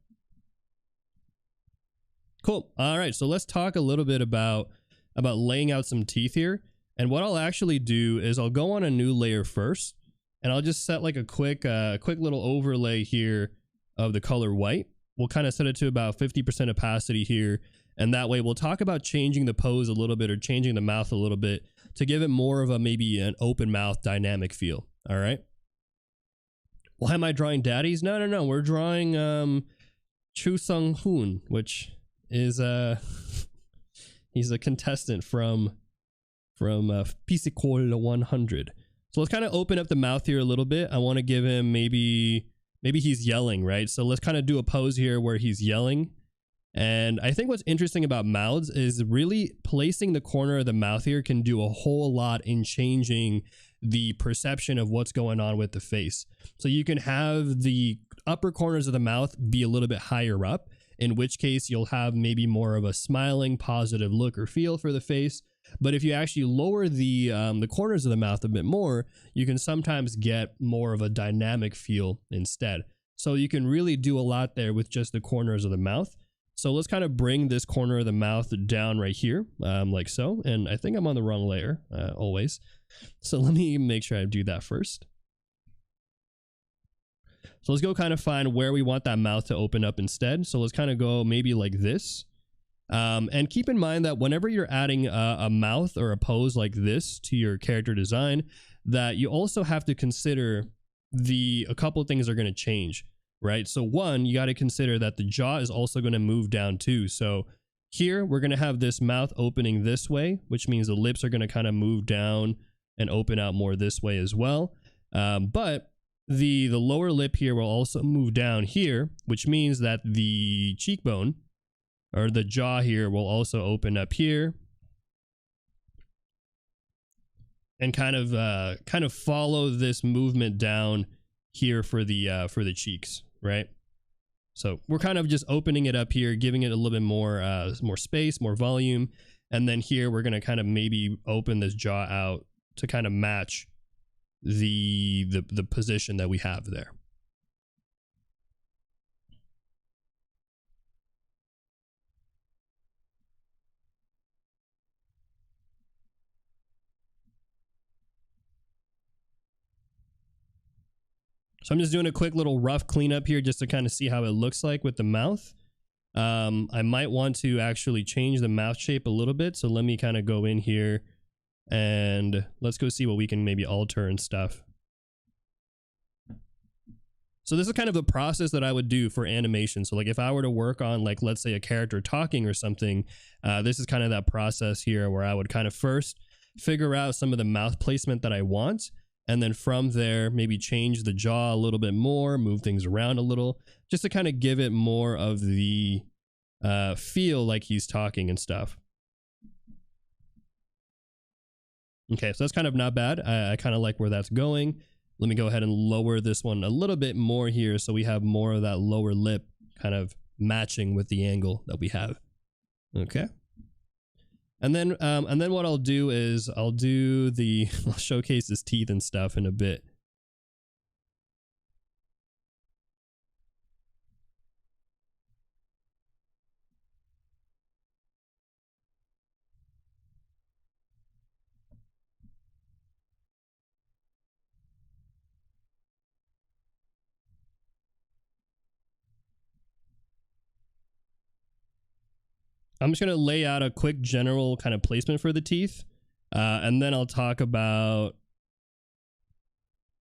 Cool. All right, so let's talk a little bit about laying out some teeth here. And what I'll actually do is I'll go on a new layer first, and I'll just set like a quick little overlay here of the color white. We'll kind of set it to about 50% opacity here, and that way we'll talk about changing the pose a little bit or changing the mouth a little bit to give it more of a maybe an open mouth dynamic feel. All right. Why am I drawing daddies? No. We're drawing Chu Sung Hoon, which is he's a contestant from Piscicole 100. So let's kind of open up the mouth here a little bit. I want to give him maybe he's yelling, right? So let's kind of do a pose here where he's yelling. And I think what's interesting about mouths is really placing the corner of the mouth here can do a whole lot in changing the perception of what's going on with the face. So you can have the upper corners of the mouth be a little bit higher up, in which case you'll have maybe more of a smiling, positive look or feel for the face. But if you actually lower the corners of the mouth a bit more, you can sometimes get more of a dynamic feel instead. So you can really do a lot there with just the corners of the mouth. So let's kind of bring this corner of the mouth down right here, like so. And I think I'm on the wrong layer, always. So let me make sure I do that first. So let's go kind of find where we want that mouth to open up instead. So let's kind of go maybe like this. And keep in mind that whenever you're adding a mouth or a pose like this to your character design, that you also have to consider a couple of things are going to change, right? So one, you got to consider that the jaw is also going to move down too. So here we're going to have this mouth opening this way, which means the lips are going to kind of move down and open out more this way as well. But the lower lip here will also move down here, which means that the cheekbone or the jaw here will also open up here and kind of follow this movement down here for the cheeks, right? So we're kind of just opening it up here, giving it a little bit more space, more volume, and then here we're gonna kind of maybe open this jaw out to kind of match the position that we have there. So I'm just doing a quick little rough cleanup here just to kind of see how it looks like with the mouth. I might want to actually change the mouth shape a little bit. So let me kind of go in here and let's go see what we can maybe alter and stuff. So this is kind of the process that I would do for animation. So like if I were to work on like, let's say a character talking or something, this is kind of that process here where I would kind of first figure out some of the mouth placement that I want. And then from there, maybe change the jaw a little bit more, move things around a little, just to kind of give it more of the feel like he's talking and stuff. Okay, so that's kind of not bad. I kind of like where that's going. Let me go ahead and lower this one a little bit more here so we have more of that lower lip kind of matching with the angle that we have. Okay. And then what I'll do is I'll showcase his teeth and stuff in a bit. I'm just going to lay out a quick general kind of placement for the teeth. And then I'll talk about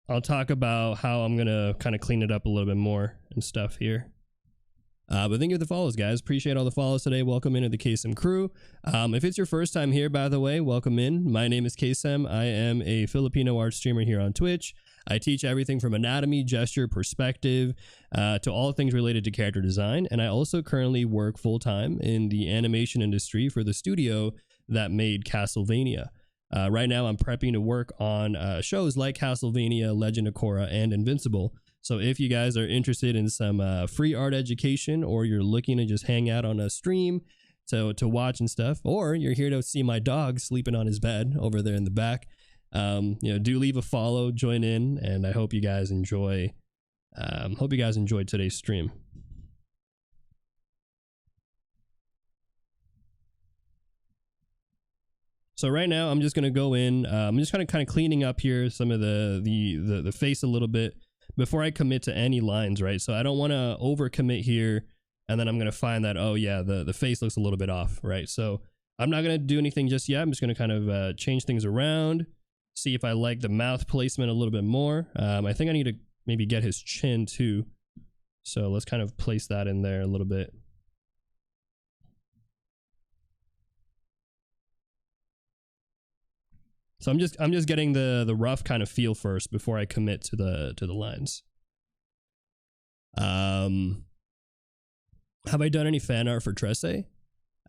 how I'm going to kind of clean it up a little bit more and stuff here. But thank you for the follows, guys. Appreciate all the follows today. Welcome into the Kaycem crew. If it's your first time here, by the way, welcome in. My name is Kaycem. I am a Filipino art streamer here on Twitch. I teach everything from anatomy, gesture, perspective, to all things related to character design. And I also currently work full-time in the animation industry for the studio that made Castlevania. Right now, I'm prepping to work on shows like Castlevania, Legend of Korra, and Invincible. So if you guys are interested in some free art education, or you're looking to just hang out on a stream to watch and stuff, or you're here to see my dog sleeping on his bed over there in the back, do leave a follow, join in, and I hope you guys enjoy. Hope you guys enjoyed today's stream. So right now I'm just gonna go in. I'm just kind of cleaning up here some of the face a little bit before I commit to any lines, right? So I don't want to overcommit here, and then I'm gonna find that, oh yeah, the face looks a little bit off, right? So I'm not gonna do anything just yet. I'm just gonna kind of change things around, see if I like the mouth placement a little bit more. I think I need to maybe get his chin too. So let's kind of place that in there a little bit. So I'm just getting the rough kind of feel first before I commit to the lines. Have I done any fan art for Tresse?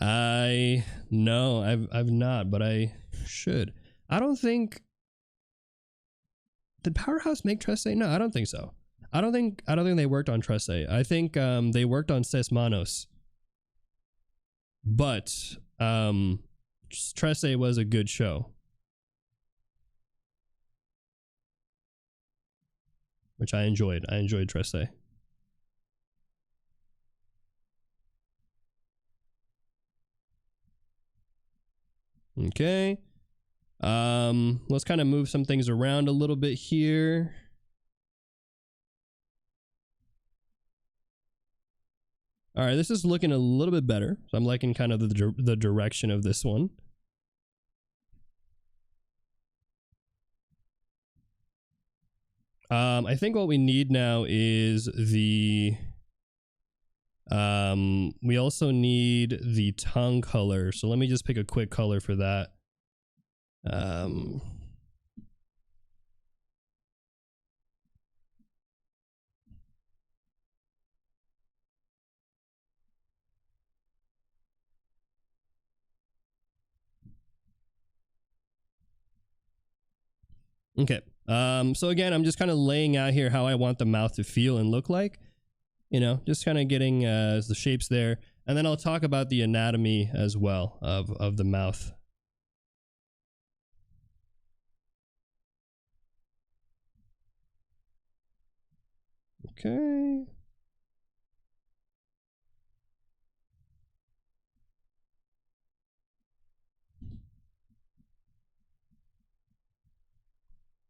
No, I've not, but I should. I don't think. Did Powerhouse make Tresse? No, I don't think so. I don't think they worked on Tresse. I think they worked on Ses Manos. But Tresse was a good show, which I enjoyed. I enjoyed Tresse. Okay. Let's kind of move some things around a little bit here. All right, this is looking a little bit better. So I'm liking kind of the direction of this one. I think what we need now is the we also need the tongue color. So let me just pick a quick color for that. Okay. So again, I'm just kind of laying out here how I want the mouth to feel and look like, you know, just kind of getting the shapes there. And then I'll talk about the anatomy as well of the mouth. Okay.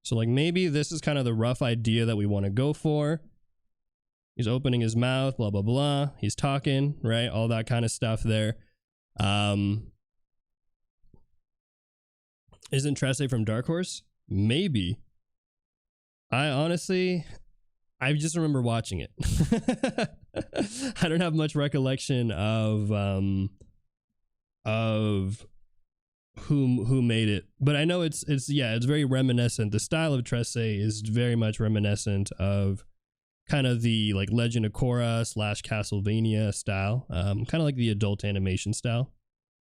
So like maybe this is kind of the rough idea that we want to go for. He's opening his mouth, blah, blah, blah. He's talking, right? All that kind of stuff there. Isn't Tresse from Dark Horse? Maybe. I just remember watching it. I don't have much recollection of who made it, but I know it's very reminiscent. The style of Tresse is very much reminiscent of kind of the like Legend of Korra / Castlevania style, kind of like the adult animation style.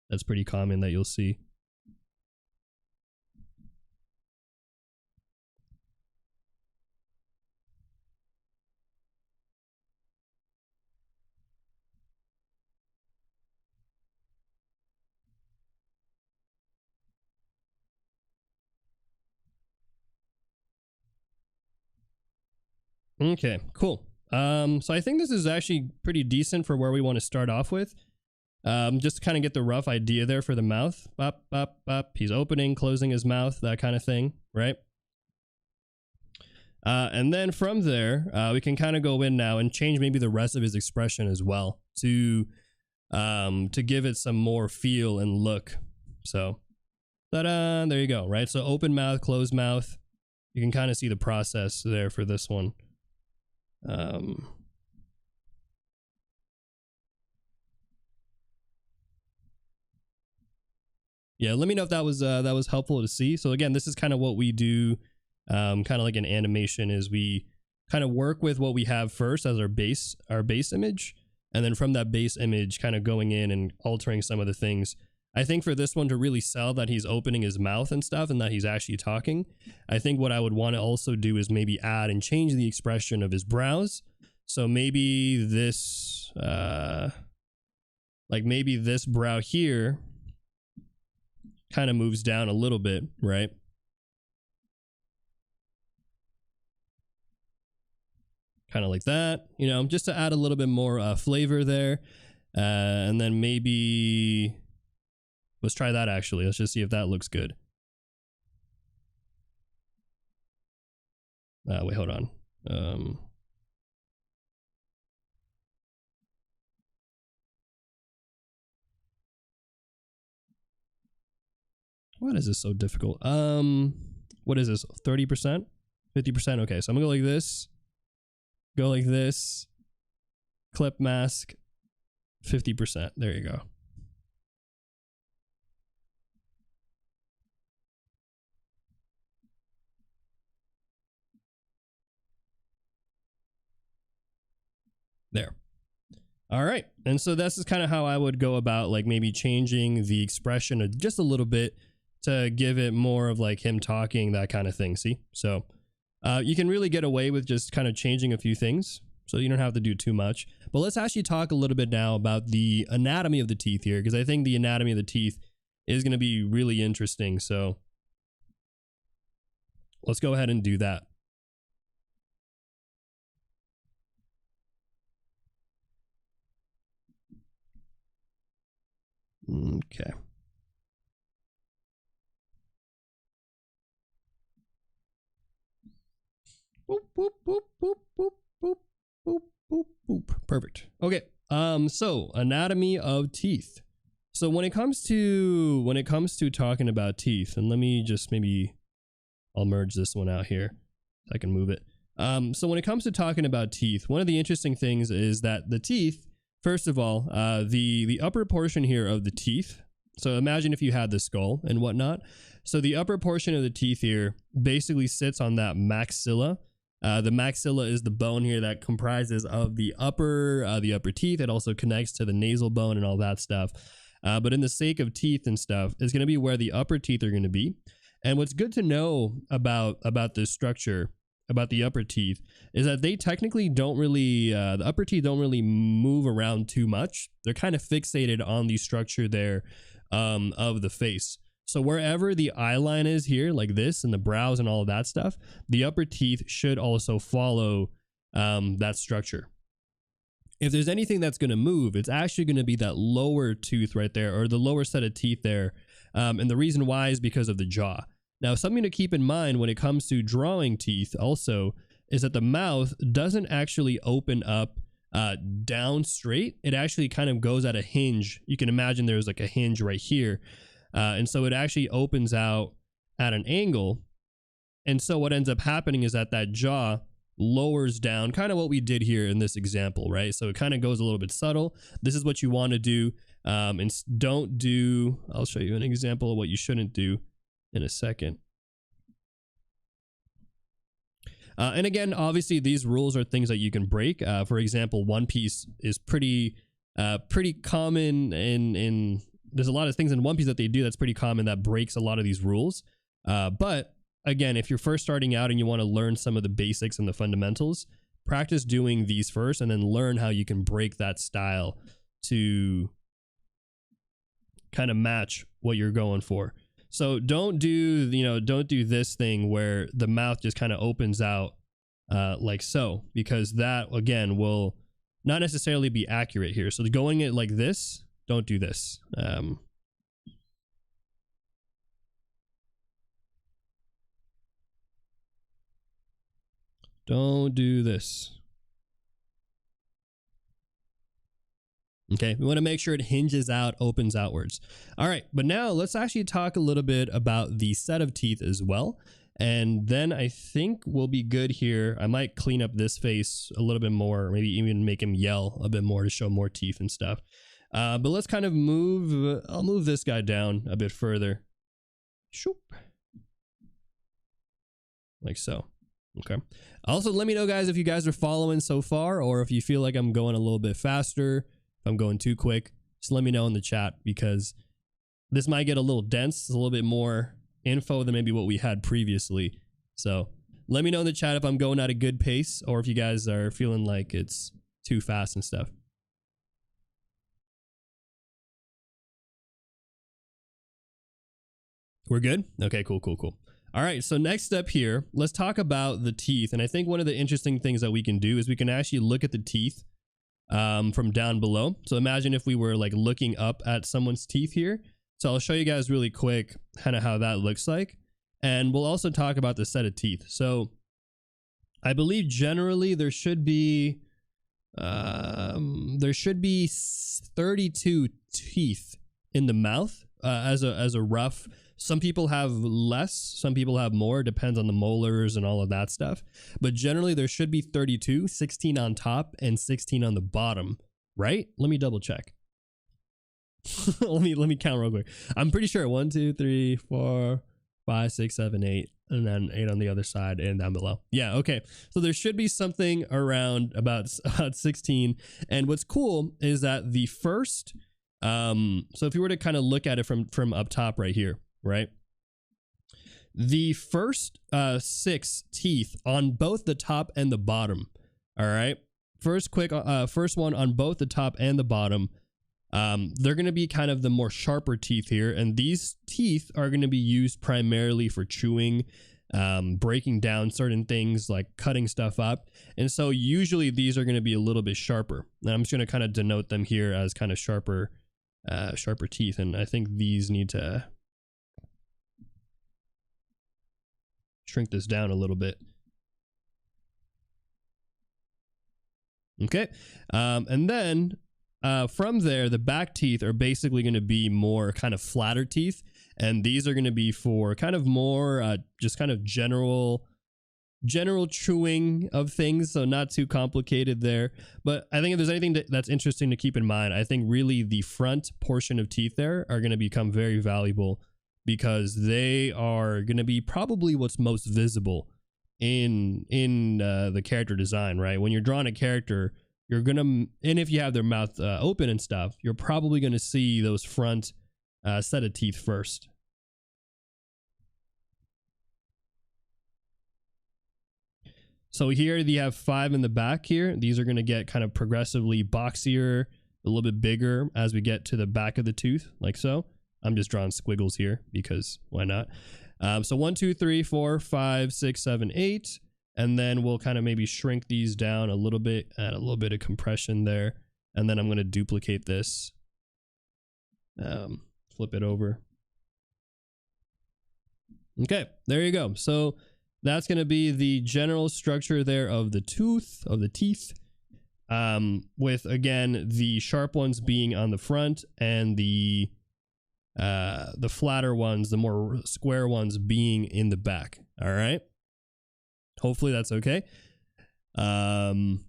That's pretty common that you'll see. Okay, cool. So I think this is actually pretty decent for where we want to start off with. Just to kind of get the rough idea there for the mouth. Up, up, up. He's opening, closing his mouth, that kind of thing, right? And then from there, we can kind of go in now and change maybe the rest of his expression as well to give it some more feel and look. So, ta-da, there you go, right? So open mouth, closed mouth. You can kind of see the process there for this one. Yeah, let me know if that was helpful to see. So again, this is kind of what we do, kind of like an animation, is we kind of work with what we have first as our base image, and then from that base image kind of going in and altering some of the things. I think for this one to really sell that he's opening his mouth and stuff and that he's actually talking, I think what I would want to also do is maybe add and change the expression of his brows. So maybe this, like maybe this brow here kind of moves down a little bit, right? Kind of like that, you know, just to add a little bit more flavor there. And then maybe let's try that actually. Let's just see if that looks good. Wait, hold on. What is this so difficult? What is this? 30%? 50%? Okay, so I'm gonna go like this. Go like this. Clip mask. 50%. There you go. There. All right. And so this is kind of how I would go about like maybe changing the expression just a little bit to give it more of like him talking, that kind of thing. See? So you can really get away with just kind of changing a few things. So you don't have to do too much. But let's actually talk a little bit now about the anatomy of the teeth here, because I think the anatomy of the teeth is going to be really interesting. So let's go ahead and do that. Okay. Boop, boop, boop, boop, boop, boop, boop, boop, boop. Perfect. Okay. So anatomy of teeth. So when it comes to talking about teeth, and let me just I'll merge this one out here so I can move it. So when it comes to talking about teeth, one of the interesting things is that the teeth, first of all, the upper portion here of the teeth. So imagine if you had the skull and whatnot. So the upper portion of the teeth here basically sits on that maxilla. The maxilla is the bone here that comprises of the upper teeth. It also connects to the nasal bone and all that stuff. But in the sake of teeth and stuff, it's going to be where the upper teeth are going to be. And what's good to know about this structure, about the upper teeth, is that they technically don't really, the upper teeth don't really move around too much. They're kind of fixated on the structure there of the face. So wherever the eye line is here, like this, and the brows and all of that stuff, the upper teeth should also follow that structure. If there's anything that's going to move, it's actually going to be that lower tooth right there, or the lower set of teeth there. And the reason why is because of the jaw. Now, something to keep in mind when it comes to drawing teeth also is that the mouth doesn't actually open up down straight. It actually kind of goes at a hinge. You can imagine there's like a hinge right here. And so it actually opens out at an angle. And so what ends up happening is that jaw lowers down, kind of what we did here in this example, right? So it kind of goes a little bit subtle. This is what you want to do. And don't do, I'll show you an example of what you shouldn't do in a second. And again, obviously these rules are things that you can break. For example, One Piece is pretty common in there's a lot of things in One Piece that they do that's pretty common that breaks a lot of these rules. But again, if you're first starting out and you want to learn some of the basics and the fundamentals, practice doing these first and then learn how you can break that style to kind of match what you're going for. So don't do this thing where the mouth just kind of opens out like so, because that again will not necessarily be accurate here. So going it like this, don't do this. Don't do this. Okay, we want to make sure it hinges out, opens outwards. All right, but now let's actually talk a little bit about the set of teeth as well. And then I think we'll be good here. I might clean up this face a little bit more, maybe even make him yell a bit more to show more teeth and stuff. But let's kind of move, I'll move this guy down a bit further. Shoop. Like so. Okay. Also, let me know, guys, if you guys are following so far, or if you feel like I'm going a little bit faster, if I'm going too quick, just let me know in the chat, because this might get a little dense. It's a little bit more info than maybe what we had previously. So let me know in the chat if I'm going at a good pace, or if you guys are feeling like it's too fast and stuff. We're good? Okay, cool. All right, so next up here, let's talk about the teeth. And I think one of the interesting things that we can do is we can actually look at the teeth from down below. So imagine if we were like looking up at someone's teeth here. So I'll show you guys really quick kind of how that looks like. And we'll also talk about the set of teeth. So I believe generally there should be 32 teeth in the mouth as a rough. Some people have less, some people have more, depends on the molars and all of that stuff. But generally there should be 32, 16 on top and 16 on the bottom, right? Let me double check. let me count real quick. I'm pretty sure 1, 2, 3, 4, 5, 6, 7, 8, and then 8 on the other side and down below. Yeah, okay. So there should be something around about 16. And what's cool is that the first, so if you were to kind of look at it from up top right here, right? The first 6 teeth on both the top and the bottom. All right. First one on both the top and the bottom. They're going to be kind of the more sharper teeth here. And these teeth are going to be used primarily for chewing, breaking down certain things, like cutting stuff up. And so usually these are going to be a little bit sharper. And I'm just going to kind of denote them here as kind of sharper teeth. And I think these need to shrink this down a little bit. Okay. And then from there, the back teeth are basically going to be more kind of flatter teeth. And these are going to be for kind of more just kind of general chewing of things. So not too complicated there. But I think if there's anything that's interesting to keep in mind, I think really the front portion of teeth there are going to become very valuable, because they are going to be probably what's most visible in the character design, right? When you're drawing a character, you're going to, and if you have their mouth open and stuff, you're probably going to see those front set of teeth first. So here you have 5 in the back here. These are going to get kind of progressively boxier, a little bit bigger as we get to the back of the tooth, like so. I'm just drawing squiggles here because why not? So 1, 2, 3, 4, 5, 6, 7, 8. And then we'll kind of maybe shrink these down a little bit, add a little bit of compression there. And then I'm going to duplicate this. Flip it over. Okay, there you go. So that's going to be the general structure there of the teeth. With, again, the sharp ones being on the front and the flatter ones, the more square ones, being in the back. All right. Hopefully that's okay. How many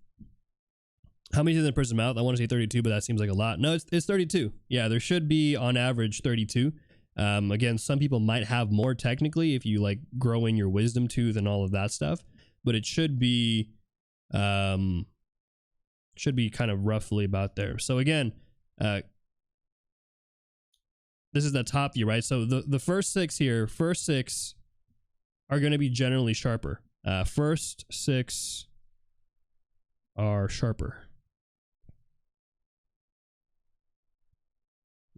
teeth in a person's mouth? I want to say 32, but that seems like a lot. No, it's 32. Yeah, there should be on average 32. Again, some people might have more technically if you like grow in your wisdom tooth and all of that stuff. but it should be kind of roughly about there. So again, this is the top view, right? So the first six are going to be generally sharper. First six are sharper.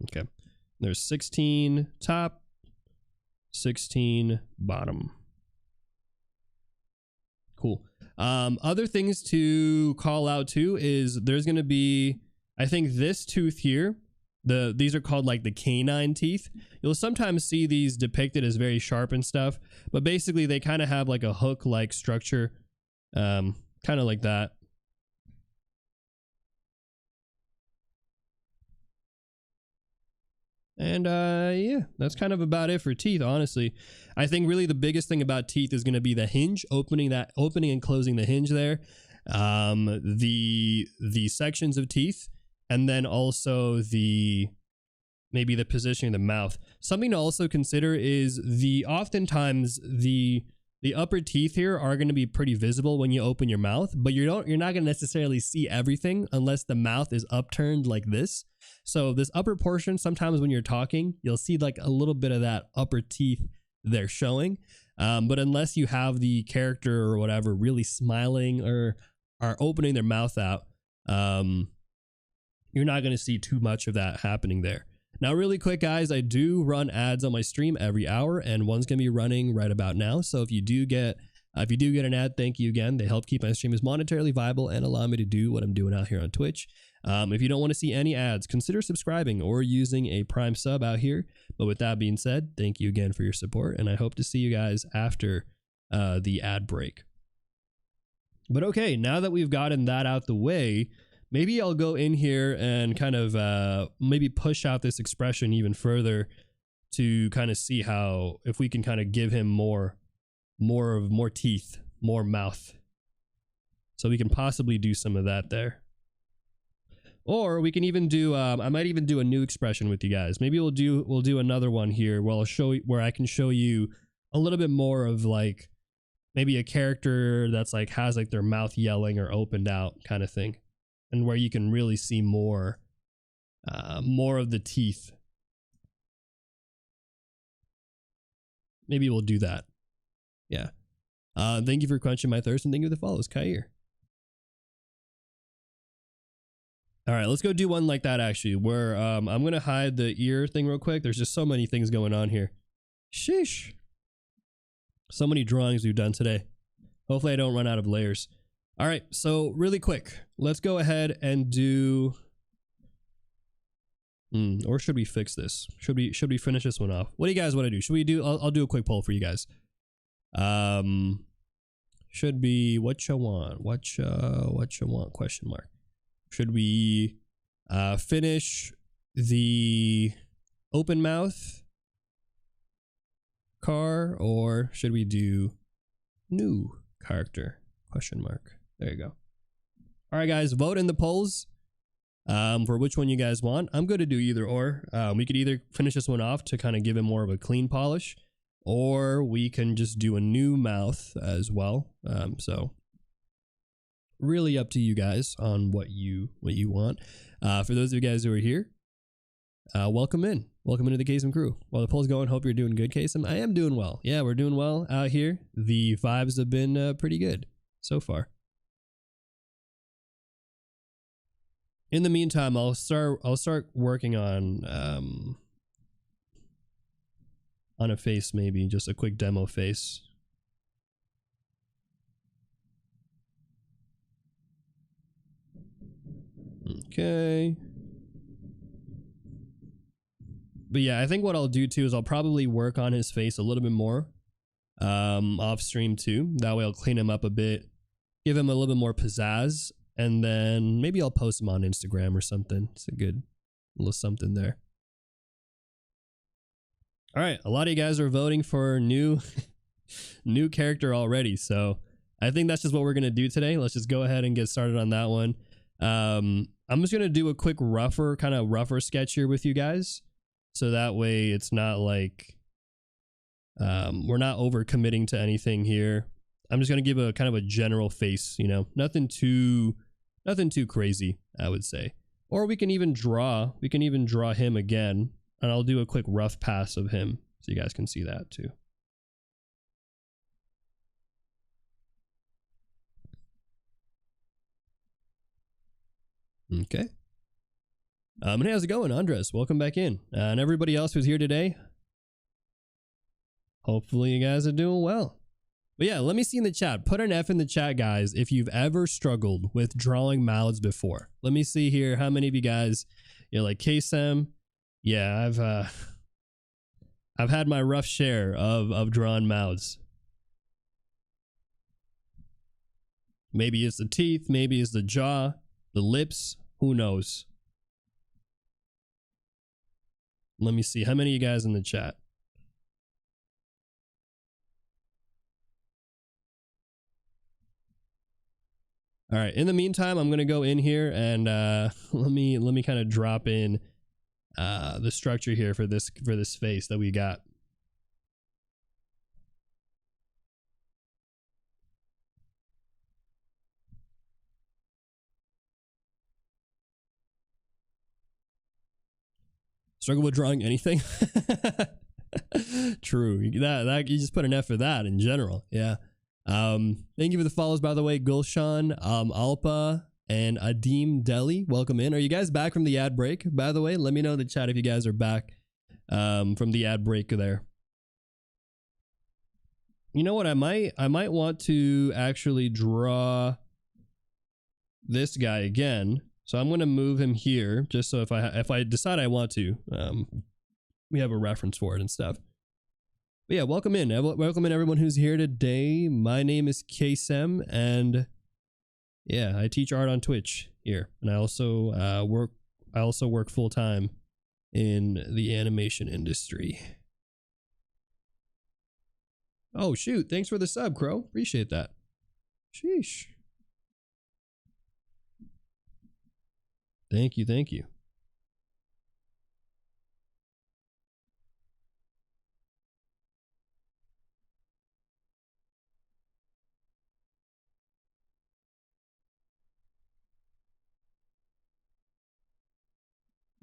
Okay. There's 16 top, 16 bottom. Cool. Other things to call out too is there's going to be, I think this tooth here, these are called like the canine teeth. You'll sometimes see these depicted as very sharp and stuff, but basically they kind of have like a hook-like structure, kind of like that. And yeah, that's kind of about it for teeth, honestly. I think really the biggest thing about teeth is going to be the hinge, opening and closing the hinge there, the sections of teeth, and then also maybe the positioning of the mouth. Something to also consider is oftentimes the upper teeth here are going to be pretty visible when you open your mouth, but you're not going to necessarily see everything unless the mouth is upturned like this. So this upper portion, sometimes when you're talking, you'll see like a little bit of that upper teeth there showing. But unless you have the character or whatever really smiling or are opening their mouth out, you're not going to see too much of that happening there. Now, really quick, guys, I do run ads on my stream every hour, and one's going to be running right about now. So if you do get an ad, thank you again. They help keep my streams monetarily viable and allow me to do what I'm doing out here on Twitch. If you don't want to see any ads, consider subscribing or using a Prime sub out here. But with that being said, thank you again for your support, and I hope to see you guys after the ad break. But okay, now that we've gotten that out the way, maybe I'll go in here and kind of maybe push out this expression even further to kind of see how, if we can kind of give him more teeth, more mouth. So we can possibly do some of that there. Or we can even do, I might even do a new expression with you guys. Maybe we'll do another one here where I can show you a little bit more of like maybe a character that's like has like their mouth yelling or opened out kind of thing. And where you can really see more of the teeth. Maybe we'll do that. Yeah. Thank you for quenching my thirst, and thank you for the follows, Kair. All right, let's go do one like that actually, where I'm gonna hide the ear thing real quick. There's just so many things going on here. Sheesh. So many drawings we've done today. Hopefully I don't run out of layers. All right, so really quick, let's go ahead and do, or should we fix this? Should we finish this one off? What do you guys want to do? Should we do, I'll do a quick poll for you guys. Should be what you want, question mark. Should we finish the open mouth car, or should we do new character, question mark? There you go. All right, guys, vote in the polls for which one you guys want. I'm going to do either or. We could either finish this one off to kind of give it more of a clean polish, or we can just do a new mouth as well. So really up to you guys on what you want. For those of you guys who are here, welcome in. Welcome into the Kaycem crew. While the poll's going, hope you're doing good, Kaycem. I am doing well. Yeah, we're doing well out here. The vibes have been pretty good so far. In the meantime, I'll start working on a face, maybe just a quick demo face. Okay. But yeah, I think what I'll do too is I'll probably work on his face a little bit more off stream too. That way I'll clean him up a bit, give him a little bit more pizzazz. And then maybe I'll post them on Instagram or something. It's a good little something there. All right. A lot of you guys are voting for new character already. So I think that's just what we're going to do today. Let's just go ahead and get started on that one. I'm just going to do a quick rougher sketch here with you guys. So that way it's not like we're not over committing to anything here. I'm just gonna give a kind of a general face, you know, nothing too crazy, I would say. Or we can even draw him again, and I'll do a quick rough pass of him so you guys can see that too. Okay. And how's it going, Andres? Welcome back in. And everybody else who's here today, hopefully you guys are doing well. But yeah, let me see in the chat. Put an F in the chat, guys, if you've ever struggled with drawing mouths before. Let me see here how many of you guys, you're like, Kaycem, yeah, I've had my rough share of drawn mouths. Maybe it's the teeth, maybe it's the jaw, the lips, who knows? Let me see how many of you guys in the chat. All right, in the meantime, I'm gonna go in here and let me kind of drop in the structure here for this face that we got. Struggle with drawing anything? True. That you just put an F for that in general. Yeah. Thank you for the follows, by the way. Gulshan, Alpa, and Adim Delhi. Welcome in. Are you guys back from the ad break? By the way, let me know in the chat if you guys are back from the ad break there. You know what? I might want to actually draw this guy again. So I'm going to move him here just so if I decide I want to, we have a reference for it and stuff. But yeah, welcome in everyone who's here today. My name is Kaycem, and yeah, I teach art on Twitch here, and I also work full time in the animation industry. Oh shoot! Thanks for the sub, Crow. Appreciate that. Sheesh. Thank you, thank you.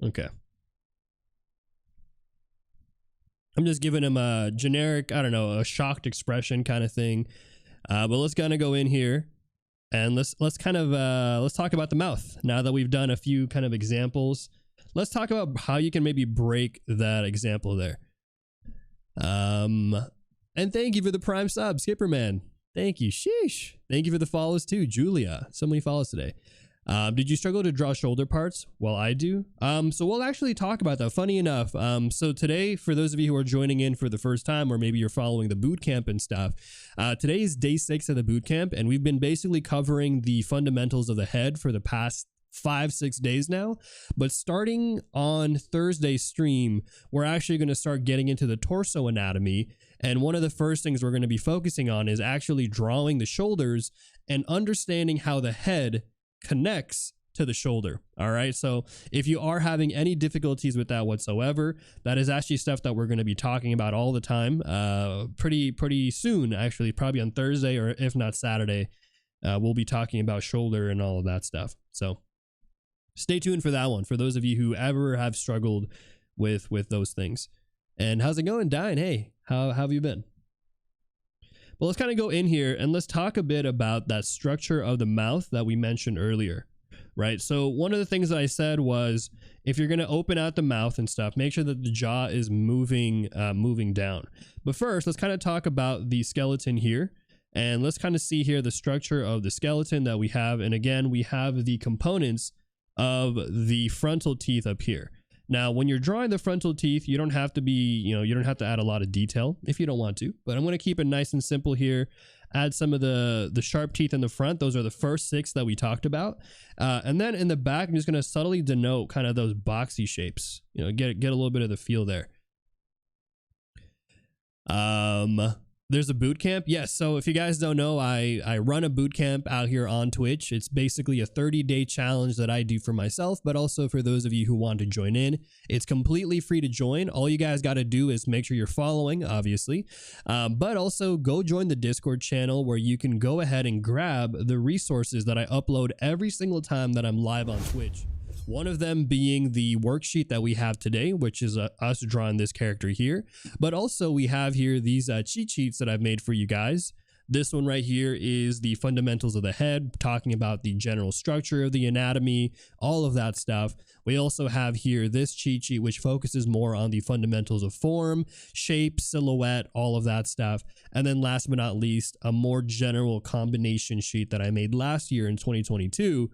Okay. I'm just giving him a generic, I don't know, a shocked expression kind of thing. But let's kind of go in here and let's talk about the mouth. Now that we've done a few kind of examples, let's talk about how you can maybe break that example there. And thank you for the prime sub, Skipperman. Thank you. Sheesh. Thank you for the follows too, Julia. So many follows today. Did you struggle to draw shoulder parts? Well, I do. So we'll actually talk about that. Funny enough. So today, for those of you who are joining in for the first time, or maybe you're following the boot camp and stuff, today is day 6 of the boot camp, and we've been basically covering the fundamentals of the head for the past 5-6 days now. But starting on Thursday's stream, we're actually going to start getting into the torso anatomy. And one of the first things we're going to be focusing on is actually drawing the shoulders and understanding how the head connects to the shoulder. All right, so if you are having any difficulties with that whatsoever, that is actually stuff that we're going to be talking about all the time, pretty soon, actually, probably on Thursday, or if not Saturday. We'll be talking about shoulder and all of that stuff, so stay tuned for that one, for those of you who ever have struggled with those things. And how's it going, Dine? Hey, how have you been? Well, let's kind of go in here and let's talk a bit about that structure of the mouth that we mentioned earlier, right? So one of the things that I said was, if you're going to open out the mouth and stuff, make sure that the jaw is moving down. But first, let's kind of talk about the skeleton here, and let's kind of see here the structure of the skeleton that we have. And again, we have the components of the frontal teeth up here. Now, when you're drawing the frontal teeth, you don't have to be, you don't have to add a lot of detail if you don't want to, but I'm going to keep it nice and simple here. Add some of the sharp teeth in the front. Those are the first 6 that we talked about. And then in the back, I'm just going to subtly denote kind of those boxy shapes, get a little bit of the feel there. There's a boot camp. Yes. So if you guys don't know, I run a boot camp out here on Twitch. It's basically a 30-day challenge that I do for myself, but also for those of you who want to join in. It's completely free to join. All you guys got to do is make sure you're following, obviously, but also go join the Discord channel where you can go ahead and grab the resources that I upload every single time that I'm live on Twitch. One of them being the worksheet that we have today, which is us drawing this character here. But also we have here these cheat sheets that I've made for you guys. This one right here is the fundamentals of the head, talking about the general structure of the anatomy, all of that stuff. We also have here this cheat sheet, which focuses more on the fundamentals of form, shape, silhouette, all of that stuff. And then last but not least, a more general combination sheet that I made last year in 2022,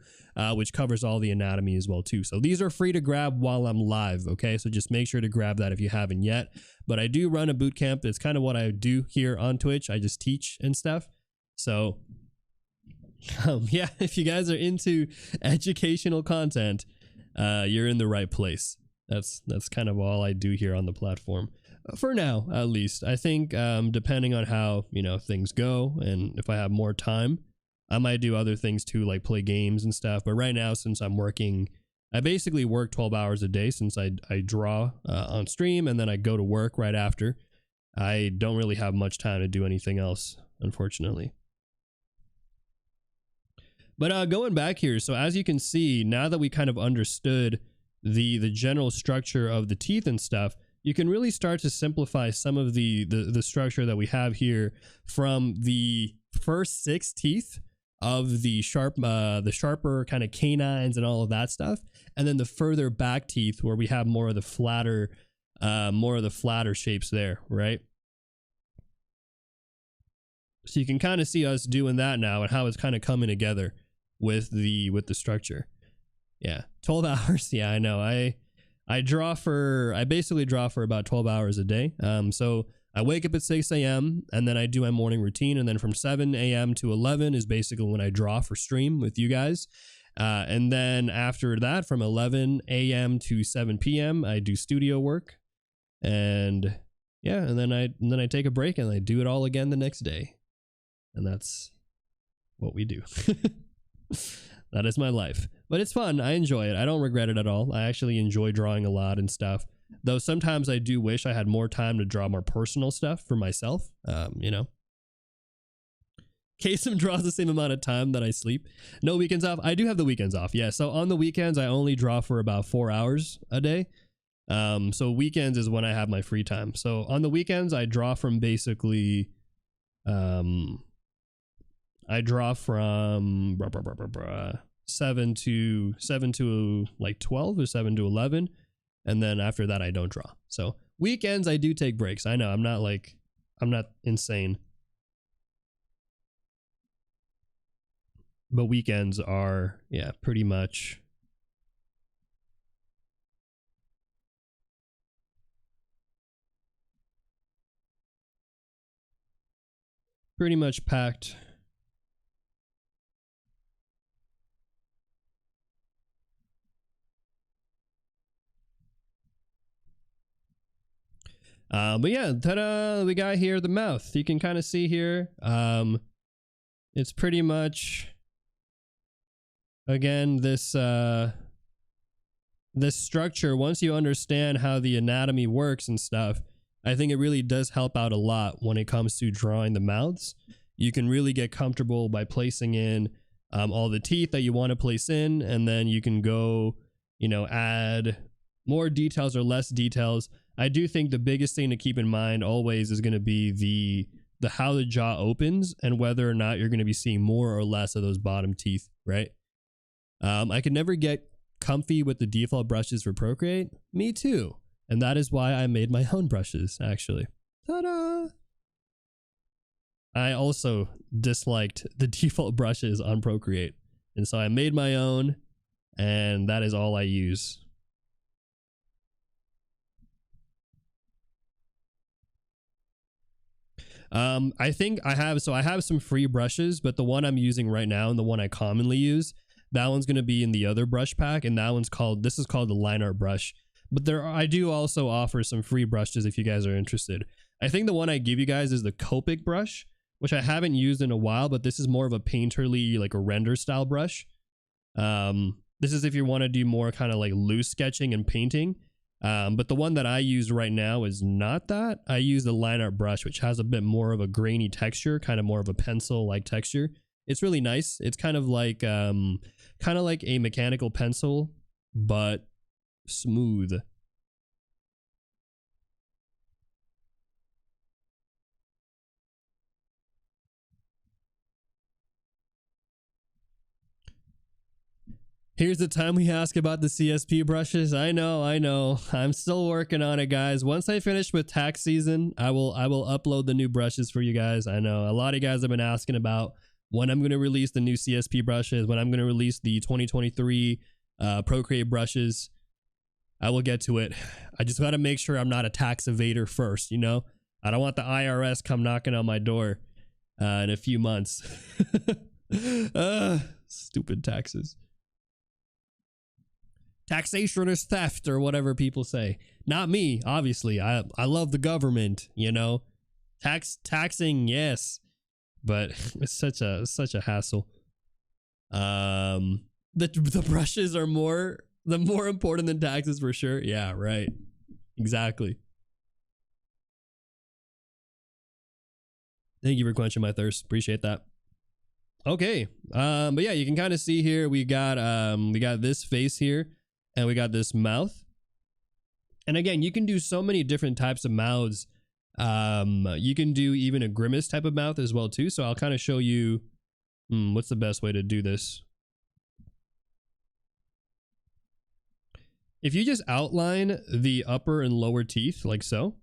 which covers all the anatomy as well too. So these are free to grab while I'm live, okay? So just make sure to grab that if you haven't yet. But I do run a boot camp. It's kind of what I do here on Twitch. I just teach and stuff. So yeah, if you guys are into educational content, you're in the right place. That's kind of all I do here on the platform. For now, at least. I think depending on how, you know, things go and if I have more time, I might do other things too, like play games and stuff. But right now, since I'm working, I basically work 12 hours a day since I draw on stream and then I go to work right after. I don't really have much time to do anything else, unfortunately. But going back here, so as you can see, now that we kind of understood the general structure of the teeth and stuff, you can really start to simplify some of the structure that we have here from the first 6 teeth of the sharper kind of canines and all of that stuff, and then the further back teeth where we have more of the flatter shapes there, right? So you can kind of see us doing that now and how it's kind of coming together with the structure. Yeah, 12 hours. Yeah, I know. I basically draw for about 12 hours a day. So I wake up at 6 a.m. and then I do my morning routine, and then from 7 a.m. to 11 is basically when I draw for stream with you guys. And then after that, from 11 a.m. to 7 p.m. I do studio work, and yeah, and then I take a break and I do it all again the next day, and that's what we do. That is my life, but it's fun. I enjoy it. I don't regret it at all. I actually enjoy drawing a lot and stuff, though sometimes I do wish I had more time to draw more personal stuff for myself. You know, Kaycem draws the same amount of time that I sleep. No weekends off. I do have the weekends off. Yeah. So on the weekends, I only draw for about 4 hours a day. So weekends is when I have my free time. So on the weekends, I draw from basically, I draw from 7 to like 12 or 7 to 11. And then after that, I don't draw. So weekends, I do take breaks. I know I'm not insane. But weekends are, yeah, pretty much packed. But yeah, ta-da, we got here the mouth. You can kind of see here. It's pretty much, again, this structure. Once you understand how the anatomy works and stuff, I think it really does help out a lot when it comes to drawing the mouths. You can really get comfortable by placing in all the teeth that you want to place in, and then you can go, you know, add more details or less details. I do think the biggest thing to keep in mind always is going to be the how the jaw opens and whether or not you're going to be seeing more or less of those bottom teeth, right? I could never get comfy with the default brushes for Procreate. Me too. And that is why I made my own brushes, actually. Ta-da! I also disliked the default brushes on Procreate. And so I made my own, and that is all I use. I think I have some free brushes, but the one I'm using right now and the one I commonly use, that one's going to be in the other brush pack, and this is called the line art brush. But I do also offer some free brushes if you guys are interested. I think the one I give you guys is the Copic brush, which I haven't used in a while, but this is more of a painterly, like a render style brush. This is if you want to do more kind of like loose sketching and painting. But the one that I use right now is not that. I use the line art brush, which has a bit more of a grainy texture, kind of more of a pencil like texture. It's really nice. It's kind of like a mechanical pencil, but smooth. Here's the time we ask about the CSP brushes. I know. I'm still working on it, guys. Once I finish with tax season, I will upload the new brushes for you guys. I know a lot of you guys have been asking about when I'm going to release the new CSP brushes, when I'm going to release the 2023 Procreate brushes. I will get to it. I just got to make sure I'm not a tax evader first, you know? I don't want the IRS come knocking on my door in a few months. Stupid taxes. Taxation is theft, or whatever people say. Not me, obviously. I love the government, you know. Taxing, yes, but it's such a hassle. The brushes are more important than taxes for sure. Yeah, right. Exactly. Thank you for quenching my thirst. Appreciate that. Okay. But yeah, you can kind of see here we got this face here, and we got this mouth. And again, you can do so many different types of mouths. You can do even a grimace type of mouth as well too. So I'll kind of show you what's the best way to do this. If you just outline the upper and lower teeth like so.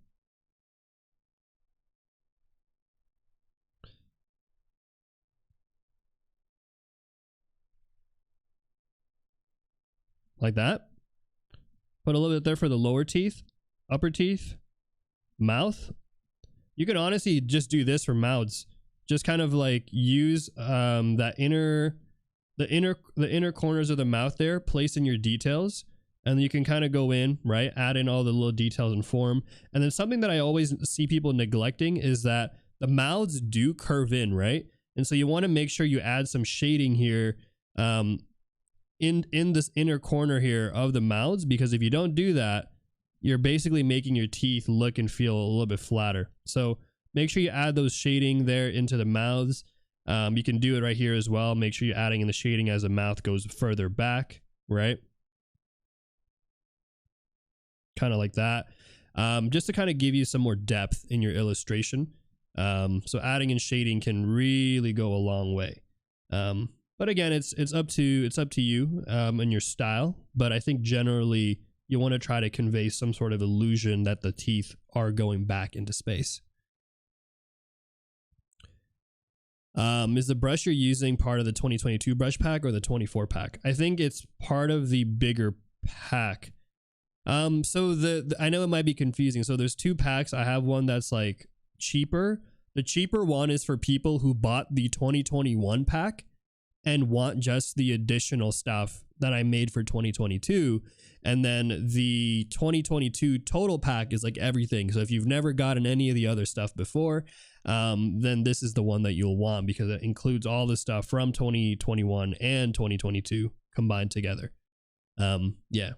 Like that. Put a little bit there for the lower teeth, upper teeth, mouth. You can honestly just do this for mouths. Just kind of like use the inner corners of the mouth there, place in your details, and then you can kind of go in, right? Add in all the little details and form. And then something that I always see people neglecting is that the mouths do curve in, right? And so you want to make sure you add some shading here in this inner corner here of the mouths, because if you don't do that, you're basically making your teeth look and feel a little bit flatter. So make sure you add those shading there into the mouths. You can do it right here as well. Make sure you're adding in the shading as the mouth goes further back, right? Kind of like that. Just to kind of give you some more depth in your illustration. So adding in shading can really go a long way. But again, it's up to you and your style. But I think generally you want to try to convey some sort of illusion that the teeth are going back into space. Is the brush you're using part of the 2022 brush pack or the 24 pack? I think it's part of the bigger pack. So I know it might be confusing. So there's two packs. I have one that's like cheaper. The cheaper one is for people who bought the 2021 pack and want just the additional stuff that I made for 2022. And then the 2022 total pack is like everything. So if you've never gotten any of the other stuff before, then this is the one that you'll want, because it includes all the stuff from 2021 and 2022 combined together. Yeah.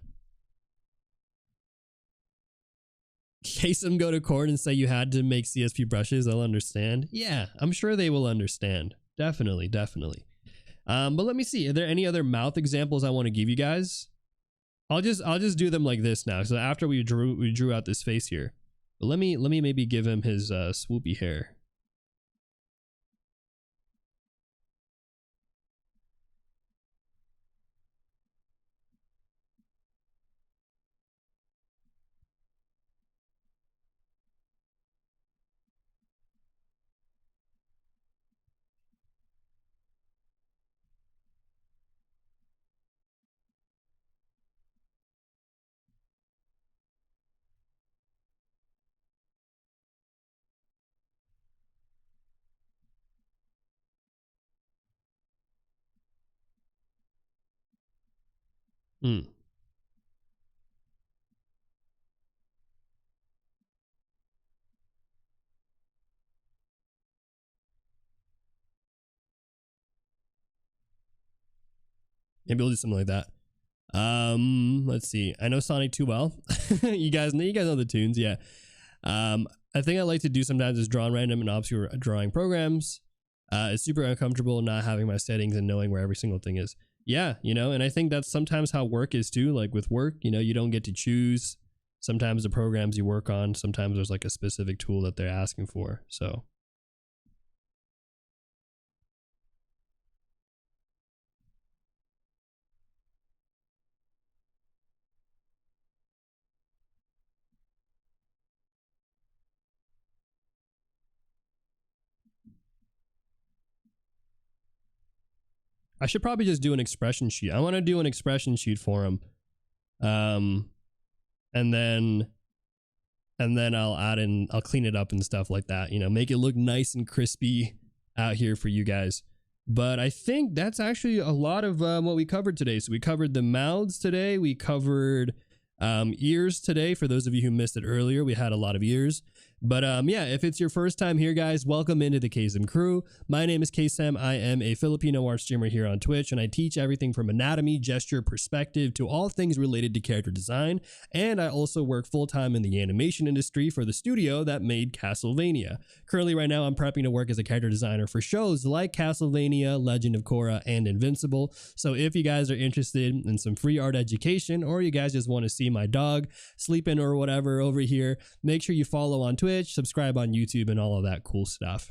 Kaycem go to court and say you had to make CSP brushes, they'll understand. Yeah, I'm sure they will understand. Definitely. But let me see. Are there any other mouth examples I want to give you guys? I'll just do them like this now. So after we drew out this face here. But let me maybe give him his swoopy hair. Hmm. Maybe we'll do something like that. Let's see. I know Sonic too well. you guys know the tunes. Yeah. I think I like to do sometimes is draw random and obscure drawing programs. It's super uncomfortable not having my settings and knowing where every single thing is. Yeah, you know, and I think that's sometimes how work is too. Like with work, you know, you don't get to choose sometimes the programs you work on. Sometimes there's like a specific tool that they're asking for. So I should probably just do an expression sheet. I want to do an expression sheet for him. And then I'll clean it up and stuff like that, you know, make it look nice and crispy out here for you guys. But I think that's actually a lot of what we covered today. So we covered the mouths today. We covered ears today. For those of you who missed it earlier, we had a lot of ears. But yeah, if it's your first time here, guys, welcome into the Kaycem crew. My name is Kaycem. I am a Filipino art streamer here on Twitch, and I teach everything from anatomy, gesture, perspective to all things related to character design. And I also work full-time in the animation industry for the studio that made Castlevania. Currently, right now, I'm prepping to work as a character designer for shows like Castlevania, Legend of Korra, and Invincible. So if you guys are interested in some free art education, or you guys just want to see my dog sleeping or whatever over here, make sure you follow on Twitch, subscribe on YouTube, and all of that cool stuff.